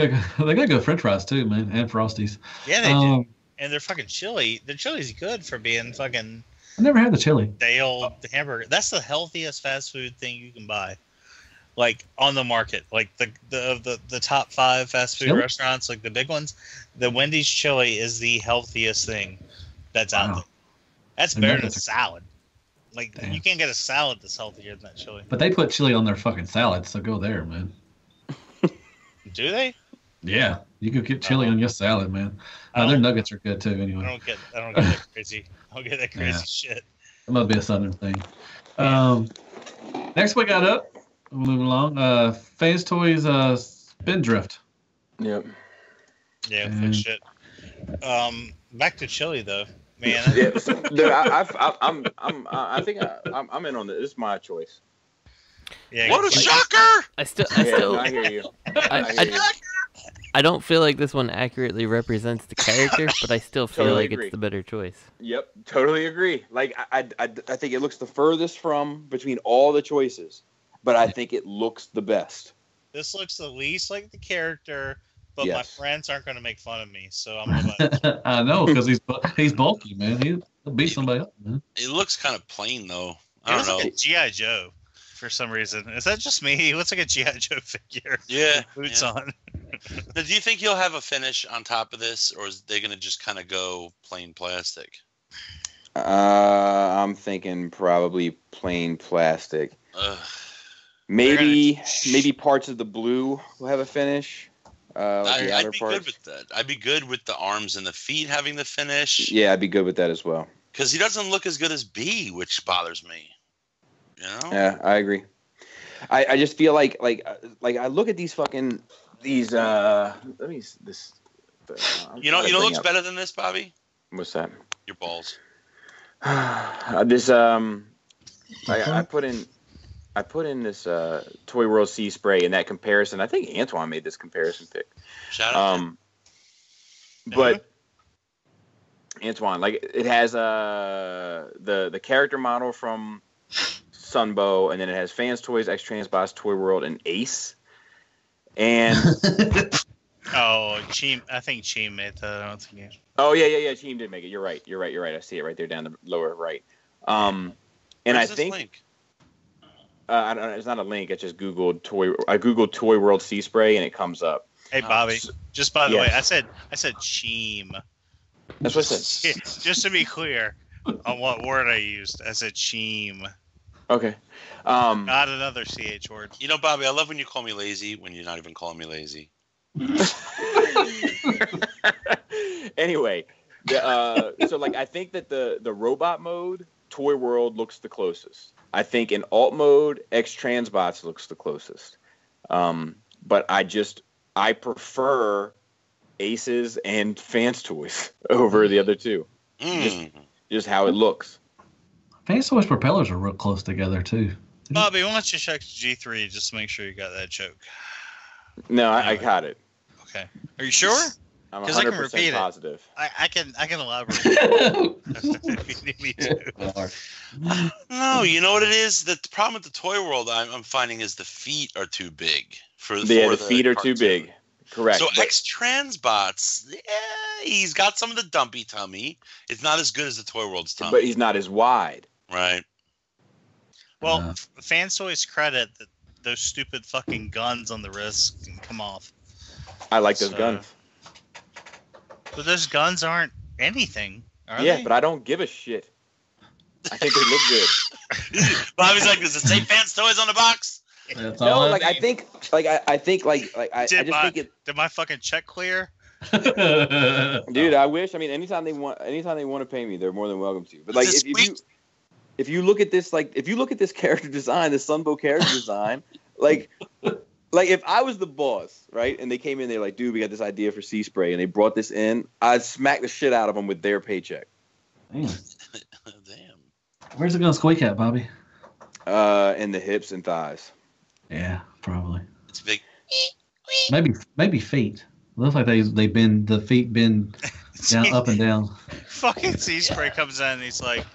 got good French fries too, man, and Frosties. Yeah, they do. And they're fucking chili. Their chili's good for being fucking. I never had the chili. Dale hamburger. That's the healthiest fast food thing you can buy. Like on the market, like the top 5 fast food restaurants, like the big ones, the Wendy's chili is the healthiest thing that's out there. That's better than a salad. Like you can't get a salad that's healthier than that chili. But they put chili on their fucking salads, so go there, man. Do they? Yeah, you can get chili on your salad, man. Their nuggets are good too. Anyway, I don't get that crazy. I don't get that crazy shit. It must be a southern thing. Next we got up. We're moving along. Phase Toys Spindrift. Yep. Yeah, good shit. Back to chili though, man. Yeah, dude, I think I'm in on this. This is my choice. Yeah, what a shocker! I still I hear you. I don't feel like this one accurately represents the character, but I still feel Totally like agree. it's the better choice. Yep, totally agree. Like I think it looks the furthest from between all the choices, but I think it looks the best. This looks the least like the character, but Yes. my friends aren't going to make fun of me, so I'm gonna. I know, because he's bulky, man. He'll beat somebody up, man. It looks kind of plain though. I It don't looks know. like a G.I. Joe for some reason. Is that just me? He looks like a G.I. Joe figure. Yeah. With boots on. Now, do you think he'll have a finish on top of this, or is they going to just kind of go plain plastic? I'm thinking probably plain plastic. Ugh. Maybe parts of the blue will have a finish. Like the outer I'd be parts. good with that. I'd be good with the arms and the feet having the finish. Yeah, I'd be good with that as well. Because he doesn't look as good as B, which bothers me. You know? Yeah, I agree. I just feel like I look at these fucking these let me this. You know looks better than this, Bobby? What's that? Your balls. This I put in this Toy World Sea Spray in that comparison. I think Antoine made this comparison pick. Shout out. But Antoine, like it has the character model from Sunbow, and then it has Fans Toys, X Transbots, Toy World, and Ace. And Oh, Cheem. I think Cheem made that. I don't think. Oh yeah. Cheem did make it. You're right. I see it right there down the lower right. And I think link? I don't know, it's not a link. It's just Googled toy. I Googled Toy World Sea Spray and it comes up. Hey Bobby, just by the way, I said Cheem. That's what I said. Just to be clear on what word I used, I said Cheem. Okay. Not another CH word. You know, Bobby, I love when you call me lazy when you're not even calling me lazy. Anyway, so like I think that the robot mode, Toy World looks the closest. I think in alt mode, X Transbots looks the closest. But I prefer Aces and Fans Toys over the other two. Just how it looks. Fans Toys propellers are real close together too. Bobby, why don't you check G3 just to make sure you got that joke? No, I got it. Okay. Are you sure? I'm 100% positive. I can elaborate if you need me to. No, you know what it is? The problem with the Toy World I'm finding is the feet are too big. The feet are too big. Correct. So X Transbots, he's got some of the dumpy tummy. It's not as good as the Toy World's tummy. But he's not as wide. Right. Well, Fans Toys credit that those stupid fucking guns on the wrist can come off. I like those guns. But those guns aren't anything, are they? Yeah, but I don't give a shit. I think they look good. Bobby's like, does it say Fans Toys on the box? That's No, all like I think I just think it. Did my fucking check clear? Dude, I wish. I mean, anytime they want to pay me, they're more than welcome to. But like, if you look at this, like, if you look at this character design, this Sunbow character design, like if I was the boss, right, and they came in, they're like, dude, we got this idea for Sea Spray, and they brought this in, I'd smack the shit out of them with their paycheck. Damn. Damn. Where's it gonna squeak at, Bobby? In the hips and thighs. Yeah, probably. It's big. Maybe feet. Looks like the feet bend down, up and down. Fucking Sea Spray comes in and he's like,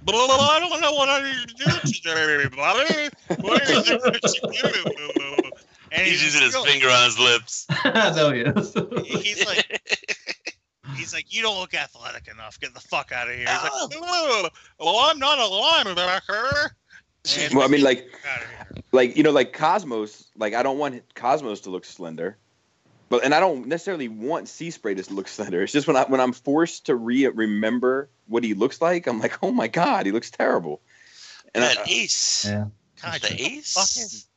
I don't know what I need to do today, Bobby. What is it that you do? And He's using his finger on his lips. I know he is. He's like, you don't look athletic enough. Get the fuck out of here. He's like, well, I'm not a linebacker. Well, I mean, like Cosmos. Like, I don't want Cosmos to look slender, and I don't necessarily want Sea Spray to look slender. It's just when I'm forced to remember what he looks like, I'm like, oh my god, he looks terrible. And Ace. Yeah. God, the Ace.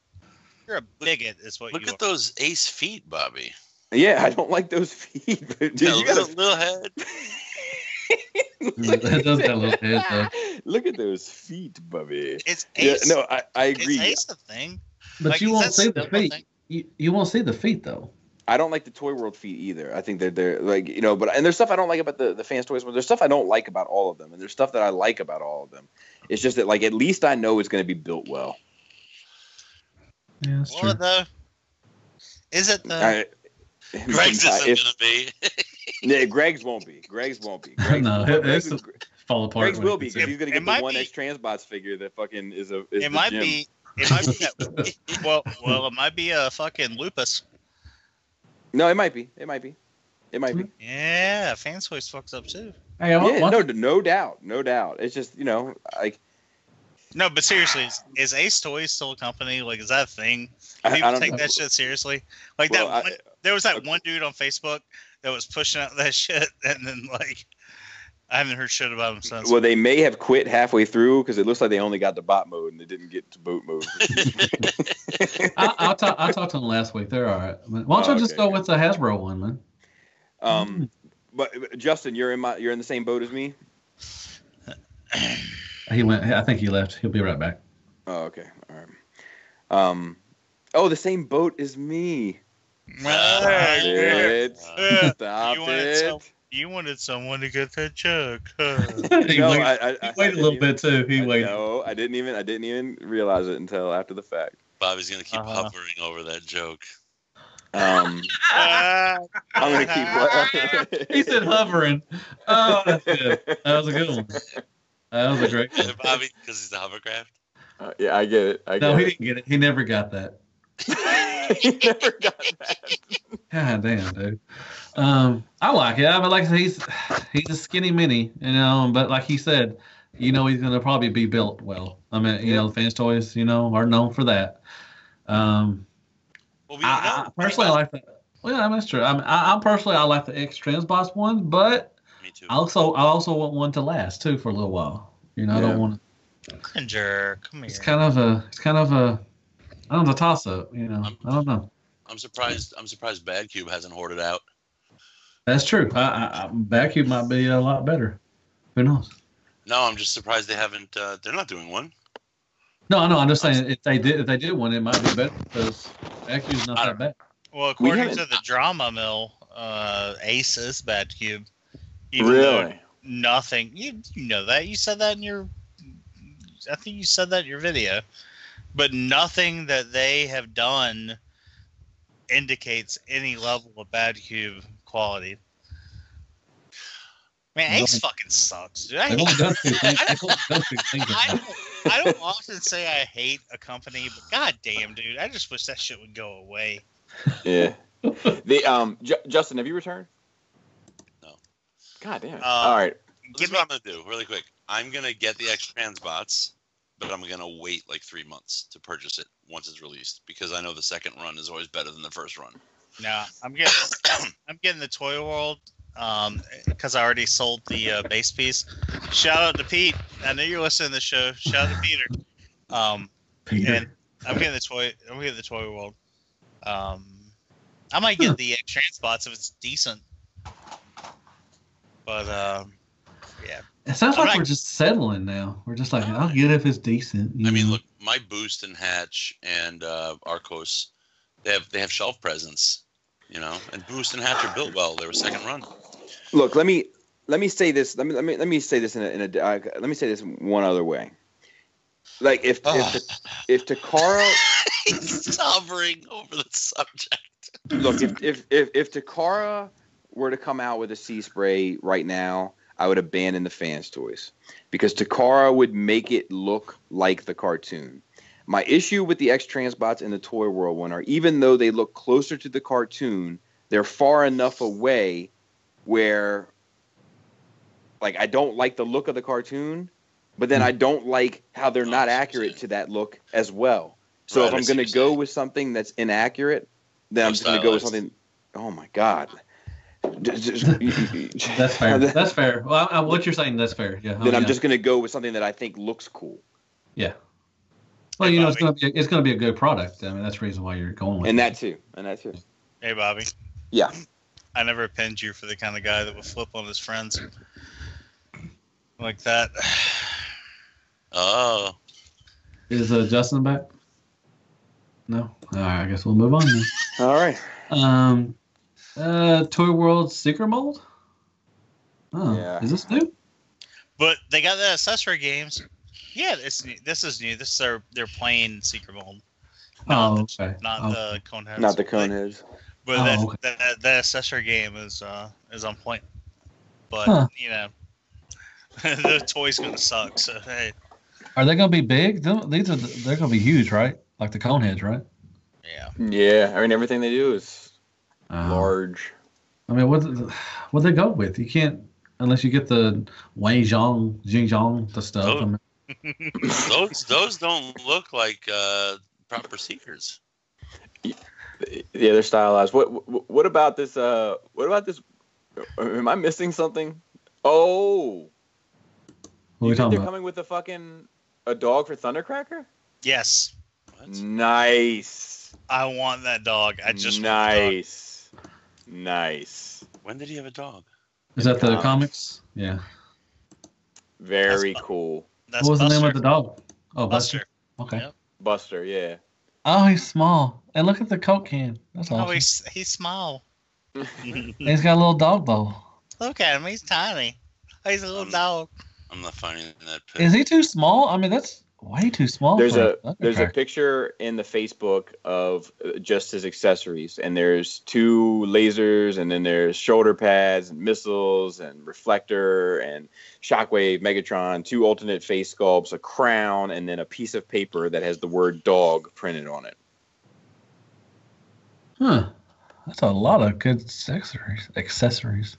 You're a bigot, is what Look you are. at those Ace feet, Bobby. Yeah, I don't like those feet. Dude, you got a little head. That does got a little head though. Look at those feet, Bobby. It's Ace. Yeah, no, I agree. It's Ace a thing. But you won't see the feet. You won't see the feet though. I don't like the Toy World feet either. I think they're like, and there's stuff I don't like about the Fans Toys, but there's stuff I don't like about all of them, and there's stuff that I like about all of them. It's just that, like, at least I know it's going to be built well. Yeah, that's true. Though? Is it the? Greg's isn't gonna be. Yeah, Greg's won't be. Greg's fall apart. Greg's will be because he's gonna get the one be. X Transbots figure that fucking is a. It might be. It might be. Well, it might be a fucking Lupus. No, it might be. Yeah, Fans Toys fucks up too. Hey, no doubt. It's just like. No, but seriously, is Ace Toys still a company? Like, is that a thing? Do people take that shit seriously? Like there was that one dude on Facebook that was pushing out that shit, and then like I haven't heard shit about him since. Well, they may have quit halfway through because it looks like they only got to bot mode and they didn't get to boot mode. I talked to them last week. They're all right. Why don't you just go with the Hasbro one, man? But Justin, you're in the same boat as me. He went. I think he left. He'll be right back. Oh, okay. All right. The same boat as me. Stop it. You wanted someone to get that joke. He waited a little bit too. He waited. No, I didn't even realize it until after the fact. Bobby's gonna keep hovering over that joke. I'm gonna keep. He said hovering. Oh, that's good. That was a good one. That was a great one. Bobby, because he's the hovercraft. Yeah, I get it. He didn't get it. He never got that. You never got that. God damn, dude. I like it. I mean, like he's a skinny mini, you know. But like he said, you know, he's gonna probably be built well. I mean, you know, Fans Toys, you know, are known for that. Well, I personally like that. Well, yeah, that's true. I personally I like the X Transbots one, but me too. I also want one to last too for a little while. You know, I don't want to. Ginger, come here. It's kind of a I don't know, a toss up. You know, I don't know. I'm surprised Bad Cube hasn't hoarded out. That's true. Bad Cube might be a lot better. Who knows? No, I'm just surprised they haven't. They're not doing one. No, I'm just saying if they did one, it might be better because Bad Cube's not that bad. Well, according to the Drama Mill, Ace is Bad Cube. Really? Nothing. You know that. You said that in your. I think you said that in your video. But nothing that they have done indicates any level of Bad Cube quality. Man, Ace fucking sucks, dude. I don't often say I hate a company, but goddamn, dude, I just wish that shit would go away. Yeah. Justin, have you returned? No. God damn it. All right. This is what I'm gonna do, really quick. I'm gonna get the X Transbots, but I'm gonna wait like 3 months to purchase it once it's released because I know the second run is always better than the first run. No, I'm getting the Toy World because I already sold the base piece. Shout out to Pete. I know you're listening to the show. Shout out to Peter. Peter. And I'm getting the Toy World. I might get the X Transbots if it's decent. But yeah. It sounds like we're just settling now. We're just like, I'll get it if it's decent. I mean, look, my Boost and Hatch and Arcos, they have shelf presence, you know. And Boost and Hatch are built well. They were second run. Look, let me say this. Let me say this let me say this one other way. Like if Takara, he's hovering over the subject. Look, if Takara were to come out with a sea spray right now, I would abandon the Fans Toys because Takara would make it look like the cartoon. My issue with the X Transbots in the Toy World one are even though they look closer to the cartoon, they're far enough away where, like, I don't like the look of the cartoon, but then I don't like how they're not accurate to that look as well. So if I'm going to go with something that's inaccurate, then I'm just going to go with something. Oh my God. That's fair. That's fair. Well, what you're saying, that's fair. Yeah. Then I'm just going to go with something that I think looks cool. Yeah. Well, you know, it's going to be a good product. I mean, that's the reason why you're going with it. And that too. Hey, Bobby. Yeah. I never pinned you for the kind of guy that would flip on his friends like that. Oh. Is Justin back? No. All right. I guess we'll move on then. All right. Toy World sticker mold. Oh, yeah. Is this new? But they got the accessory games. Yeah, this is new. This is their plain secret mold. Okay. Not the Coneheads. Not the Coneheads. But that accessory game is on point. But you know, the toy's gonna suck. So hey. Are they gonna be big? They're gonna be huge, right? Like the Coneheads, right? Yeah. Yeah. I mean, everything they do is large. I mean, what they go with? You can't unless you get the Xinjiang, the stuff. Those don't look like proper seekers. Yeah, they're stylized. What about this? What about this? Am I missing something? Oh, what are we talking they're about? coming with a dog for Thundercracker? Yes. What? Nice. I want that dog. I just nice. Want the dog. Nice. When did he have a dog? Is that the comics? Yeah. Very cool. What was Buster. the name of the dog? Oh, Buster. Okay. Yep. Buster, yeah. Oh, he's small. And look at the Coke can. That's awesome. Oh, he's small. He's got a little dog bowl. Look at him. He's tiny. He's a little dog. I'm not finding that picture. Is he too small? I mean, that's way too small. There's a picture in the Facebook of just his accessories, and there's 2 lasers, and then there's shoulder pads and missiles and reflector and shockwave, Megatron, 2 alternate face sculpts, a crown, and then a piece of paper that has the word dog printed on it. Huh. That's a lot of good accessories. Accessories.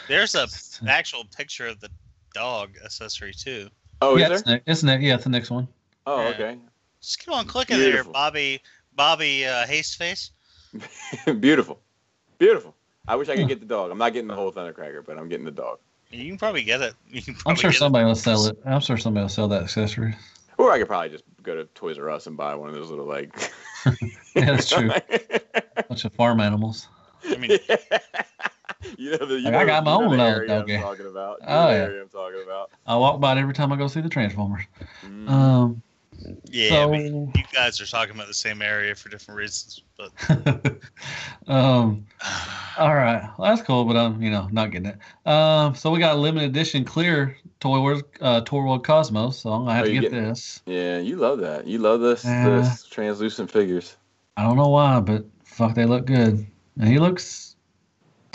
There's an actual picture of the dog accessory too. Oh, yeah, is there? It's the next one. Oh, okay. Just keep on clicking Beautiful. there, Bobby Hasteface. Beautiful. Beautiful. I wish I could get the dog. I'm not getting the whole Thundercracker, but I'm getting the dog. You can probably get it. I'm sure somebody will sell it. I'm sure somebody will sell that accessory. Or I could probably just go to Toys R Us and buy one of those little like. Yeah, that's true. Bunch of farm animals. I mean, I got my own little dog. I'm talking about. Oh yeah. I'm talking about. I walk by it every time I go see the Transformers. Yeah, So, I mean, you guys are talking about the same area for different reasons, but all right, well, that's cool, but I'm not getting it. So we got a limited edition clear Toy World Cosmos, so I'm gonna have to get this. Yeah, you love that. You love this translucent figures. I don't know why, but fuck, they look good, and he looks.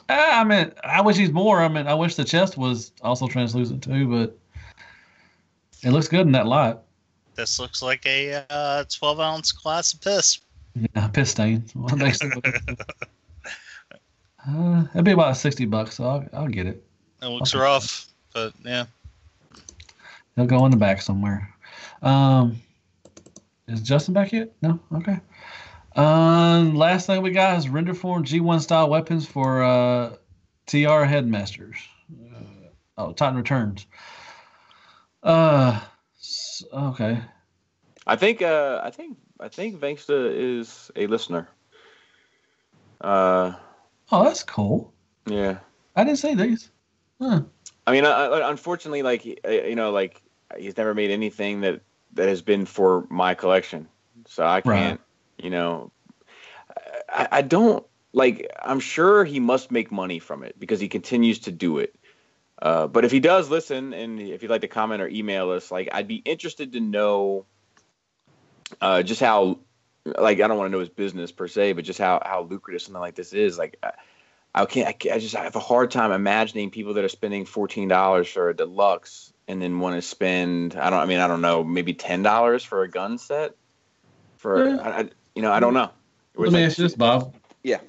I mean, I wish he's more. I mean, I wish the chest was also translucent too, but it looks good in that light. this looks like a 12-ounce glass of piss. Yeah, piss stain. It'd be about $60, so I'll get it. It looks rough, but yeah. He'll go in the back somewhere. Is Justin back yet? No? Okay. Last thing we got is Renderform G1 style weapons for TR headmasters. Titan Returns. Okay. I think Vangsta is a listener. Oh, that's cool. Yeah. I didn't see these. Huh. I mean, unfortunately, like he's never made anything that has been for my collection, so I can't. Right. I don't like. I'm sure he must make money from it because he continues to do it. But if he does listen, and if you'd like to comment or email us, like I'd be interested to know just how, like, I don't want to know his business per se, but just how lucrative something like this is. Like, I have a hard time imagining people that are spending $14 for a deluxe and then want to spend, I don't know, maybe $10 for a gun set. I don't know. Let me ask you this, Bob. Yeah.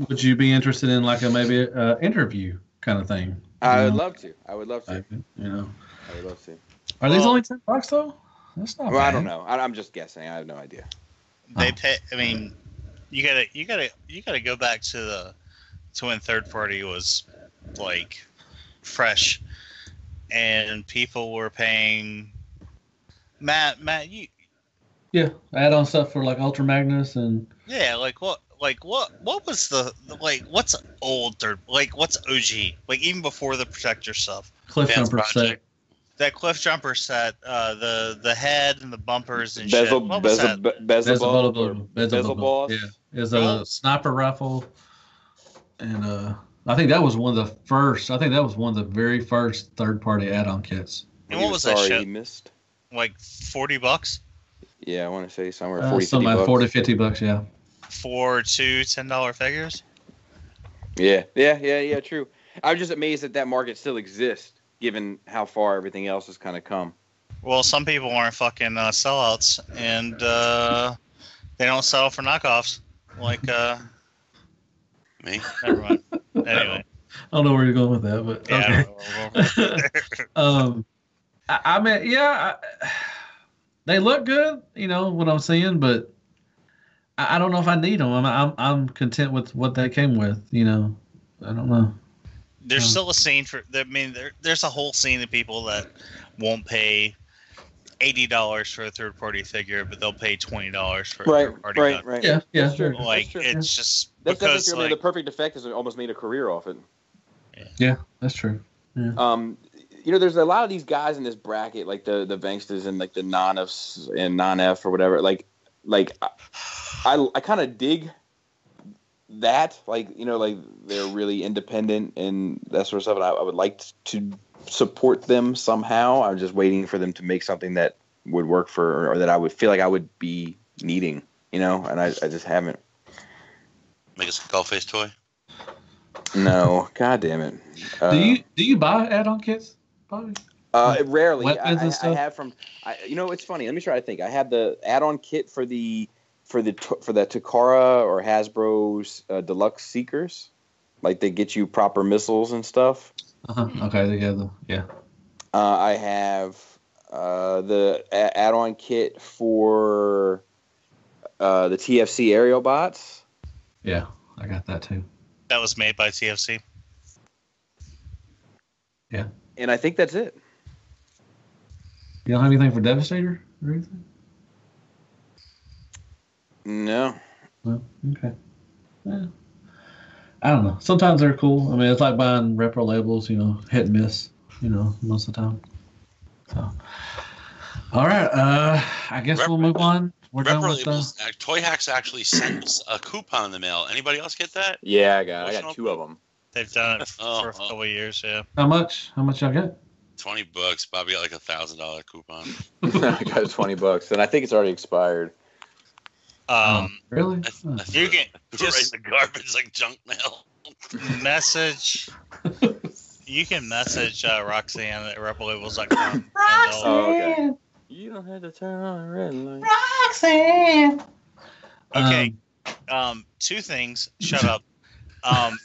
Would you be interested in like maybe an interview kind of thing? I would love to. I would love to. I would love to. Are these only $10 though? That's not bad. I don't know. I'm just guessing. I have no idea. They pay. I mean, you gotta go back to when third party was like fresh, and people were paying. Matt, you. Yeah, add on stuff for like Ultra Magnus and. Yeah, like what was the what's old third, what's OG, like even before the Protector stuff. Cliff Jumper set. That Cliff Jumper set, the head and the bumpers and bezel, shit. What was that? Bezel balls. Yeah, it's a sniper rifle, and I think that was one of the first. I think that was one of the very first third-party add-on kits. And what was that shit? He missed. Like $40? Yeah, I want to say somewhere $40, something like $40-$50, yeah. For two $10 figures? Yeah, true. I'm just amazed that market still exists, given how far everything else has kind of come. Well, some people aren't fucking sellouts, and they don't settle for knockoffs. Like, me? Never mind. Anyway. I don't know where you're going with that, but yeah, okay. I mean, yeah, they look good, what I'm seeing, but I don't know if I need them. I'm content with what they came with, I don't know. There's still a scene for. I mean, there's a whole scene of people that won't pay $80 for a third-party figure, but they'll pay $20 for a third-party gun. Right. Yeah, that's true. Like that's true. it's just that's because true. I mean, the Perfect Effect has almost made a career off it. Yeah, that's true. Yeah. There's a lot of these guys in this bracket, like the Vangstas and like the non-Fs and non-F or whatever. Like I kind of dig that, like they're really independent and that sort of stuff, and I would like to support them somehow. I'm just waiting for them to make something that would work for, or that I would feel like I would be needing, and I just haven't. Make a skull face toy? No, god damn it. Do you buy add-on kits, Bobby? Rarely. Weapons and stuff? I have from. It's funny. Let me try to think. I have the add-on kit for the for the Takara or Hasbro's Deluxe Seekers. Like, they get you proper missiles and stuff. Okay, together. Yeah. I have the add-on kit for the TFC aerial bots. Yeah, I got that too. That was made by TFC. Yeah. And I think that's it. You don't have anything for Devastator or anything? No. Well, okay. Yeah. I don't know. Sometimes they're cool. I mean, it's like buying Repro-Labels, you know, hit and miss, you know, most of the time. So, all right. I guess we'll move on. We're done with Toy Hacks actually sent us a coupon in the mail. Anybody else get that? Yeah, I got 2 of them. They've done it for a couple of years, yeah. How much y'all get? $20. Bobby got like $1,000 coupon. I got $20, and I think it's already expired. Really? You can just right in the garbage like junk mail. Message. You can message Roxanne at Repro-Labels.com. Okay. You don't have to turn on the red light. Roxanne. Okay. 2 things. Shut up.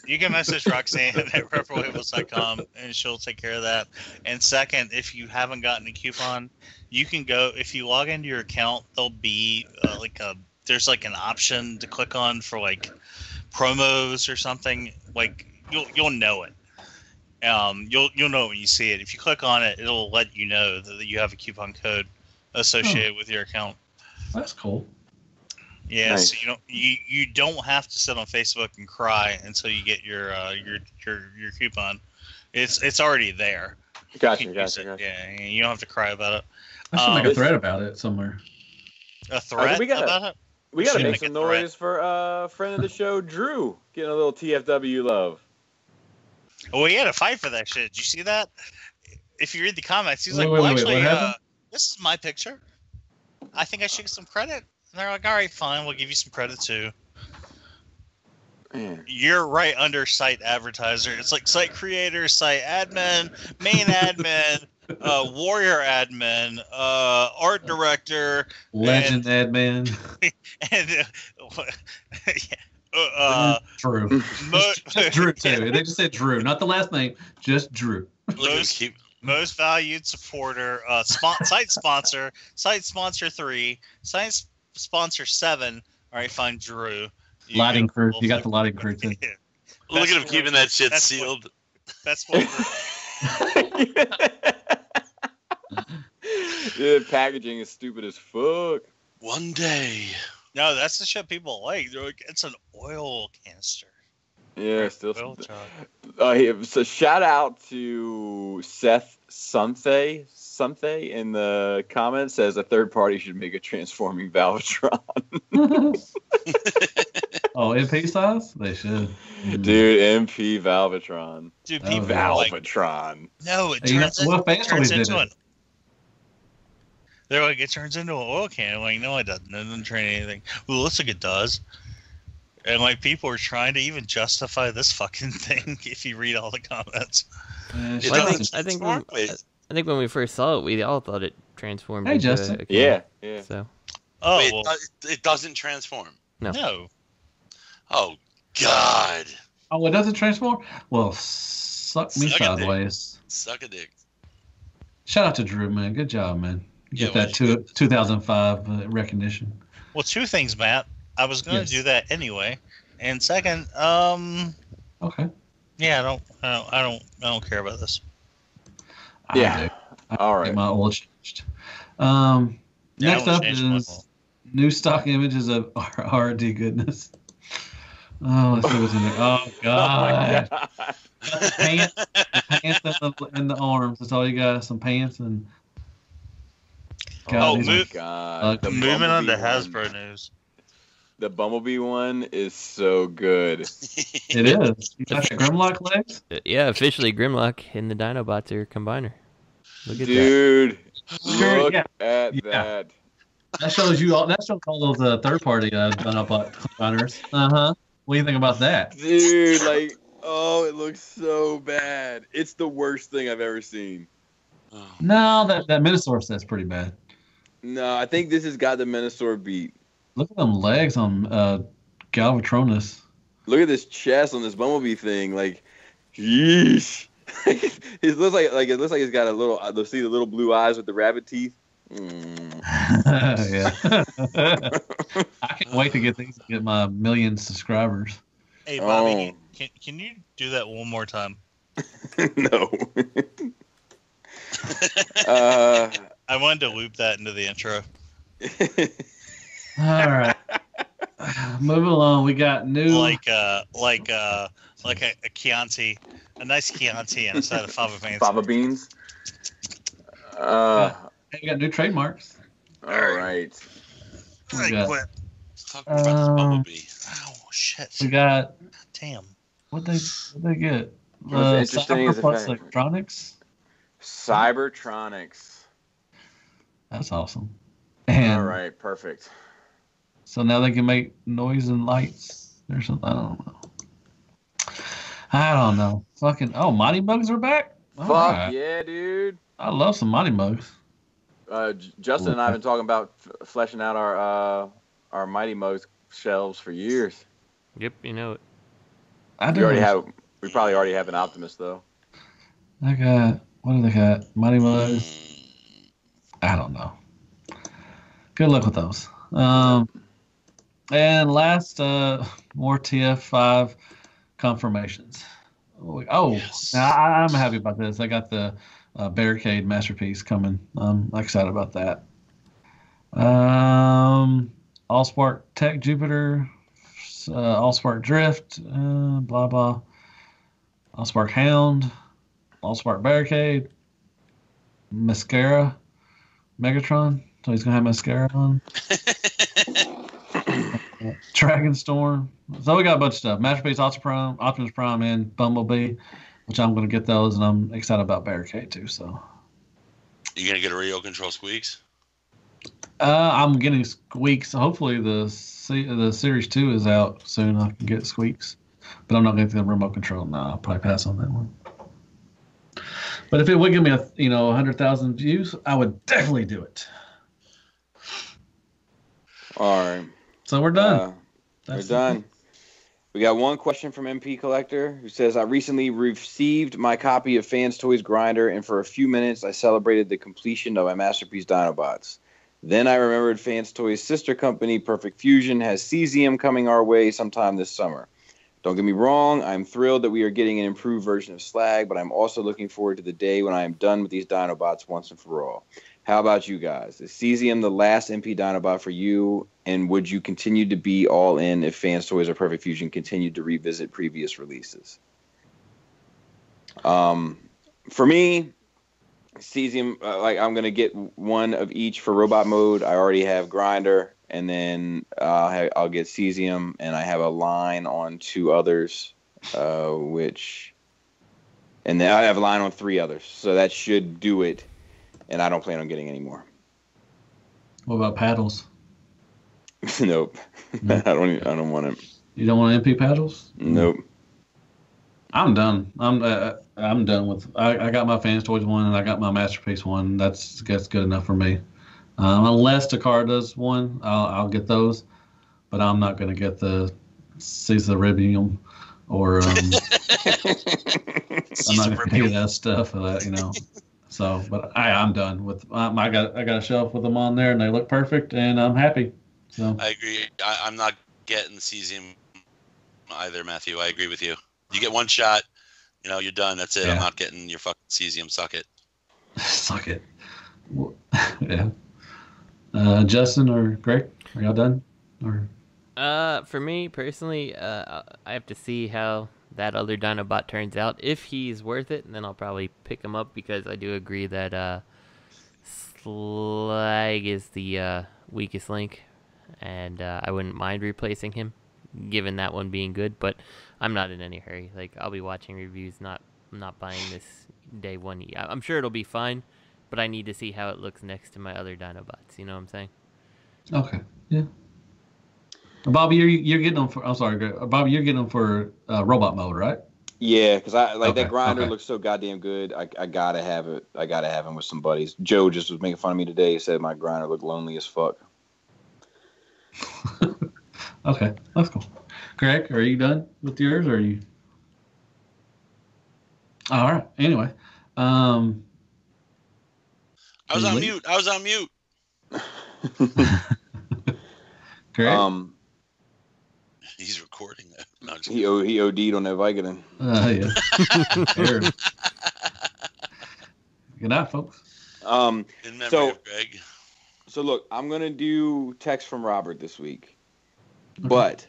You can message Roxanne at Repro-Labels.com and she'll take care of that. And second, if you haven't gotten a coupon, you can go, if you log into your account, there'll be there's like an option to click on for like promos or something. Like you'll know it. You'll know when you see it. If you click on it, it'll let you know that you have a coupon code associated with your account. That's cool. Yeah, nice. So you don't have to sit on Facebook and cry until you get your coupon. It's already there. Gotcha. Yeah, you don't have to cry about it. I should make a thread about it somewhere. A thread about it? We gotta make some noise for friend of the show, Drew, getting a little TFW love. Oh, he had a fight for that shit. Did you see that? If you read the comments, he's wait, this is my picture. I think I should get some credit. And they're like, all right, fine, we'll give you some credit too. Man. You're right under site advertiser. It's like site creator, site admin, main admin, warrior admin, art director, legend admin, and Drew. Just Drew too. They just said Drew, not the last name, just Drew. Most valued supporter, site sponsor, site sponsor 3, site sponsor 7. All right, fine, Drew. Lighting crew. You got the lighting crew too. Yeah. Look at him keeping that shit sealed. That's what. Dude, packaging is stupid as fuck. One day. No, that's the shit people like. They're like, it's an oil canister. Yeah, still. So shout out to Seth Sunthey in the comments, says a third party should make a transforming Valvotron. Oh, MP size? They should. Dude, MP Valvotron. Dude, people Valvotron. No, it turns into an. They're like, it turns into an oil can. I'm like, no, it doesn't. It doesn't train anything. Well, it looks like it does. And like, people are trying to even justify this fucking thing. If you read all the comments, I think when we first saw it, we all thought it transformed. Hey, Justin. A can. Yeah. So. Oh, wait, it doesn't transform. No. Oh God. Oh, it doesn't transform? Well, suck me sideways. Suck a dick. Shout out to Drew, man. Good job, man. Get that 2005 recognition. Well, 2 things, Matt. I was going to do that anyway, and second, okay. Yeah, I don't care about this. Yeah. All right. Get my oil changed. Next up is new stock images of RD goodness. Oh, let's see what's in there. Oh God. Oh my God. Pants and the arms. That's all you got. Some pants and. God, Moving on to Hasbro news. The Bumblebee one is so good. It is. You got the Grimlock legs? Yeah, officially Grimlock and the Dinobots are combiner. Look at Dude, that. Look at that. That shows you all. That shows all those third-party Dinobot combiners. What do you think about that? Dude, like, oh, it looks so bad. It's the worst thing I've ever seen. No, that Minosaur set's pretty bad. No, I think this has got the Minosaur beat. Look at them legs on Galvatronus. Look at this chest on this Bumblebee thing. Like, yeesh. It looks like he's got a little. See the little blue eyes with the rabbit teeth. Yeah. I can't wait to get these and get my 1 million subscribers. Hey, Bobby, can you do that one more time? No. I wanted to loop that into the intro. All right. Moving along, we got new like a Chianti, a nice Chianti inside of fava beans. Fava beans. We got new trademarks. All right. We got, quit. Let's talk about this Bumblebee. Oh shit! we got Damn. what they get? What's interesting is the Plus fact- electronics. Cybertronics. That's awesome. And All right, perfect. so now they can make noise and lights or something. I don't know. Fucking Mighty Mugs are back. All Fuck right. yeah, dude. I love some Mighty Mugs. Justin and I have been talking about fleshing out our Mighty Mugs shelves for years. Yep, you know it. We probably already have an Optimus though. I got, what do they got? Mighty Mugs. I don't know. Good luck with those. And last, more TF5 confirmations. Yes. Now I'm happy about this. I got the Barricade Masterpiece coming. I'm excited about that. Allspark Tech Jupiter, Allspark Drift, blah blah. Allspark Hound, Allspark Barricade, Mascara, Megatron. So he's gonna have mascara on. Dragon Storm. So we got a bunch of stuff. Masterpiece, Optimus Prime, and Bumblebee, which I'm gonna get those, and I'm excited about Barricade too. So. You gonna get a radio control squeaks? I'm getting Squeaks. Hopefully the Series 2 is out soon. I can get Squeaks. But I'm not going to get the remote control. No, I'll probably pass on that one. But if it would give me 100,000 views, I would definitely do it. All right. So we're done. We're done. We got one question from MP Collector who says, I recently received my copy of Fans Toys Grinder, and for a few minutes I celebrated the completion of my Masterpiece Dinobots. Then I remembered Fans Toys' sister company, Perfect Fusion, has Cesium coming our way sometime this summer. Don't get me wrong, I'm thrilled that we are getting an improved version of Slag, but I'm also looking forward to the day when I am done with these Dinobots once and for all. How about you guys? Is Cesium the last MP Dinobot for you, and would you continue to be all in if Fans Toys or Perfect Fusion continued to revisit previous releases? For me, Cesium, I'm going to get one of each for robot mode. I already have Grinder, and then I'll get Cesium, and I have a line on 2 others, and then I have a line on 3 others. So that should do it, and I don't plan on getting any more. What about paddles? Nope. No. I don't want it. You don't want MP paddles? Nope. I'm done. I'm done with. I got my Fans Toys one and I got my Masterpiece one. That's good enough for me. Unless Takara does one, I'll get those. But I'm not going to get the Caesar Ribium or I'm not going to get that stuff. So, but I'm done with. I got a shelf with them on there and they look perfect and I'm happy. So I agree. I'm not getting Cesium either, Matthew. I agree with you. You get one shot, you're done. That's it. Yeah. I'm not getting your fucking Cesium. Suck it. Suck it. Yeah. Justin or Greg, are y'all done? Or for me personally, I have to see how that other Dinobot turns out. If he's worth it, then I'll probably pick him up because I do agree that Slag is the weakest link, and I wouldn't mind replacing him, given that one being good. But I'm not in any hurry. I'll be watching reviews, I'm not buying this day one. I'm sure it'll be fine, but I need to see how it looks next to my other Dinobots. You know what I'm saying? Okay. Yeah. Bobby, you're getting them for. I'm sorry, Greg. Bobby, you're getting them for robot mode, right? Yeah, because that Grinder looks so goddamn good. I gotta have it. I gotta have him with some buddies. Joe just was making fun of me today. He said my Grinder looked lonely as fuck. Okay, that's cool. Greg, are you done with yours, or are you? All right. Anyway, I was on mute. Greg? He's recording that. No, he OD'd on that Vicodin. Yeah. Good night, folks. In memory of Greg. So look, I'm gonna do text from Robert this week, but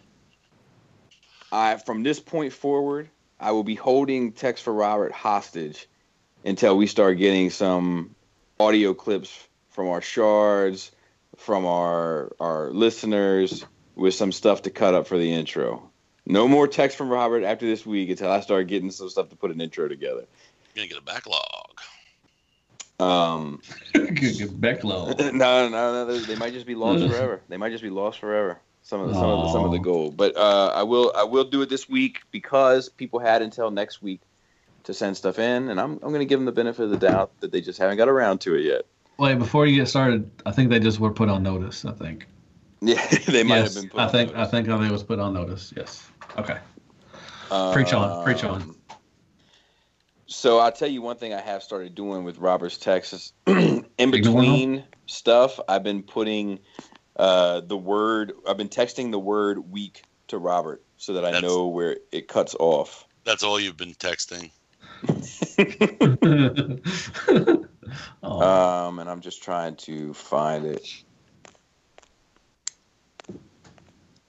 from this point forward, I will be holding text for Robert hostage until we start getting some audio clips from our shards, from our listeners, with some stuff to cut up for the intro. No more text from Robert after this week until I start getting some stuff to put an intro together. You're gonna get a backlog. Backlog. No. They might just be lost forever. Some of the gold. But I will do it this week because people had until next week to send stuff in, and I'm going to give them the benefit of the doubt that they just haven't got around to it yet. Wait, before you get started, I think they just were put on notice. I think. Yeah, they might have been put on notice. I think they was put on notice. Yes. Okay. Preach on. So I'll tell you one thing I have started doing with Robert's texts. In between stuff, I've been putting I've been texting the word week to Robert so that I know where it cuts off. That's all you've been texting. And I'm just trying to find it.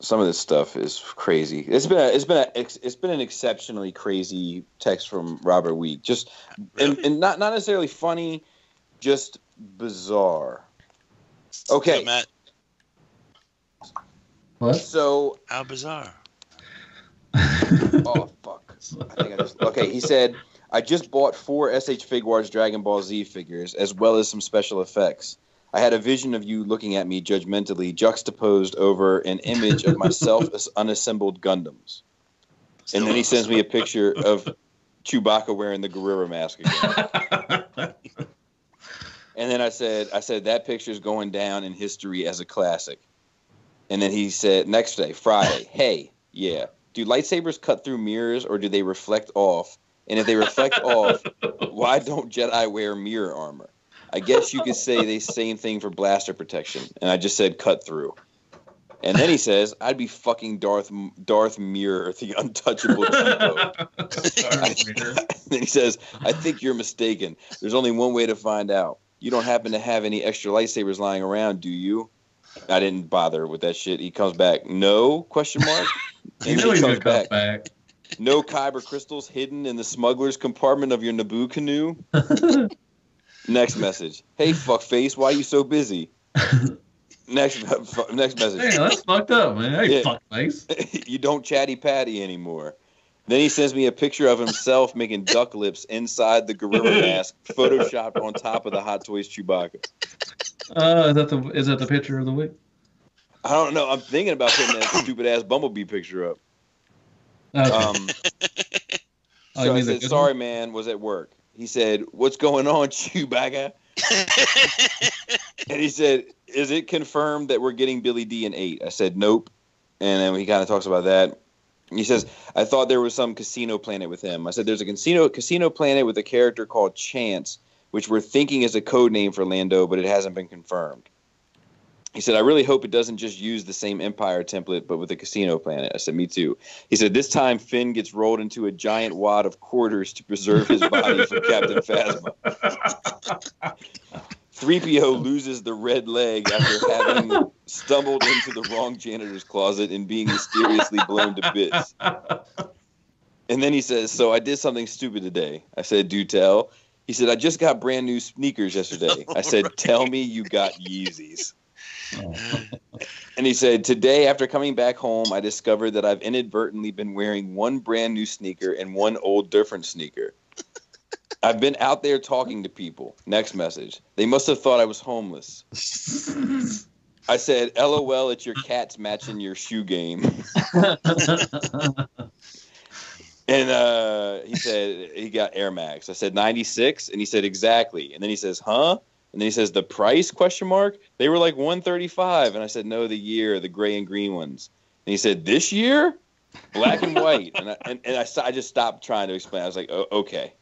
Some of this stuff is crazy. It's been an exceptionally crazy text from Robert Week. Just and not necessarily funny, just bizarre. Okay. So, Matt. What? So how bizarre? Oh fuck! Okay. He said, "I just bought 4 SH Figuarts Dragon Ball Z figures, as well as some special effects. I had a vision of you looking at me judgmentally, juxtaposed over an image of myself as unassembled Gundams." And then he sends me a picture of Chewbacca wearing the gorilla mask again. And then I said that picture's going down in history as a classic. And then he said, next day, Friday, "Hey, yeah, do lightsabers cut through mirrors or do they reflect off? And if they reflect off, why don't Jedi wear mirror armor? I guess you could say the same thing for blaster protection." And I just said cut through. And then he says, "I'd be fucking Darth Mirror, the untouchable cheapo." Then he says, "I think you're mistaken. There's only one way to find out. You don't happen to have any extra lightsabers lying around, do you?" I didn't bother with that shit. He comes back, "No?" Question mark. And then he comes back. "No kyber crystals hidden in the smuggler's compartment of your Naboo canoe?" Next message. "Hey, fuckface, why you so busy?" Next message. Hey, that's fucked up, man. Hey, fuckface. "You don't chatty patty anymore." Then he sends me a picture of himself making duck lips inside the gorilla mask, photoshopped on top of the Hot Toys Chewbacca. Is that the picture of the week? I don't know. I'm thinking about putting that stupid ass Bumblebee picture up. Okay. So I said, "Sorry, man, was at work." He said, "What's going on, Chewbacca?" And he said, "Is it confirmed that we're getting Billy D in 8?" I said, "Nope." And then he kind of talks about that. He says, "I thought there was some casino planet with him." I said, "There's a casino planet with a character called Chance, which we're thinking is a code name for Lando, but it hasn't been confirmed." He said, "I really hope it doesn't just use the same Empire template, but with a casino planet." I said, "Me too." He said, "This time Finn gets rolled into a giant wad of quarters to preserve his body for Captain Phasma. 3PO loses the red leg after having stumbled into the wrong janitor's closet and being mysteriously blown to bits." And then he says, "So I did something stupid today." I said, "Do tell." He said, "I just got brand new sneakers yesterday." I said, "Tell me you got Yeezys." And he said, "Today, after coming back home, I discovered that I've inadvertently been wearing one brand new sneaker and one old different sneaker. I've been out there talking to people." Next message. "They must have thought I was homeless." I said, "LOL, it's your cats matching your shoe game." And he said he got Air Max. I said, 96? And he said, "Exactly." And then he says, "Huh?" And then he says, the price, ? They were like $135. And I said, no, the year, the gray and green ones. And he said, this year? Black and white. And I just stopped trying to explain. I was like, oh, okay.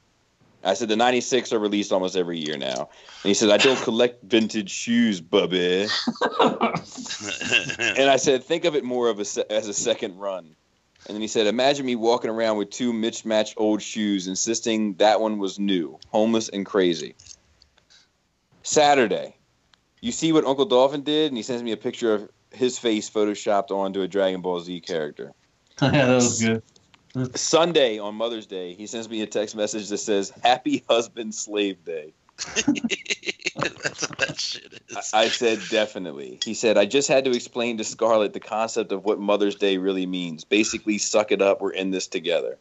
I said, the 96 are released almost every year now. And he said, I don't collect vintage shoes, bubby. And I said, think of it more as a second run. And then he said, imagine me walking around with 2 mismatched old shoes, insisting that one was new, homeless and crazy. Saturday, you see what Uncle Dolphin did? And he sends me a picture of his face photoshopped onto a Dragon Ball Z character. Yeah, that was good. Sunday, on Mother's Day, he sends me a text message that says, Happy Husband Slave Day. That's what that shit is. I said, definitely. He said, I just had to explain to Scarlett the concept of what Mother's Day really means. Basically, suck it up, we're in this together.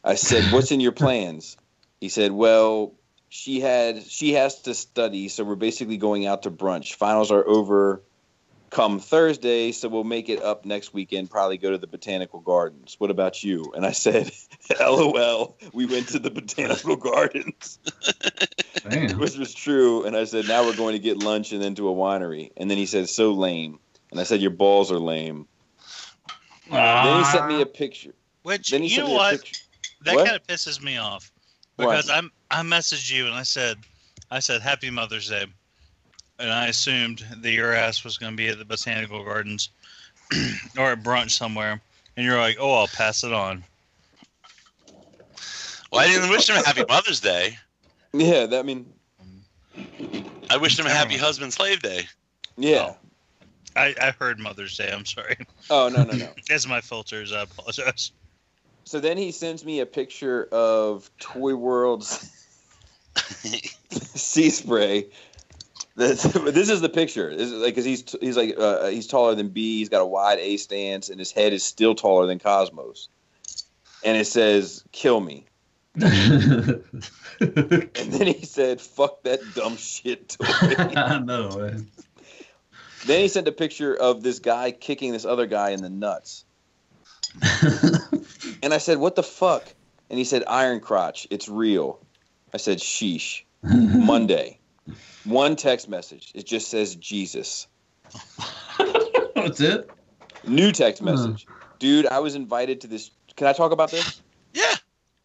I said, what's in your plans? He said, well, she has to study, so we're basically going out to brunch. Finals are over come Thursday, so we'll make it up next weekend, probably go to the Botanical Gardens. What about you? And I said, LOL, we went to the Botanical Gardens. Damn. Which was true. And I said, now we're going to get lunch and then to a winery. And then he said, so lame. And I said, your balls are lame. Then he sent me a picture. Which, then he you sent know me a what? picture. That What? kind of pisses me off. Because What? I messaged you and I said, Happy Mother's Day. And I assumed that your ass was going to be at the Botanical Gardens or at brunch somewhere. And you're like, oh, I'll pass it on. Well, I didn't wish him a happy Mother's Day. Yeah, I wished him a happy Husband Slave Day. yeah. Oh. I heard Mother's Day. I'm sorry. Oh, no. That's my filters. I apologize. So then he sends me a picture of Toy World's sea spray. This is the picture. This is like, because he's taller than B. He's got a wide A stance, and his head is still taller than Cosmos. And it says, "Kill me." And then he said, "Fuck that dumb shit toy." I know, man. Then he sent a picture of this guy kicking this other guy in the nuts. And I said, "What the fuck?" And he said, "Iron crotch. It's real." I said, "Sheesh." Monday. One text message. It just says Jesus. That's it? New text message. Dude, I was invited to this. Can I talk about this? Yeah.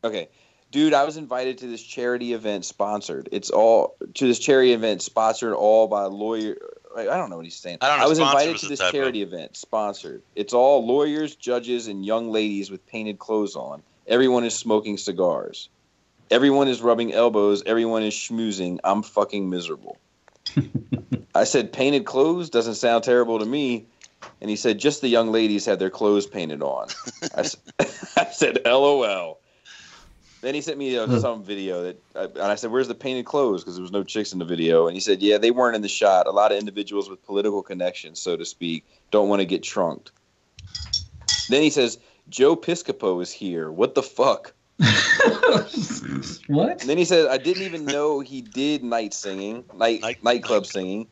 Okay. Dude, I was invited to this charity event sponsored. It's all to this charity event sponsored all by a lawyer. I don't know what he's saying. I don't know. I was Sponsor invited was to a this typo. charity event sponsored. It's all lawyers, judges, and young ladies with painted clothes on. Everyone is smoking cigars. Everyone is rubbing elbows. Everyone is schmoozing. I'm fucking miserable. I said, painted clothes doesn't sound terrible to me. And he said, just the young ladies had their clothes painted on. I said, LOL. Then he sent me some video and I said, where's the painted clothes? Because there was no chicks in the video. And he said, yeah, they weren't in the shot. A lot of individuals with political connections, so to speak, don't want to get trunked. Then he says, Joe Piscopo is here. What the fuck? What? And then he said, I didn't even know he did nightclub singing.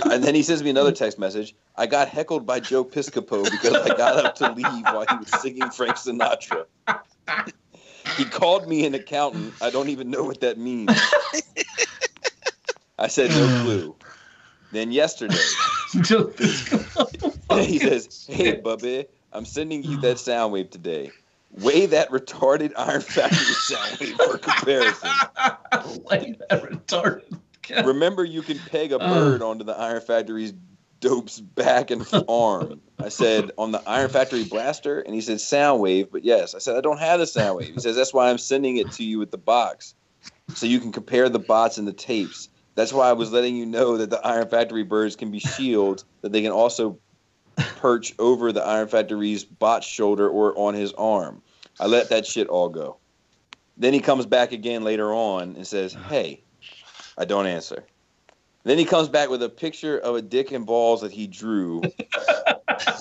And then he sends me another text message. I got heckled by Joe Piscopo because I got up to leave while he was singing Frank Sinatra. He called me an accountant. I don't even know what that means. I said, no clue. Then yesterday, Joe Piscopo. he says, hey, Bubby, I'm sending you that sound wave today. Weigh that retarded Iron Factory sound wave for comparison. Weigh that retarded. God. Remember, you can peg a bird onto the Iron Factory's dope's back and arm. I said, on the Iron Factory blaster? And he said, sound wave, but yes. I said, I don't have the sound wave. He says, that's why I'm sending it to you with the box, so you can compare the bots and the tapes. That's why I was letting you know that the Iron Factory birds can be shields, that they can also perch over the Iron Factory's bot's shoulder or on his arm. I let that shit all go. Then he comes back again later on and says, hey, I don't answer. Then he comes back with a picture of a dick and balls that he drew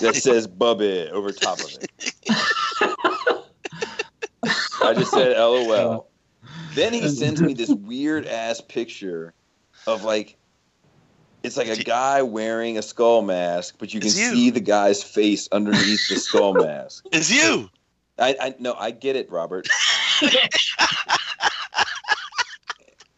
that says Bubby over top of it. I just said LOL. Then he sends me this weird ass picture of it's like a guy wearing a skull mask, but you can see the guy's face underneath the skull mask. It's you. I get it, Robert.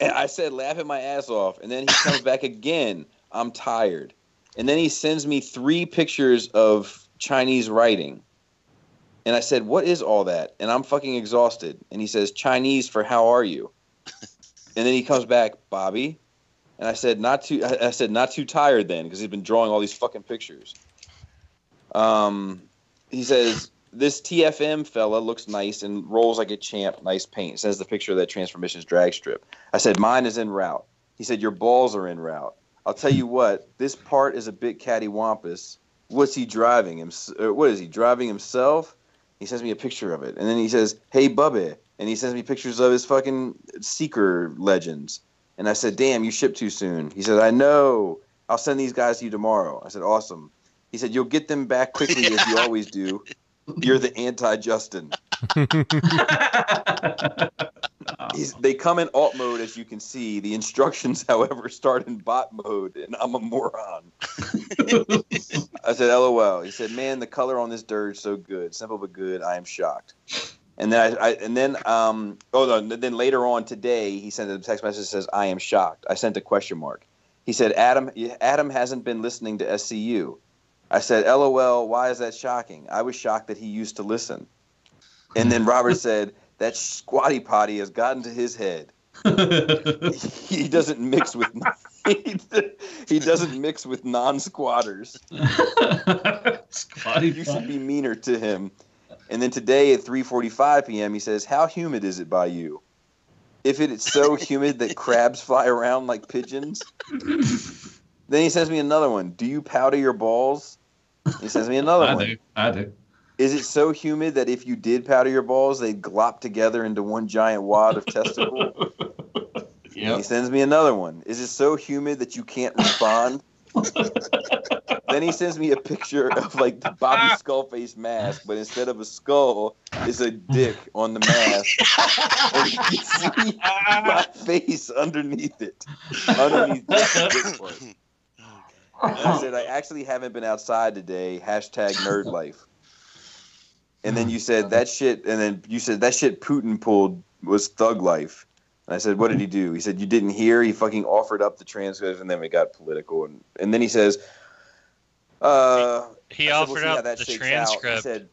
And I said, laughing my ass off. And then he comes back again. I'm tired. And then he sends me 3 pictures of Chinese writing. And I said, what is all that? And I'm fucking exhausted. And he says, Chinese for how are you? And then he comes back, Bobby. And I said, not too tired then, because he's been drawing all these fucking pictures. He says, this TFM fella looks nice and rolls like a champ. Nice paint. Sends the picture of that Transformations drag strip. I said, mine is en route. He said, your balls are en route. I'll tell you what, this part is a bit cattywampus. What's he driving? What is he, driving himself? He sends me a picture of it. And then he says, hey, Bubby. And he sends me pictures of his fucking Seeker legends. And I said, damn, you shipped too soon. He said, I know. I'll send these guys to you tomorrow. I said, awesome. He said, you'll get them back quickly as you always do. You're the anti-Justin. They come in alt mode, as you can see. The instructions, however, start in bot mode, and I'm a moron. I said, LOL. He said, man, the color on this dirt is so good. Simple but good. I am shocked. And then then later on today, he sent a text message that says, I am shocked. I sent a question mark. He said, Adam hasn't been listening to SCU. I said, LOL, why is that shocking? I was shocked that he used to listen. And then Robert said, that squatty potty has gotten to his head. He doesn't mix with non-squatters. You should be meaner to him. And then today at 3:45 p.m. he says, how humid is it by you? If it is so humid that crabs fly around like pigeons. Then he sends me another one. Do you powder your balls? He sends me another one. I do. Is it so humid that if you did powder your balls, they'd glop together into one giant wad of testicle? Yep. He sends me another one. Is it so humid that you can't respond? Then he sends me a picture of like the Bobby Skullface mask, but instead of a skull, it's a dick on the mask. And you can see my face underneath it. Underneath the dick part. And I said, I actually haven't been outside today. #nerdlife. And then you said that shit. And then you said that shit Putin pulled was thug life. And I said, what did he do? He said, you didn't hear. He fucking offered up the transcript, and then we got political. And then he says, he offered up the transcript.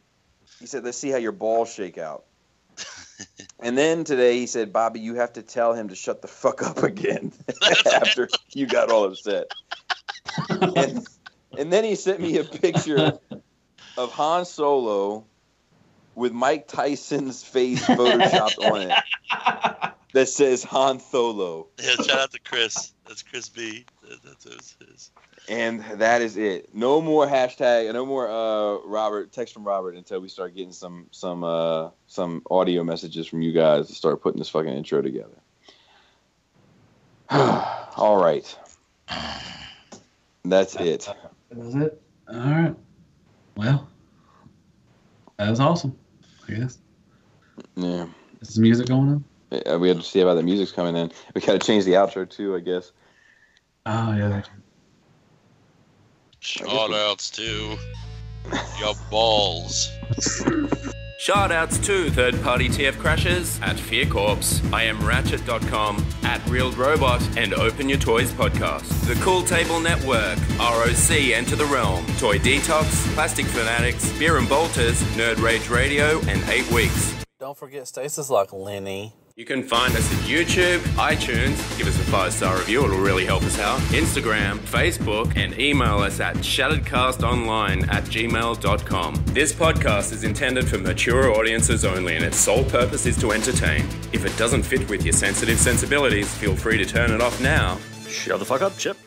He said, let's see how your balls shake out. And then today he said, Bobby, you have to tell him to shut the fuck up again after you got all upset. And then he sent me a picture of Han Solo with Mike Tyson's face photoshopped on it that says Han Solo. Yeah, shout out to Chris. That's Chris B. That's his. And that is it. No more hashtag. No more Robert text from Robert until we start getting some audio messages from you guys to start putting this fucking intro together. All right. That's it. That was it. All right. Well, that was awesome, I guess. Yeah. Is the music going on? Yeah, we have to see about the music's coming in. We got to change the outro too, I guess. Oh, yeah. Shoutouts to your balls. Shardouts to third-party TF crashers at Fear Corps, IamRatchet.com, at Reeled Robot, and Open Your Toys podcast. The Cool Table Network, ROC Enter the Realm, Toy Detox, Plastic Fanatics, Beer and Bolters, Nerd Rage Radio, and 8 Weeks. Don't forget Stasis Lock, Lenny. You can find us at YouTube, iTunes, give us a 5-star review, it'll really help us out, Instagram, Facebook, and email us at shatteredcastonline@gmail.com. This podcast is intended for mature audiences only, and its sole purpose is to entertain. If it doesn't fit with your sensitive sensibilities, feel free to turn it off now. Shut the fuck up, Chip.